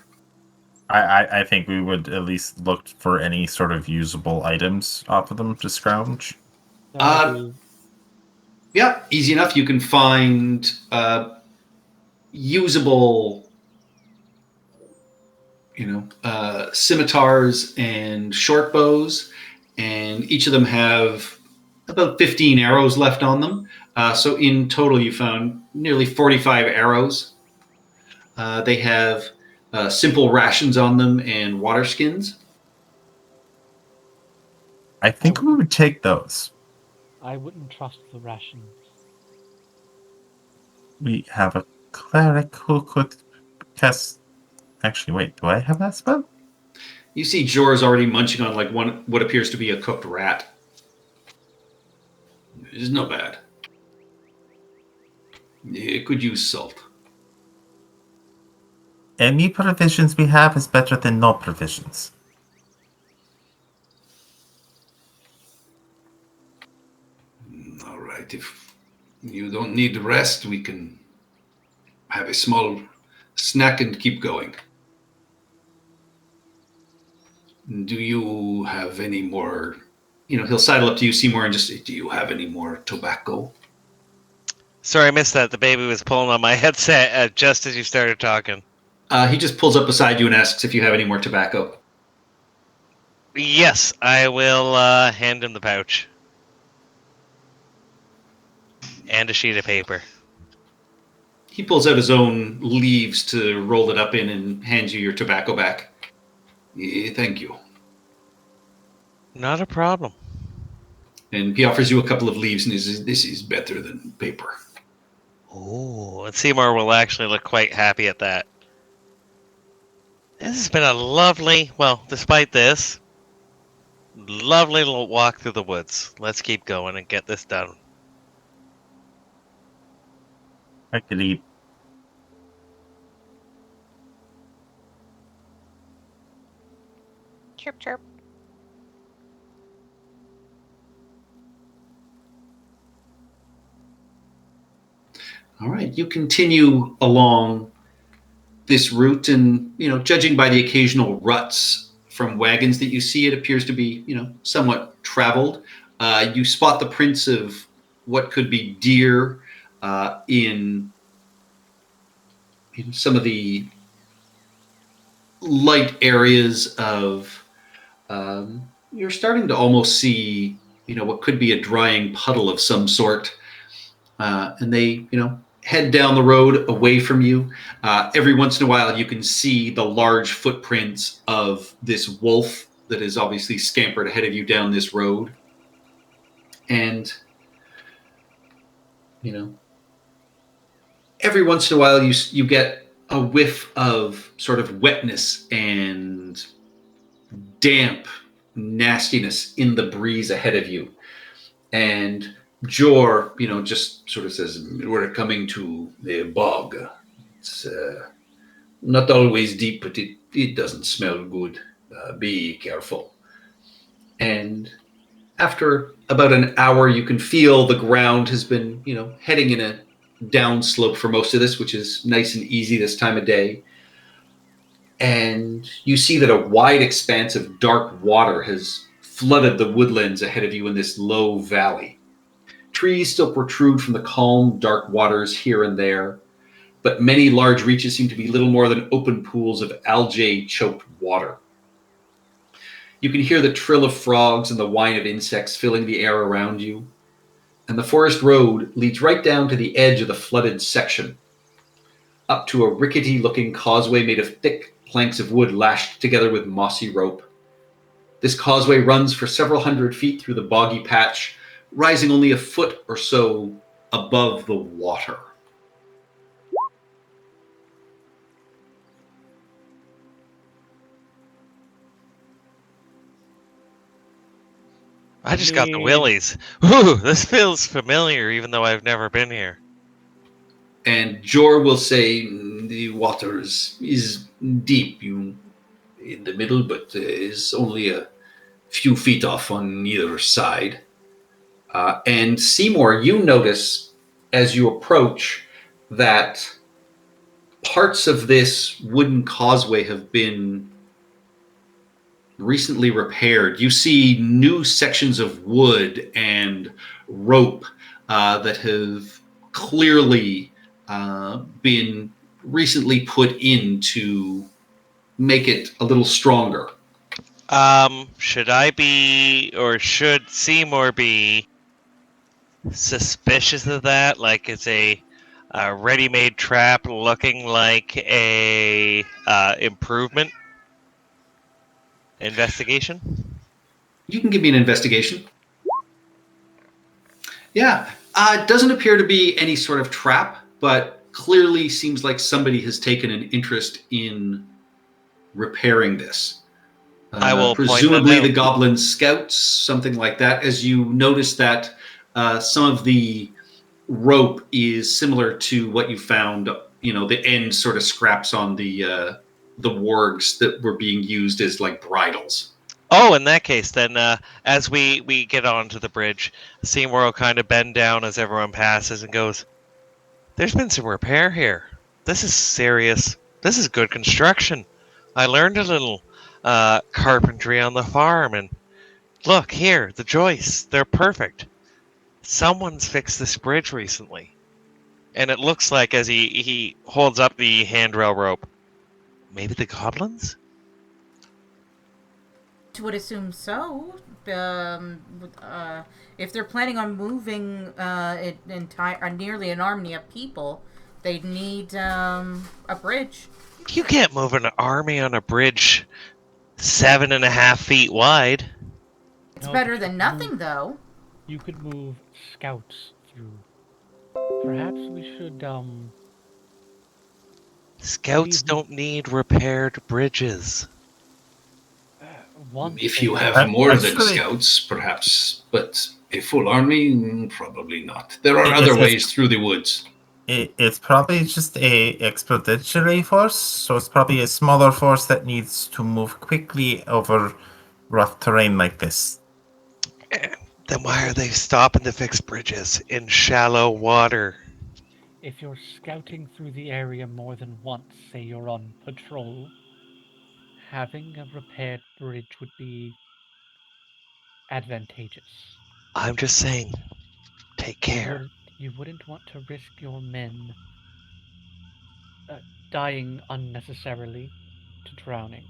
I think we would at least look for any sort of usable items off of them to scrounge. Yeah, easy enough. You can find usable, scimitars and short bows, and each of them have about 15 arrows left on them. So in total, you found nearly 45 arrows. They have simple rations on them and water skins. I think we would take those. I wouldn't trust the rations. We have a cleric who could cast... Actually, wait, do I have that spell? You see Jor's already munching on what appears to be a cooked rat. It's not bad. It could use salt. Any provisions we have is better than no provisions. right. If you don't need rest, we can have a small snack and keep going. Do you have any more? He'll sidle up to you, Seymour, and just say, do you have any more tobacco? Sorry, I missed that. The baby was pulling on my headset just as you started talking. He just pulls up beside you and asks if you have any more tobacco. Yes, I will hand him the pouch. And a sheet of paper. He pulls out his own leaves to roll it up in and hands you your tobacco back. Thank you. Not a problem. And he offers you a couple of leaves and he says, this is better than paper. Oh, and Seymour will actually look quite happy at that. This has been a lovely, well, despite this, lovely little walk through the woods. Let's keep going and get this done. I could eat. Chirp, chirp. All right, you continue along this route and, judging by the occasional ruts from wagons that you see, it appears to be, somewhat traveled. You spot the prints of what could be deer in some of the light areas of, you're starting to almost see, what could be a drying puddle of some sort. And they, head down the road away from you. Every once in a while, you can see the large footprints of this wolf that is obviously scampered ahead of you down this road. And, every once in a while, you get a whiff of sort of wetness and damp nastiness in the breeze ahead of you. And Jor, just sort of says, we're coming to the bog. It's not always deep, but it doesn't smell good. Be careful. And after about an hour, you can feel the ground has been, heading in a downslope for most of this, which is nice and easy this time of day. And you see that a wide expanse of dark water has flooded the woodlands ahead of you in this low valley. Trees still protrude from the calm, dark waters here and there, but many large reaches seem to be little more than open pools of algae-choked water. You can hear the trill of frogs and the whine of insects filling the air around you, and the forest road leads right down to the edge of the flooded section, up to a rickety-looking causeway made of thick planks of wood lashed together with mossy rope. This causeway runs for several hundred feet through the boggy patch, rising only a foot or so above the water. I just got the willies. Ooh, this feels familiar, even though I've never been here. And Jor will say the water is deep, in the middle, but is only a few feet off on either side. And Seymour, you notice as you approach that parts of this wooden causeway have been recently repaired. You see new sections of wood and rope that have clearly been recently put in to make it a little stronger. Should I be, or should Seymour be suspicious of that? Like it's a ready-made trap looking like a improvement? Investigation? You can give me an investigation. Yeah, it doesn't appear to be any sort of trap, but clearly seems like somebody has taken an interest in repairing this. I will presumably point that the Goblin Scouts, something like that, as you notice that some of the rope is similar to what you found, the end sort of scraps on the wargs that were being used as like bridles. Oh, in that case, then as we get onto the bridge, Seymour will kind of bend down as everyone passes and goes, "There's been some repair here. This is serious. This is good construction. I learned a little carpentry on the farm, and look here, the joists, they're perfect. Someone's fixed this bridge recently." And it looks like, as he holds up the handrail rope, maybe the goblins? Would assume so. If they're planning on moving nearly an army of people, they'd need a bridge. You can't move an army on a bridge 7.5 feet wide. It's No, better but than you could nothing, move- though. You could move scouts through. Perhaps we should Scouts leave- don't need repaired bridges. once If they you have Uh, more than actually- scouts, perhaps, but a full army, probably not. There are Yes, other yes. ways through the woods. It's probably just a expeditionary force, so it's probably a smaller force that needs to move quickly over rough terrain like this. Then why are they stopping to fix bridges in shallow water? If you're scouting through the area more than once, say you're on patrol, having a repaired bridge would be advantageous. I'm just saying, take care. You wouldn't want to risk your men dying unnecessarily to drowning.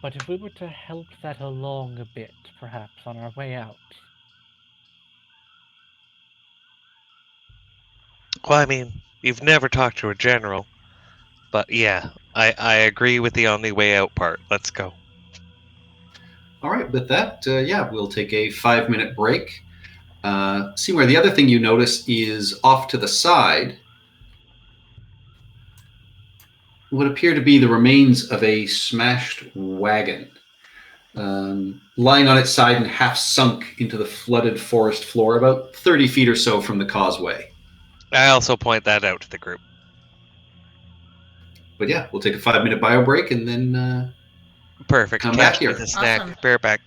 But if we were to help that along a bit, perhaps on our way out, Well, I mean, you've never talked to a general. But yeah, I agree with the on the way out part. Let's go. All right, with that, we'll take a 5-minute break. Seymour, the other thing you notice is off to the side what appear to be the remains of a smashed wagon. Lying on its side and half sunk into the flooded forest floor, about 30 feet or so from the causeway. I also point that out to the group. But yeah, we'll take a 5-minute bio break and then Perfect. Come Catch back me here. with a snack. Awesome. Bear back.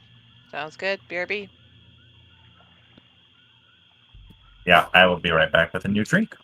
Sounds good. BRB. Yeah, I will be right back with a new drink.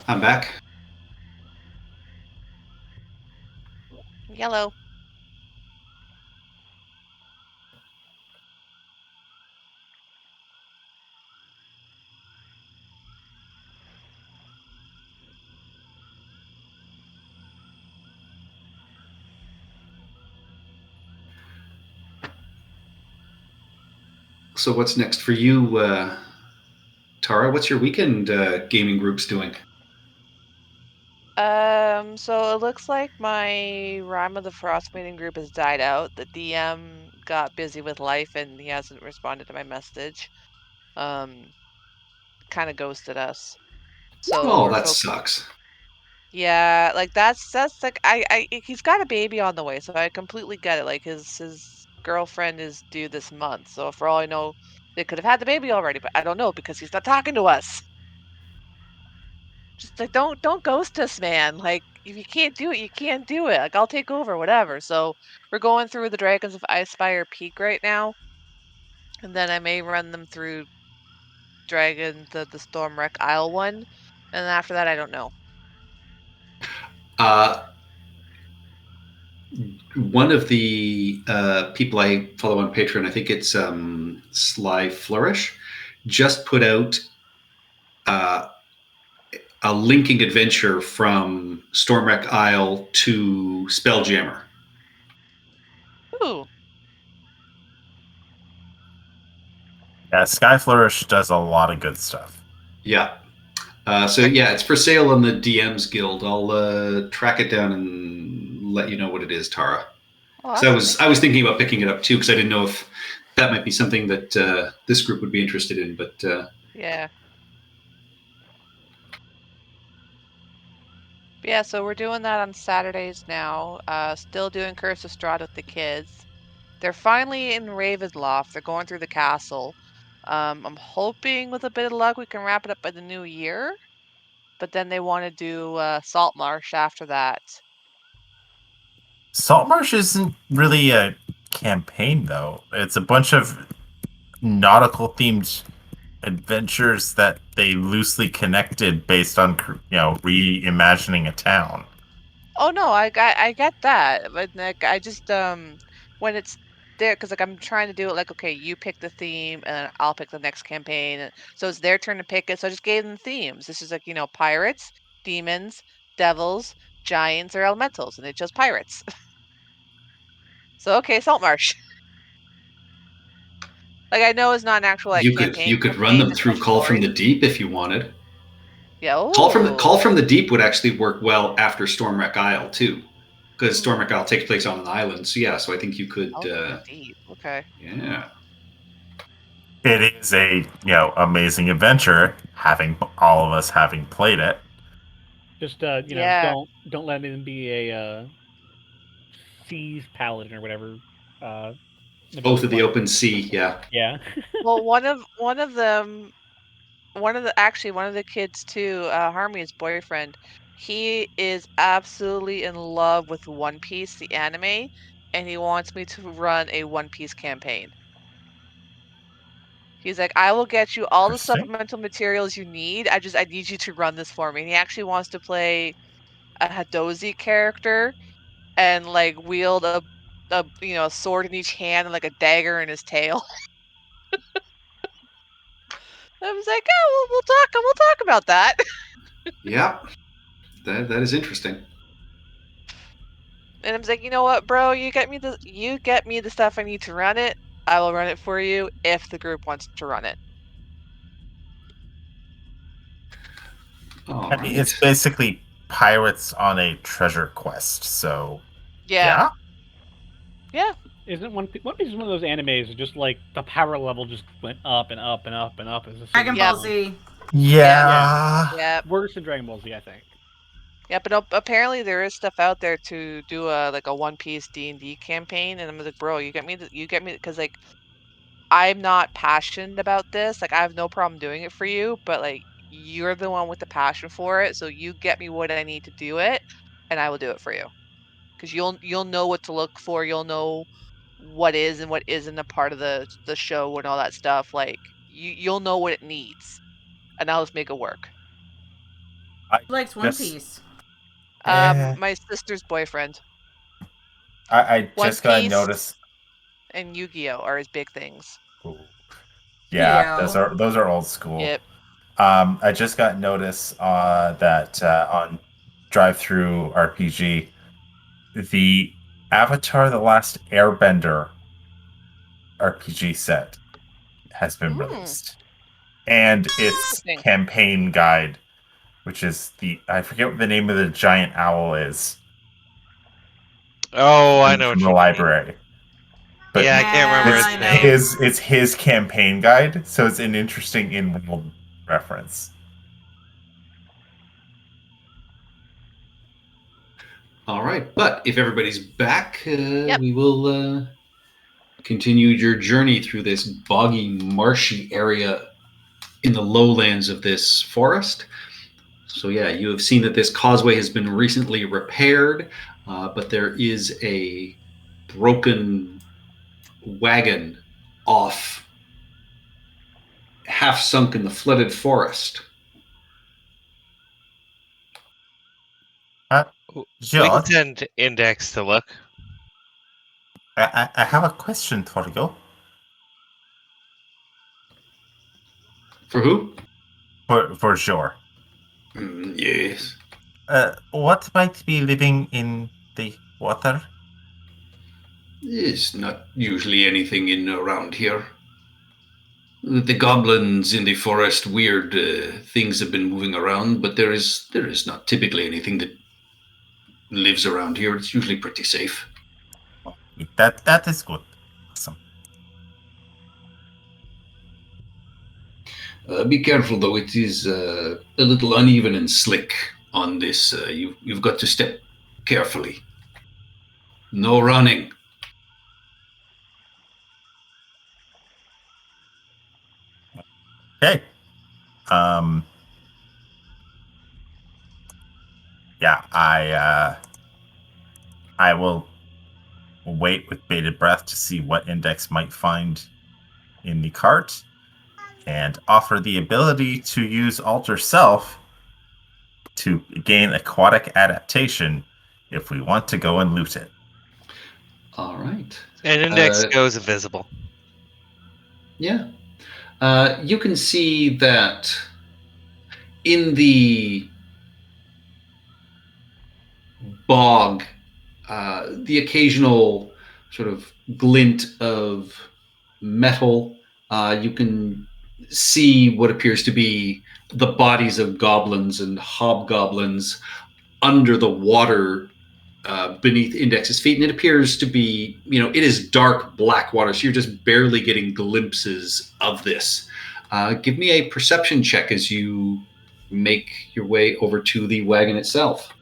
I'm back. Yellow. So what's next for you, Tara? What's your weekend gaming groups doing? So it looks like my Rime of the Frost Maiden group has died out. The DM got busy with life and he hasn't responded to my message. Kind of ghosted us. So Oh, we're that focused. sucks. Yeah, like that's like he's got a baby on the way, so I completely get it. Like his girlfriend is due this month, so for all I know, they could have had the baby already, but I don't know because he's not talking to us. Just like don't ghost us, man. Like if you can't do it, you can't do it. Like I'll take over, whatever. So we're going through the Dragons of Icespire Peak right now, and then I may run them through the Stormwreck Isle one, and then after that, I don't know. Uh, one of the people I follow on Patreon, I think it's Sly Flourish, just put out uh, a linking adventure from Stormwreck Isle to Spelljammer. Ooh, Yeah, Sky Flourish does a lot of good stuff. Yeah. So yeah, it's for sale on the DMs Guild. I'll track it down and let you know what it is, Tara. oh, Because awesome. I was thinking about picking it up too, because I didn't know if that might be something that this group would be interested in. But Yeah. Yeah, so we're doing that on Saturdays now. Still doing Curse of Strahd with the kids. They're finally in Ravenloft. They're going through the castle. I'm hoping with a bit of luck we can wrap it up by the new year. But then they want to do Saltmarsh after that. Saltmarsh isn't really a campaign, though. It's a bunch of nautical themed adventures that they loosely connected based on reimagining a town. Oh no, I get that, but like I just when it's there, because like I'm trying to do it like, okay, you pick the theme and I'll pick the next campaign, so it's their turn to pick it. So I just gave them themes. This is like, pirates, demons, devils, giants, or elementals, and they chose pirates. So okay, Saltmarsh. Like I know it's not an actual like you campaign could run campaign, them it's a through Call from story. the Deep if you wanted. Yeah. Call Oh. from the Deep would actually work well after Stormwreck Isle too, because Hmm. Stormwreck Isle takes place on an island. So yeah, so I think you could. Call from the deep. Okay. Yeah. It is a amazing adventure. Having all of us having played it, Just Yeah. don't let him be a seas paladin or whatever. Both Nabil of the playing. open sea. Yeah. Yeah. Well, one of the kids too, Harmony's boyfriend, he is absolutely in love with One Piece, the anime, and he wants me to run a One Piece campaign. He's like, I will get you all the interesting. supplemental materials you need. I need you to run this for me. And he actually wants to play a Hadozi character and like wield a sword in each hand and like a dagger in his tail. I was like, oh, we'll talk about that. Yeah. That is interesting. And I was like, you know what, bro, you get me the stuff I need to run it. I will run it for you if the group wants to run it. All I mean, it's right. basically pirates on a treasure quest. So Yeah. yeah, Yeah. Isn't One Piece is one of those animes that just like the power level just went up and up and up and up as the Dragon series Yeah. Ball went on. Z. yeah. Yeah. Worse than Dragon Ball Z, I think. Yeah, but apparently there is stuff out there to do a One Piece D&D campaign, and I'm like, bro, you get me because like I'm not passionate about this. Like I have no problem doing it for you, but like you're the one with the passion for it, so you get me what I need to do it, and I will do it for you. Because you'll know what to look for. You'll know what is and what isn't a part of the show and all that stuff. Like you'll know what it needs, and I'll just make it work. Who likes One Yes. Piece? My sister's boyfriend I One just got Piece. notice. and Yu-Gi-Oh are his big things. Ooh. Yeah, Yu-Gi-Oh. those are old school. Yep. I just got notice that on Drive-Thru RPG, the Avatar: The Last Airbender RPG set has been released, and its Interesting. campaign guide, which is I forget what the name of the giant owl is. Oh, I know what from you the mean. library. But Yeah, I can't remember Yeah, its I know. name. it's his campaign guide, so it's an interesting in-world reference. All right, but if everybody's back, Yep. we will continue your journey through this boggy, marshy area in the lowlands of this forest. So yeah, you have seen that this causeway has been recently repaired, but there is a broken wagon off, half sunk in the flooded forest. We John, can send Index to look. I have a question for you. For who? For sure. Yes. What might be living in the water? It's not usually anything in around here. The goblins in the forest, weird things have been moving around, but there is not typically anything that lives around here. It's usually pretty safe. That is good. Awesome. Be careful though; it is a little uneven and slick on this. You've got to step carefully. No running. Okay. Yeah, I will wait with bated breath to see what Index might find in the cart, and offer the ability to use Alter Self to gain aquatic adaptation if we want to go and loot it. All right. And Index goes invisible. Yeah. You can see that in the bog, the occasional sort of glint of metal. You can see what appears to be the bodies of goblins and hobgoblins under the water beneath Index's feet. And it appears to be, it is dark black water. So you're just barely getting glimpses of this. Give me a perception check as you make your way over to the wagon itself.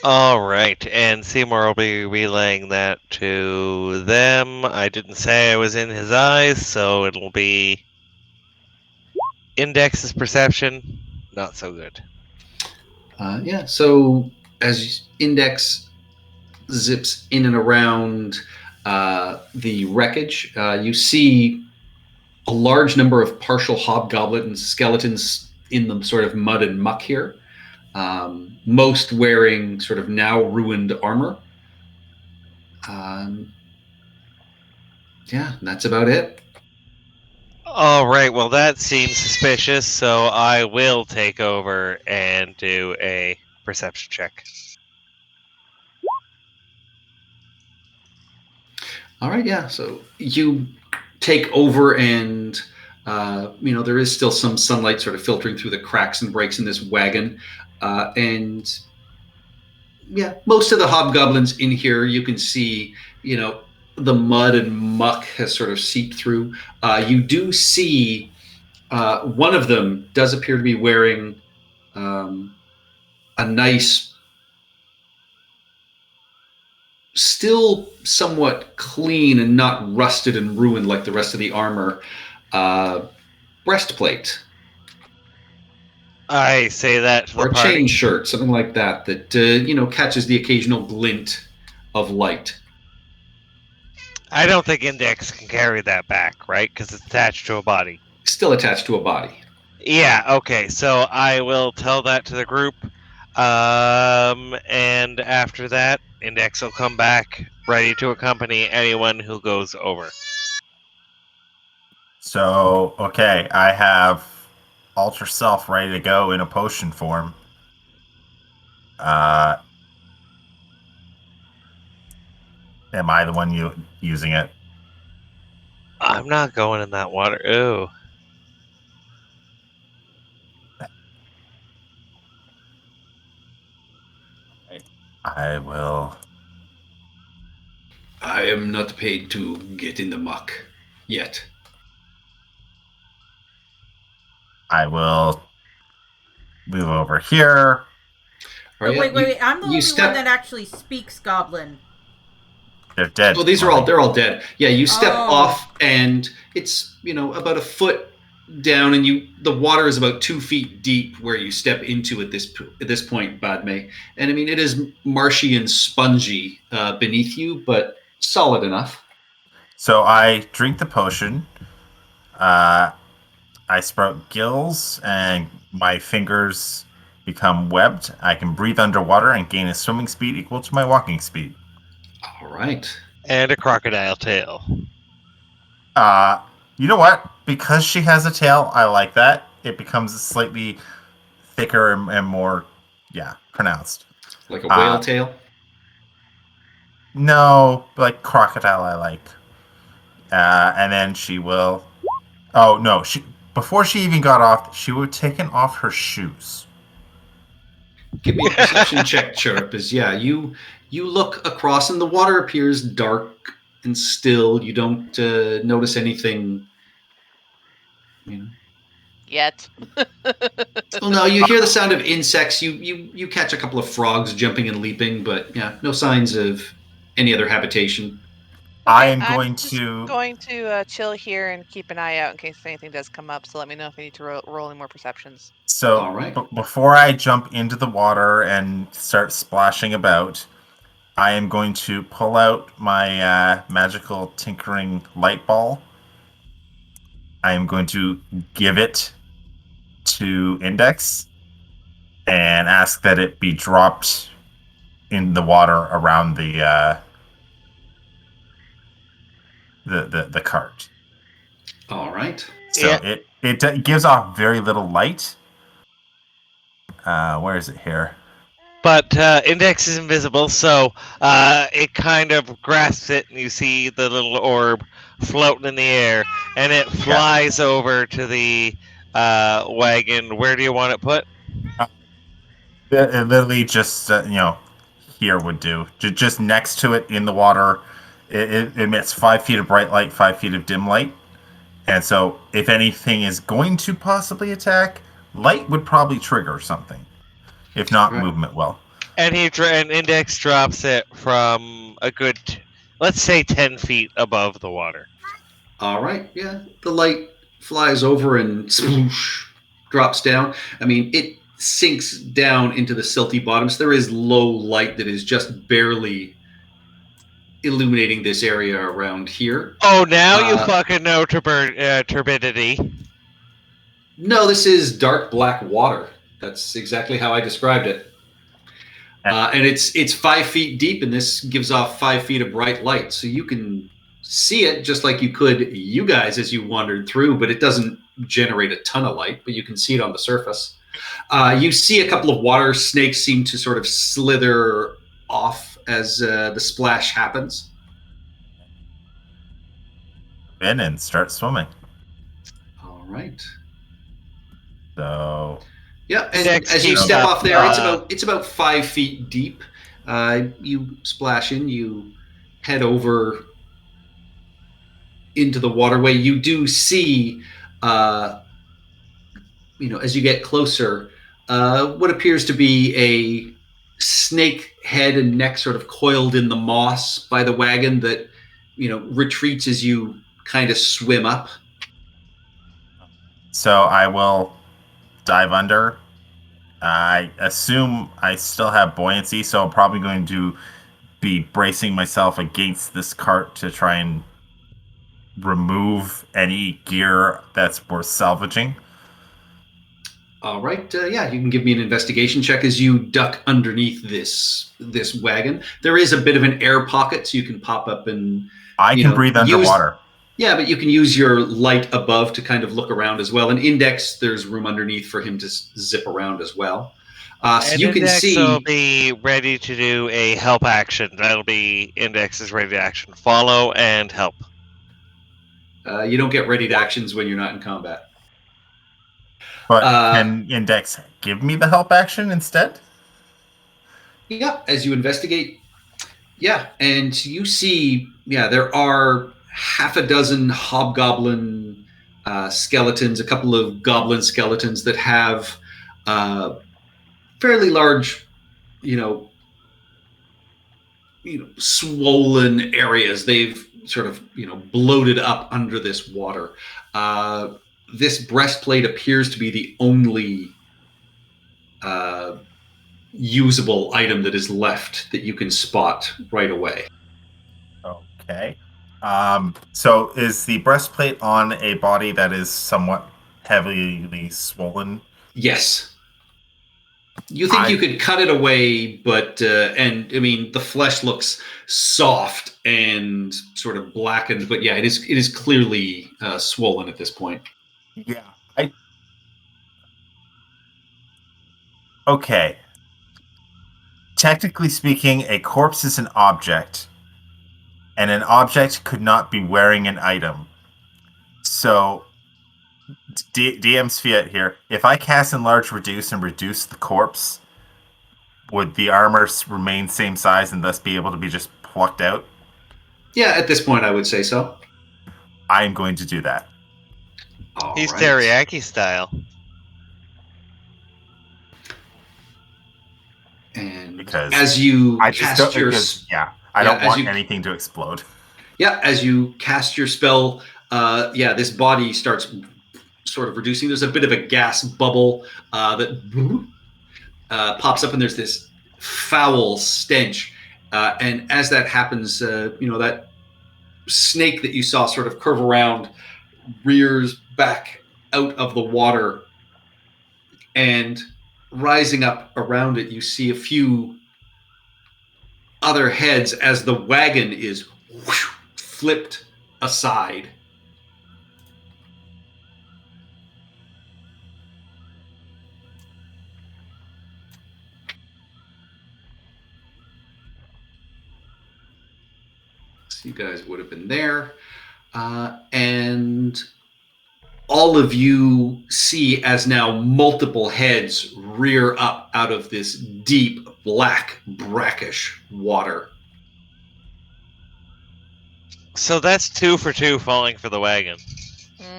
All right, and Seymour will be relaying that to them. I didn't say I was in his eyes, so it'll be Index's perception, not so good. Yeah, so as Index zips in and around the wreckage, you see a large number of partial hobgoblin skeletons in the sort of mud and muck here. Most wearing sort of now ruined armor. Yeah, that's about it. All right, well, that seems suspicious, so I will take over and do a perception check. All right, yeah, so you take over and, there is still some sunlight sort of filtering through the cracks and breaks in this wagon. And yeah, most of the hobgoblins in here, you can see, the mud and muck has sort of seeped through. You do see one of them does appear to be wearing a nice, still somewhat clean and not rusted and ruined like the rest of the armor, breastplate. I say that to or the a party. chain shirt, something like that, that catches the occasional glint of light. I don't think Index can carry that back, right? Because it's attached to a body. Still attached to a body. Yeah, okay. So I will tell that to the group. And after that, Index will come back ready to accompany anyone who goes over. So, okay, I have Ultra Self ready to go in a potion form. Am I the one using it? I'm not going in that water. Ooh. I will. I am not paid to get in the muck yet. I will move over here. Are ya? Wait. I'm the You only step- one that actually speaks Goblin. They're dead. Oh, they're all dead. Yeah, you step Oh. off, and it's about a foot down, and the water is about 2 feet deep where you step into at this point, Badme. And I mean, it is marshy and spongy beneath you, but solid enough. So I drink the potion. I sprout gills, and my fingers become webbed. I can breathe underwater and gain a swimming speed equal to my walking speed. All right. And a crocodile tail. You know what? Because she has a tail, I like that. It becomes slightly thicker and more, pronounced. Like a whale tail? No, like crocodile, I like. And then she will. Oh no! Before she even got off, she would have taken off her shoes. Give me a perception check, Chirp. You look across, and the water appears dark and still. You don't notice anything. Yet. Well, no, you hear the sound of insects. You catch a couple of frogs jumping and leaping, but yeah, no signs of any other habitation. I am I'm going just to. going to chill here and keep an eye out in case anything does come up. So let me know if I need to roll any more perceptions. So All right. before I jump into the water and start splashing about, I am going to pull out my magical tinkering light ball. I am going to give it to Index and ask that it be dropped in the water around the cart. All right. So Yeah. it gives off very little light. Where is it here? But Index is invisible, so it kind of grasps it, and you see the little orb floating in the air, and it flies over to the wagon. Where do you want it put? It literally just here would do. Just next to it in the water. It emits 5 feet of bright light, 5 feet of dim light, and so if anything is going to possibly attack, light would probably trigger something. If not, Right. movement will. And and Index drops it from a good, let's say, 10 feet above the water. All right. Yeah. The light flies over and sploosh, drops down. I mean, it sinks down into the silty bottoms. There is low light that is just barely illuminating this area around here. Oh, now you Uh, fucking know turbidity. No, this is dark black water. That's exactly how I described it. And it's 5 feet deep, and this gives off 5 feet of bright light. So you can see it just like you could, you guys, as you wandered through, but it doesn't generate a ton of light, but you can see it on the surface. You see a couple of water snakes seem to sort of slither off as the splash happens. In and start swimming. All right. So Yeah, and Next as you keep step up, off there, it's about 5 feet deep. You splash in, you head over into the waterway. You do see, as you get closer, what appears to be a snake head and neck sort of coiled in the moss by the wagon that, retreats as you kind of swim up. So I will dive under. I assume I still have buoyancy, so I'm probably going to be bracing myself against this cart to try and remove any gear that's worth salvaging. All right. Yeah, you can give me an investigation check as you duck underneath this wagon. There is a bit of an air pocket, so you can pop up and I can breathe underwater. Yeah, but you can use your light above to kind of look around as well. And Index, there's room underneath for him to zip around as well. So And you can Index see. will be ready to do a help action. That'll be Index is ready to action. Follow and help. You don't get ready to actions when you're not in combat. But can Index give me the help action instead? Yeah, as you investigate. Yeah, and you see, there are half a dozen hobgoblin skeletons, a couple of goblin skeletons that have fairly large, swollen areas. They've sort of, bloated up under this water. This breastplate appears to be the only usable item that is left that you can spot right away. Okay. So is the breastplate on a body that is somewhat heavily swollen? Yes. You think you could cut it away, but and I mean the flesh looks soft and sort of blackened, but yeah, it is clearly swollen at this point. Yeah. Okay. Technically speaking, a corpse is an object, and an object could not be wearing an item. So, DM's fiat here. If I cast Enlarge Reduce and reduce the corpse, would the armor remain same size and thus be able to be just plucked out? Yeah, at this point I would say so. I am going to do that. He's right. teriyaki style. And because as you I cast your I don't want anything to explode. Yeah, as you cast your spell, this body starts sort of reducing. There's a bit of a gas bubble that pops up, and there's this foul stench. And as that happens, that snake that you saw sort of curve around rears back out of the water, and rising up around it, you see a few other heads as the wagon is flipped aside. So you guys would have been there. And all of you see as now multiple heads rear up out of this deep, black, brackish water. So that's 2 for 2 falling for the wagon.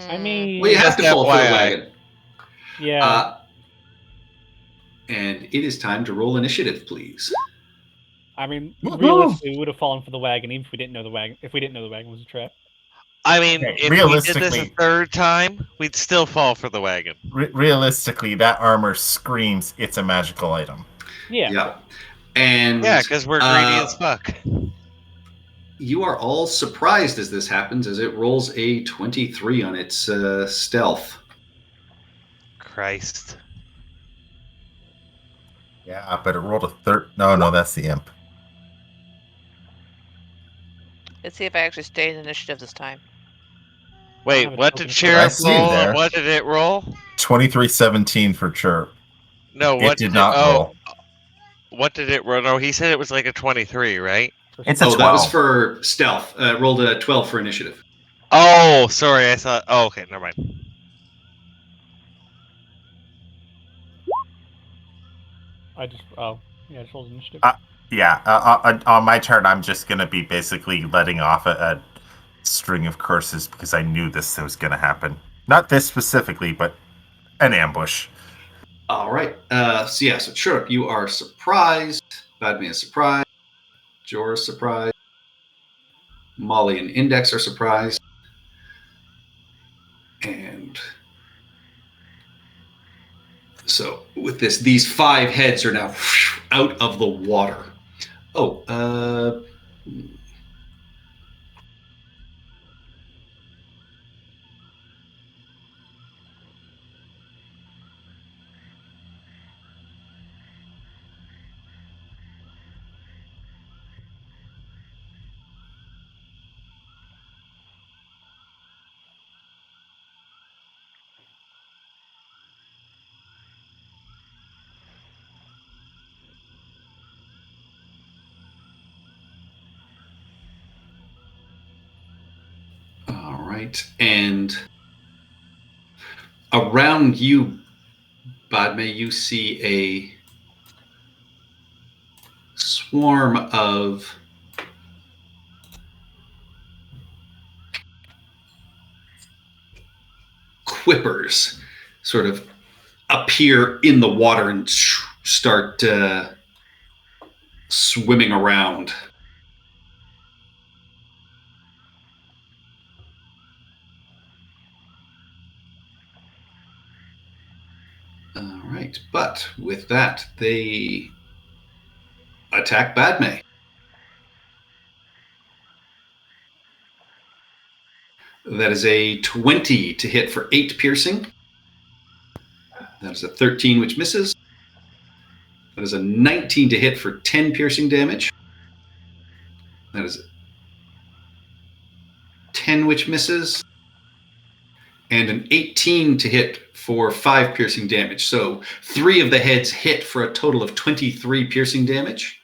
I mean, well, you have to fall for the FYI. wagon. Yeah. And it is time to roll initiative, please. I mean, realistically, we would have fallen for the wagon even if we didn't know the wagon. If we didn't know the wagon was a trap. I mean, Okay, if we did this a third time, we'd still fall for the wagon. Realistically, that armor screams it's a magical item. Yeah. And yeah, because we're greedy as fuck. You are all surprised as this happens, as it rolls a 23 on its stealth. Christ. Yeah, but it rolled a third. No, that's the imp. Let's see if I actually stay in initiative this time. Wait, what did Sheriff roll? And what did it roll? 23-17 for Chirp. No, what it did not roll. What did it roll? No, he said it was like a 23, right? It's a 12. That was for stealth. Rolled a 12 for initiative. Oh, sorry. I thought. Oh, okay, never mind. I just rolled initiative. On my turn, I'm just going to be basically letting off a string of curses because I knew this was going to happen. Not this specifically, but an ambush. All right. So Chirp, you are surprised. Badman is surprised. Jorah is surprised. Molly and Index are surprised. And so with this, these 5 heads are now out of the water. right. And around you, Badme, you see a swarm of quippers sort of appear in the water and start swimming around. All right, but with that, they attack Badme. That is a 20 to hit for 8 piercing. That is a 13, which misses. That is a 19 to hit for 10 piercing damage. That is a 10, which misses. And an 18 to hit for 5 piercing damage. So 3 of the heads hit for a total of 23 piercing damage.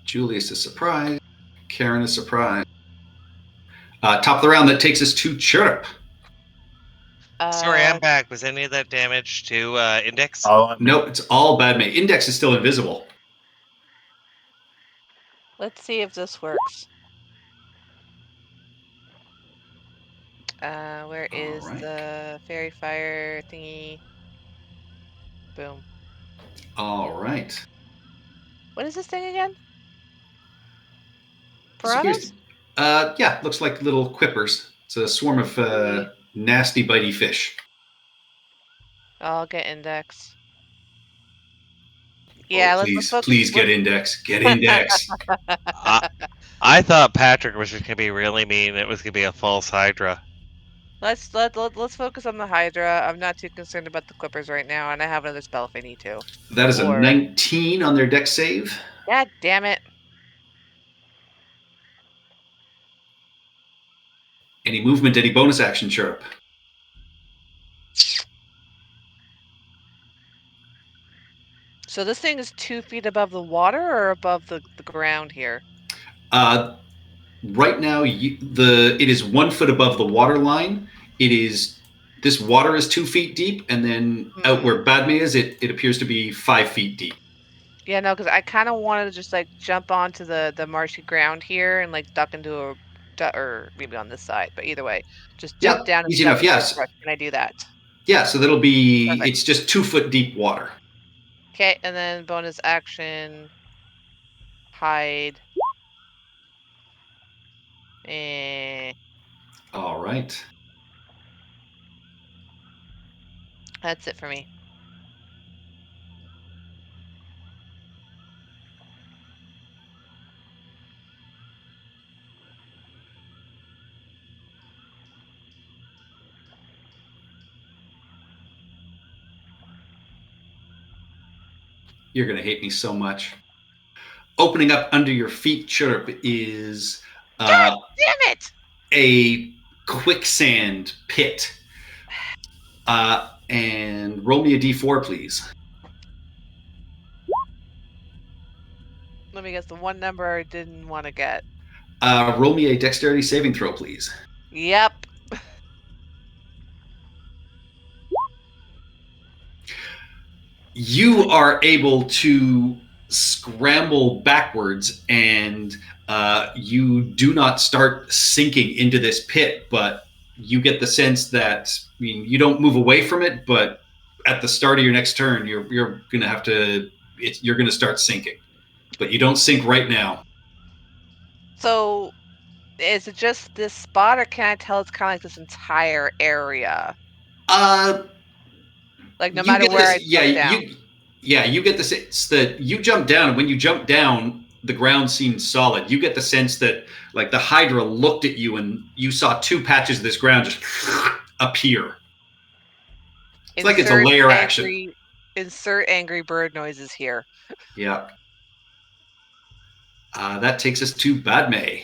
Julius is surprised. Karen is surprised. Top of the round, that takes us to Chirrup. Sorry, I'm back. Was any of that damage to Index? Nope, it's all Badme. Index is still invisible. Let's see if this works. Where is the fairy fire thingy? Boom. All right. What is this thing again? So here's- Piranhas? yeah, looks like little quippers. It's a swarm of nasty, bitey fish. I'll get Index. Yeah, Oh, let's focus. please get Index. Get Index. I thought Patrick was just gonna be really mean. It was gonna be a false Hydra. Let's focus on the Hydra. I'm not too concerned about the Clippers right now, and I have another spell if I need to. That is a 19 on their dex save. God damn it. Any movement, any bonus action, Chirrup. So this thing is 2 feet above the water or above the ground here? Right now, it is 1 foot above the water line. This water is 2 feet deep, and then out where Badme is, it appears to be 5 feet deep. Yeah, no, because I kind of wanted to just like jump onto the marshy ground here and like duck into or maybe on this side, but either way, just jump down. Easy enough. Yes. Can I do that? Yeah. So that'll be. Perfect. It's just 2 foot deep water. Okay, and then bonus action, hide. All right. That's it for me. You're going to hate me so much. Opening up under your feet, Chirrup, is God damn it! A quicksand pit. And roll me a d4, please. Let me guess the one number I didn't want to get. Roll me a dexterity saving throw, please. Yep. You are able to scramble backwards, and you do not start sinking into this pit, but you get the sense that, I mean, you don't move away from it, but at the start of your next turn, you're going to have to, you're going to start sinking, but you don't sink right now. So, is it just this spot, or can I tell it's kind of like this entire area? Like no matter where I jump down. You get the sense that you jump down, and when you jump down, the ground seems solid. You get the sense that, like, the Hydra looked at you, and you saw 2 patches of this ground just appear. It's like it's a layer action. Insert angry bird noises here. Yeah. That takes us to Badme.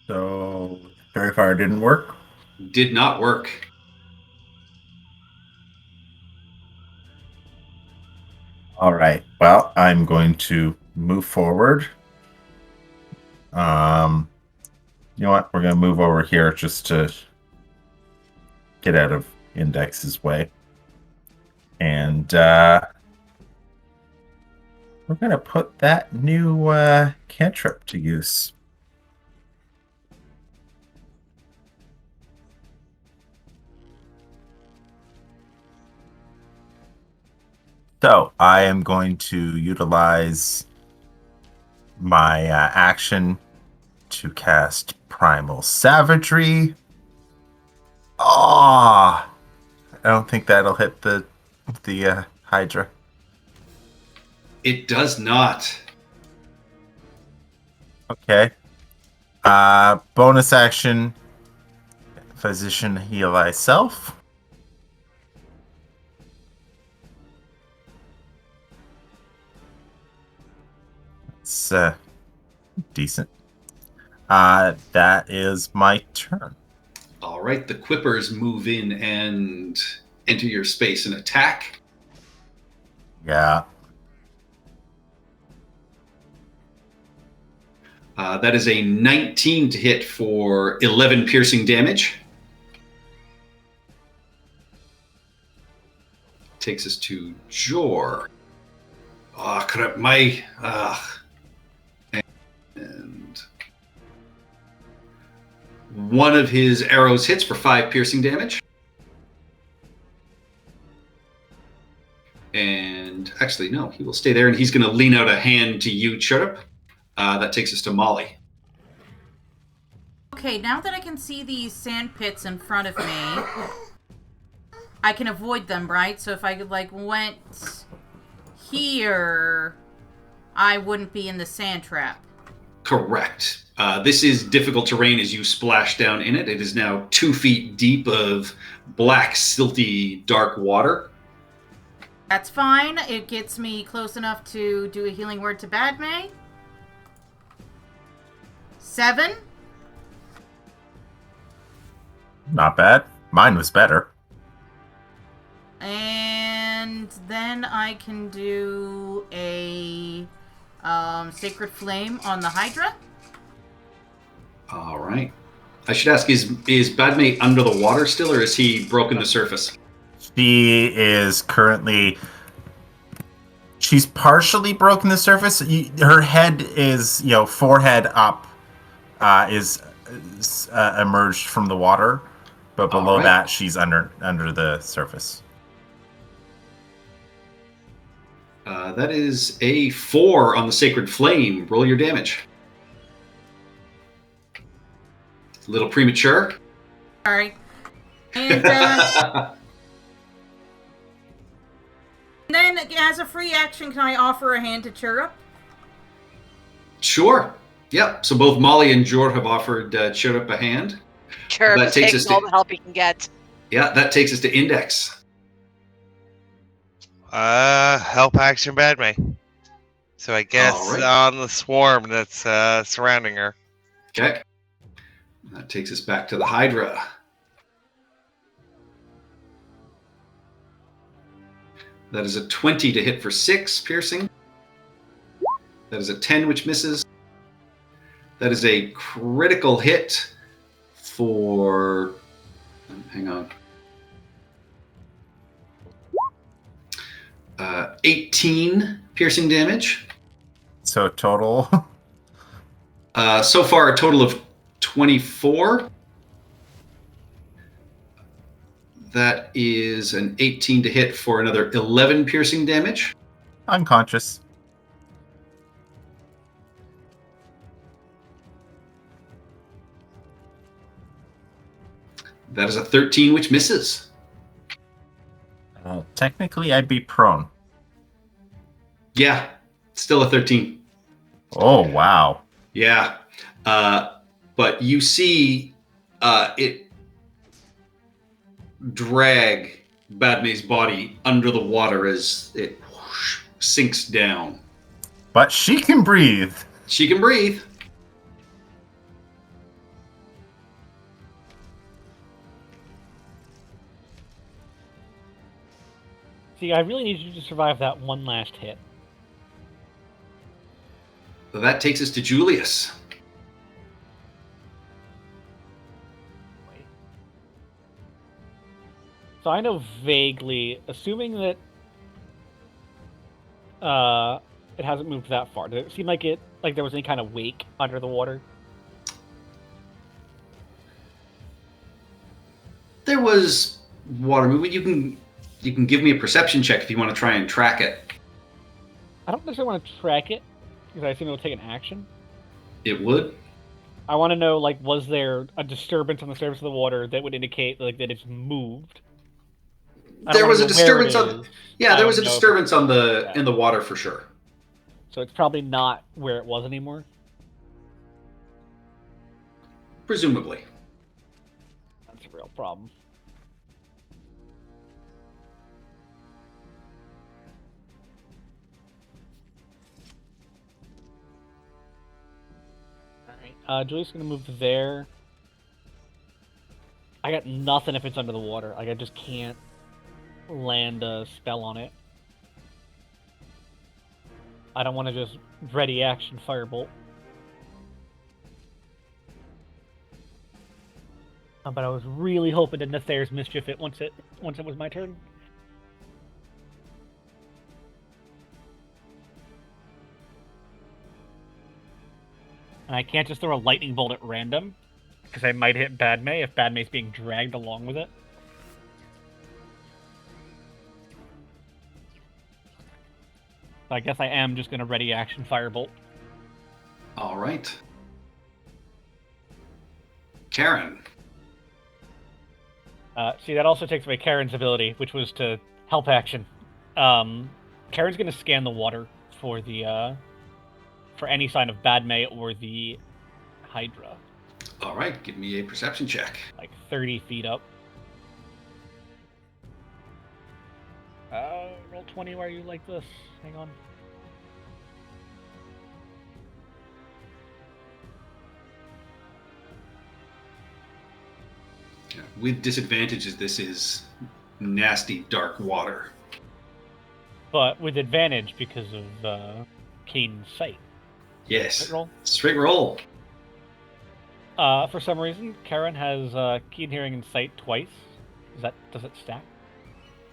So, Fairy Fire didn't work? Did not work. All right. Well, I'm going to move forward. You know what? We're going to move over here just to get out of Index's way. And we're going to put that new cantrip to use. So I am going to utilize my action to cast Primal Savagery. I don't think that'll hit the Hydra. It does not. Okay. Bonus action, Physician Heal Thyself. It's decent. That is my turn. All right, the Quippers move in and enter your space and attack. Yeah. That is a 19 to hit for 11 piercing damage. Takes us to Jor. Oh, crap, and one of his arrows hits for 5 piercing damage. And actually, no, he will stay there, and he's going to lean out a hand to you, Churup. That takes us to Molly. Okay, now that I can see these sand pits in front of me, I can avoid them, right? So if I went here, I wouldn't be in the sand trap. Correct. This is difficult terrain as you splash down in it. It is now 2 feet deep of black, silty, dark water. That's fine. It gets me close enough to do a healing word to Badme. 7. Not bad. Mine was better. And then I can do a Sacred Flame on the Hydra. All right. I should ask, is Badme under the water still, or is he broken the surface? She is currently... She's partially broken the surface. Her head is, forehead up, is emerged from the water, but below that, she's under the surface. That is a 4 on the Sacred Flame. Roll your damage. A little premature. Sorry. And then, as a free action, can I offer a hand to Churup? Sure. Yep. So both Molly and Jor have offered Churup a hand. Chirp That takes takes us all to- the help he can get. Yeah, that takes us to Index. Help action Badme. So I guess All right. on the swarm that's surrounding her. Okay. That takes us back to the Hydra. That is a 20 to hit for 6 piercing. That is a 10, which misses. That is a critical hit for... Hang on. 18 piercing damage. So total... So far, a total of 24. That is an 18 to hit for another 11 piercing damage. unconscious. That is a 13, which misses. Technically, I'd be prone. Yeah, still a 13. Oh, wow. Yeah. But you see it drag Badme's body under the water as it sinks down. But she can breathe. She can breathe. See, I really need you to survive that one last hit. So that takes us to Julius. So I know vaguely, assuming that it hasn't moved that far. Did it seem like there was any kind of wake under the water? There was water movement. You can give me a perception check if you want to try and track it. I don't necessarily want to track it, because I assume it will take an action. It would. I want to know, like, was there a disturbance on the surface of the water that would indicate, like, that it's moved? There was a disturbance on. Yeah, there was a know if disturbance on the in the water for sure. So it's probably not where it was anymore. Presumably. That's a real problem. Alright, Julie's gonna move there. I got nothing if it's under the water. Like, I just can't land a spell on it. I don't want to just ready action firebolt. But I was really hoping to Nether's Mischief it once it was my turn. And I can't just throw a lightning bolt at random, because I might hit Badme if Badme's being dragged along with it. So I guess I am just going to ready action Firebolt. All right. Karen. See, that also takes away Karen's ability, which was to help action. Karen's going to scan the water for the for any sign of Badme or the Hydra. All right, give me a perception check. Like 30 feet up. Roll 20 while you like this. Hang on. With disadvantages, this is nasty, dark water. But with advantage because of keen sight. Yes. Straight roll. Straight roll. For some reason, Karen has keen hearing and sight twice. Does it stack?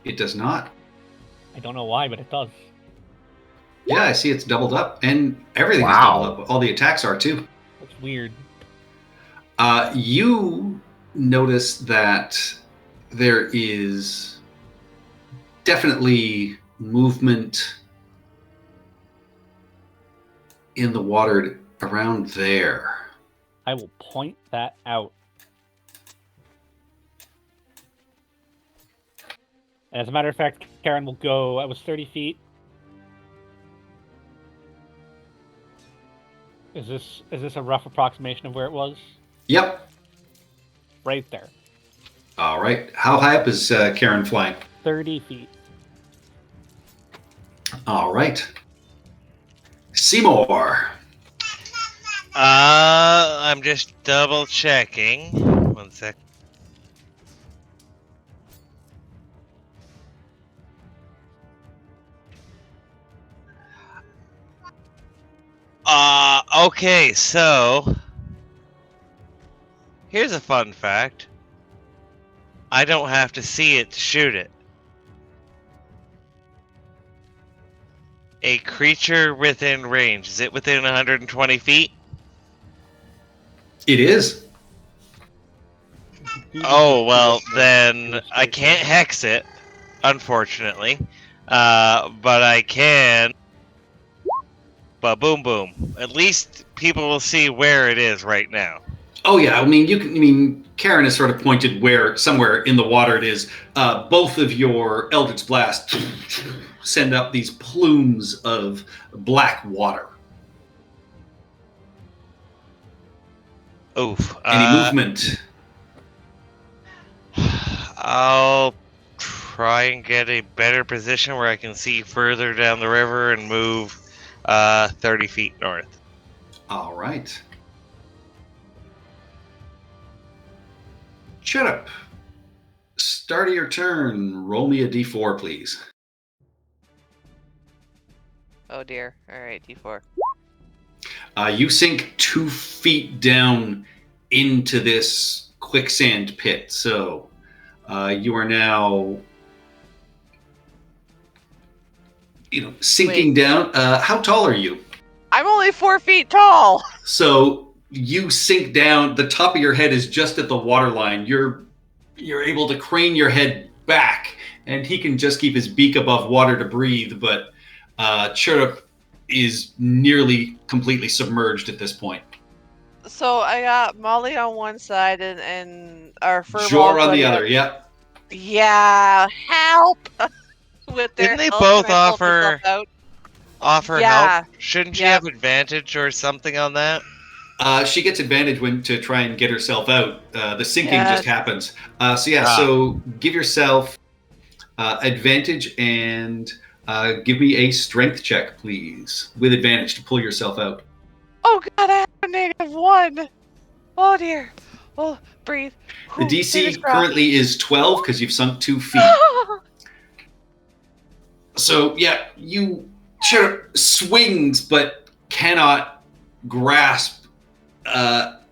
It does not. I don't know why, but it does. Yeah, I see it's doubled up, and everything is Wow. doubled up. All the attacks are too. That's weird. You notice that there is definitely movement in the water around there. I will point that out. As a matter of fact, Karen will go. I was 30 feet. Is this a rough approximation of where it was? Yep. Right there. All right. How high up is Karen flying? 30 feet. All right. Seymour. I'm just double checking. 1 sec. Okay, so here's a fun fact. I don't have to see it to shoot it. A creature within range. Is it within 120 feet? It is. Oh, well, then I can't hex it, unfortunately. But I can... Ba-boom boom. At least people will see where it is right now. Oh yeah, I mean, Karen has sort of pointed where somewhere in the water it is. Both of your Eldritch Blast send up these plumes of black water. Oof. Any movement? I'll try and get a better position where I can see further down the river and move 30 feet north. All right. Shut up. Start of your turn. Roll me a d4, please. Oh dear. Alright, D4. You sink 2 feet down into this quicksand pit. So you are now, sinking down. How tall are you? I'm only 4 feet tall! So you sink down. The top of your head is just at the waterline. You're able to crane your head back, and he can just keep his beak above water to breathe. But Chirrup is nearly completely submerged at this point. So I got Molly on one side and our furball Jor on buddy the other. Yep. Yeah, help! With their Didn't they help, both and I pulled myself offer out. offer Yeah. help? Shouldn't she Yeah. have advantage or something on that? She gets advantage when to try and get herself out. The sinking Yeah. just happens. Ah. So give yourself advantage and give me a strength check, please, with advantage to pull yourself out. Oh god, I have a -1! Oh dear. Oh, breathe. The Whew, DC fingers crossed. currently is 12 because you've sunk 2 feet. So yeah, Chirrup swings but cannot grasp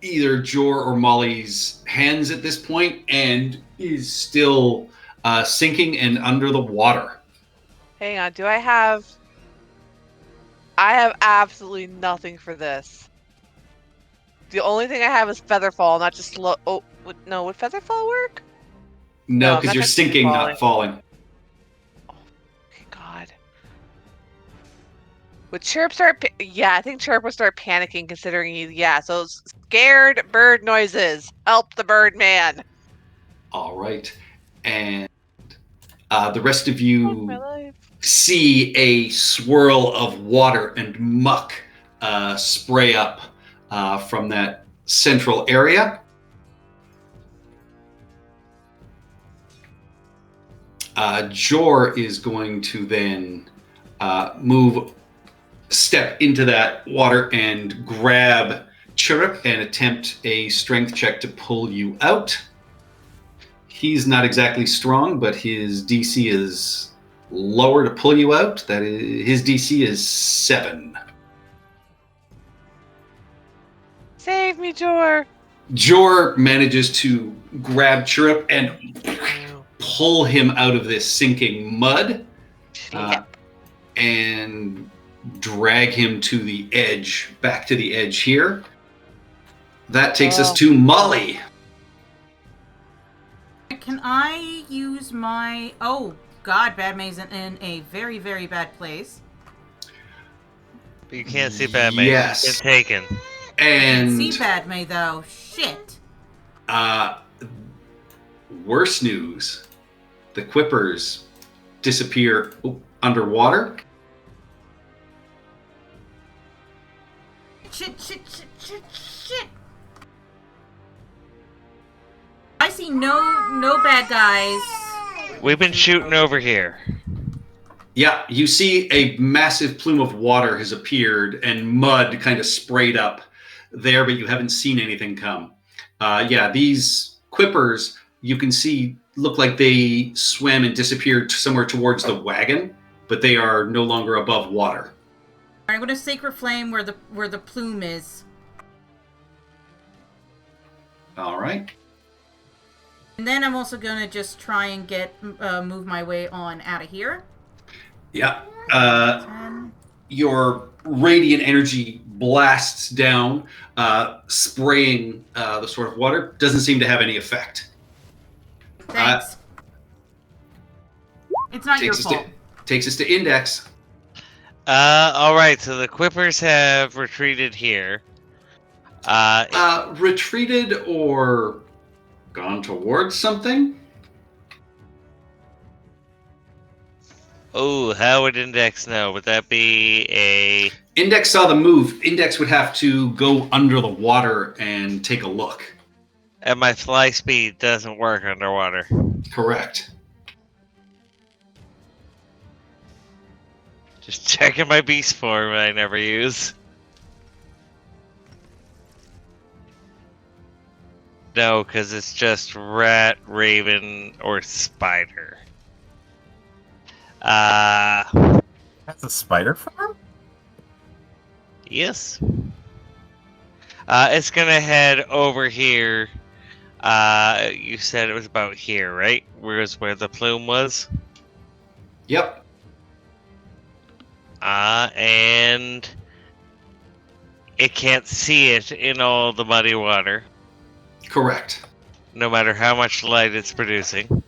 either Jor or Molly's hands at this point, and is still sinking and under the water. Hang on, I have absolutely nothing for this. The only thing I have is Featherfall, not just would Featherfall work? No, No, because you're that's sinking, not falling. Okay, god. Would Chirp start? Yeah, I think Chirp would start panicking considering so scared bird noises. Help the bird man. All right, and the rest of My you life. see a swirl of water and muck spray up from that central area. Jor is going to then step into that water and grab Chirrup and attempt a strength check to pull you out. He's not exactly strong, but his DC is lower to pull you out. That is, his DC is 7. Save me, Jor. Jor manages to grab Chirrup and pull him out of this sinking mud and drag him to the edge, back to the edge here. That takes us to Molly. Can I use my... Oh, God, Badmay's in a very, very bad place. But you can't see Batman. Yes. It's taken. And See Badmay, though. Shit. Worse news. The Quippers disappear underwater. Shit. I see no bad guys. We've been shooting over here. Yeah, you see a massive plume of water has appeared and mud kind of sprayed up there, but you haven't seen anything come. These Quippers, you can see, look like they swam and disappeared somewhere towards the wagon, but they are no longer above water. I'm going to Sacred Flame where the plume is. All right. And then I'm also going to just try and move my way on out of here. Yeah. 10. Your radiant energy blasts down, spraying the sort of water. Doesn't seem to have any effect. Thanks. It's not your fault. Takes us to Index. Alright, so the Quippers have retreated here. Retreated or gone towards something? Oh, how would Index know? Would that be a... Index saw the move. Index would have to go under the water and take a look. And my fly speed doesn't work underwater. Correct. Just checking my beast form I never use. No, because it's just rat, raven, or spider. That's a spider farm? Yes. It's gonna head over here. You said it was about here, right? Where the plume was? Yep. And it can't see it in all the muddy water, Correct. no matter how much light it's producing.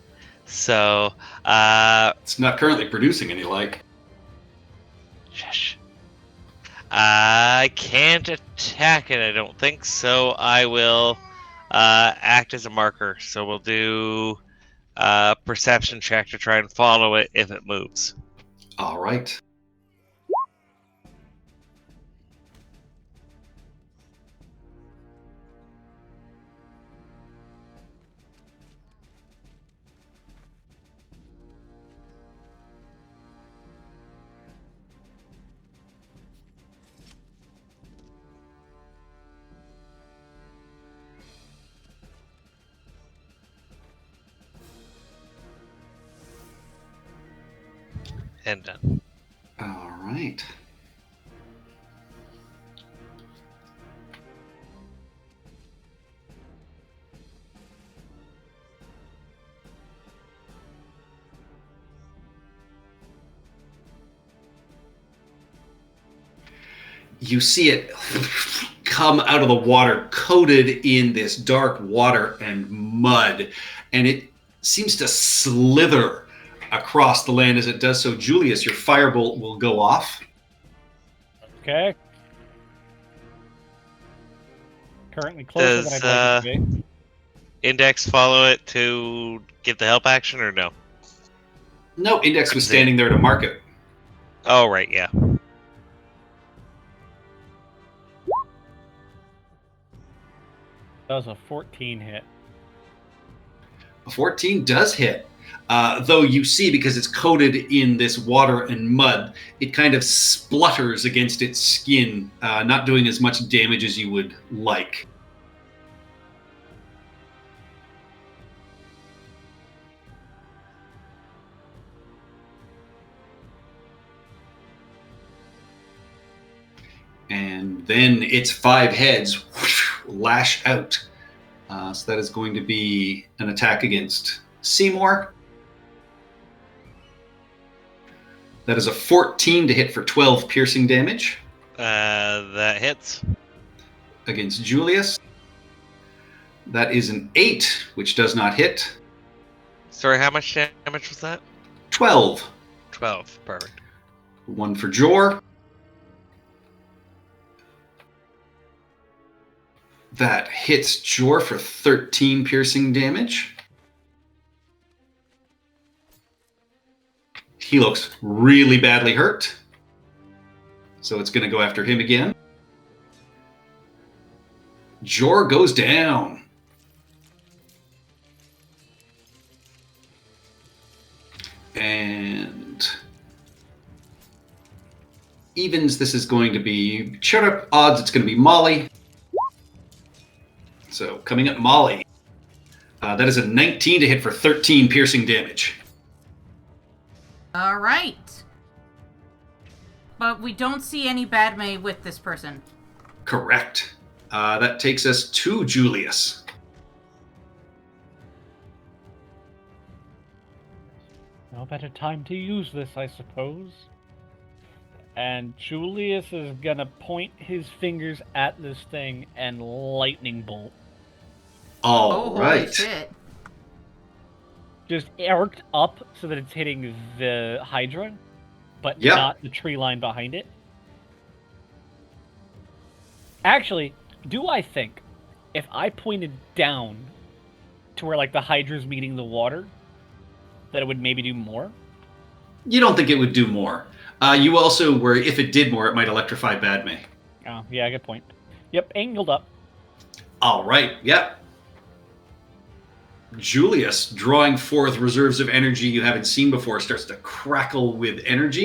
So, It's not currently producing any light. shush. I can't attack it, I don't think, so I will act as a marker. So we'll do a perception check to try and follow it if it moves. All right. And done. All right. You see it come out of the water coated in this dark water and mud, and it seems to slither across the land as it does so. Julius, your firebolt will go off. Okay. Currently closer than I'd like it to be. Index follow it to get the help action or no? No, Index was standing there to mark it. Oh, right, yeah. That was a 14 hit. A 14 does hit. Though you see, because it's coated in this water and mud, it kind of splutters against its skin, not doing as much damage as you would like. And then its 5 heads lash out. So that is going to be an attack against Seymour. That is a 14 to hit for 12 piercing damage. That hits. Against Julius. That is an 8, which does not hit. Sorry, how much damage was that? 12. 12. Perfect. 1 for Jor. That hits Jor for 13 piercing damage. He looks really badly hurt. So it's going to go after him again. Jor goes down. And evens, this is going to be Cherub. Odds, it's going to be Molly. So coming up, Molly. That is a 19 to hit for 13 piercing damage. All right. But we don't see any Badme with this person. Correct. That takes us to Julius. No better time to use this, I suppose. And Julius is gonna point his fingers at this thing and lightning bolt. All Holy right. shit. Just arced up so that it's hitting the Hydra, but Yep. not the tree line behind it. Actually, do I think if I pointed down to where like the Hydra's meeting the water, that it would maybe do more? You don't think it would do more. You also were, if it did more, it might electrify Badme. Oh, yeah, good point. Yep, angled up. All right. Yep. Julius, drawing forth reserves of energy you haven't seen before, starts to crackle with energy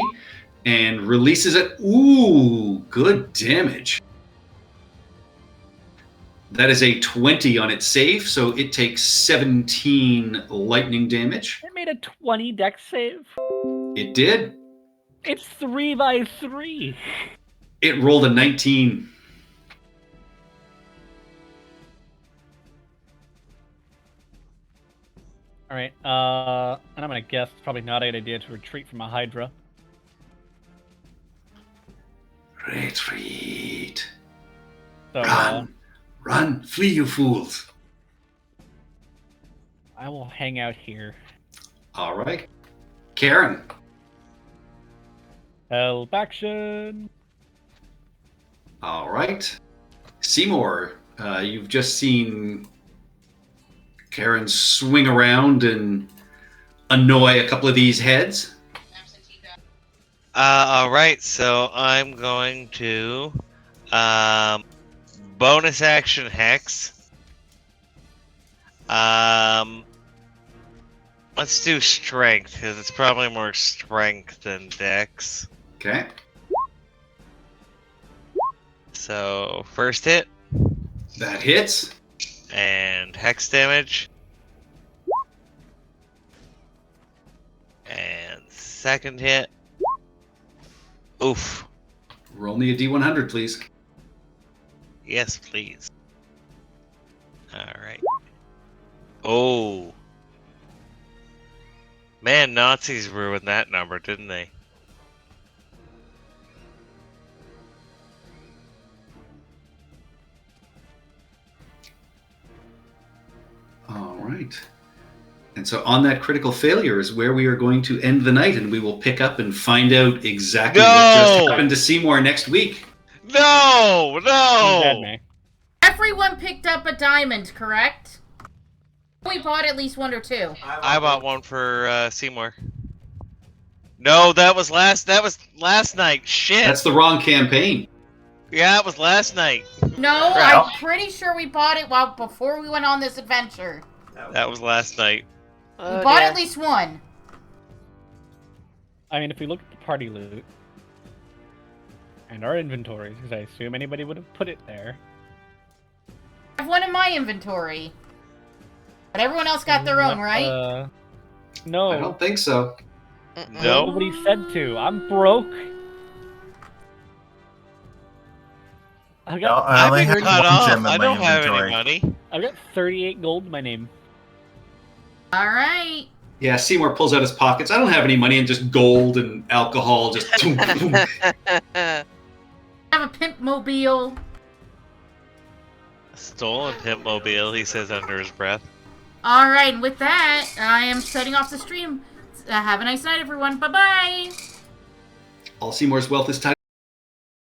and releases it. Ooh, good damage. That is a 20 on its save, so it takes 17 lightning damage. It made a 20 dex save. It did. It's 3 by 3. It rolled a 19. Alright, and I'm gonna guess it's probably not a good idea to retreat from a Hydra. Retreat. So, Run. Run. Flee, you fools. I will hang out here. All right. Karen. Help action! All right. Seymour, you've just seen Karen swing around and annoy a couple of these heads. All right, so I'm going to bonus action hex. Let's do strength because it's probably more strength than dex. Okay. So first hit That hits. and hex damage, and second hit. Oof. Roll me a D100, please. Yes, please. Alright. Oh. Man, Nazis ruined that number, didn't they? All right. And so on that critical failure is where we are going to end the night, and we will pick up and find out exactly what just No! happened to Seymour next week. No! Dead No! man. Everyone picked up a diamond, correct? We bought at least one or two. I bought one for Seymour. No, that was last night. Shit. That's the wrong campaign. Yeah, it was last night. No, Well. I'm pretty sure we bought it before we went on this adventure. That was last night. We Oh, bought dear. at least one. I mean, if we look at the party loot and our inventories, because I assume anybody would have put it there. I have one in my inventory. But everyone else got their own, right? No, I don't think so. Mm-mm. No. nobody said to. I'm broke. I've No, got, I only I've have been one cut off. gem in I my don't have any inventory. money. I've got 38 gold in my name. Alright. Yeah, Seymour pulls out his pockets. I don't have any money, and just gold and alcohol. Just boom, boom. I have a pimp mobile. Stolen Pimp-mobile, he says under his breath. Alright, and with that, I am shutting off the stream. Have a nice night, everyone. Bye-bye. All Seymour's wealth is tied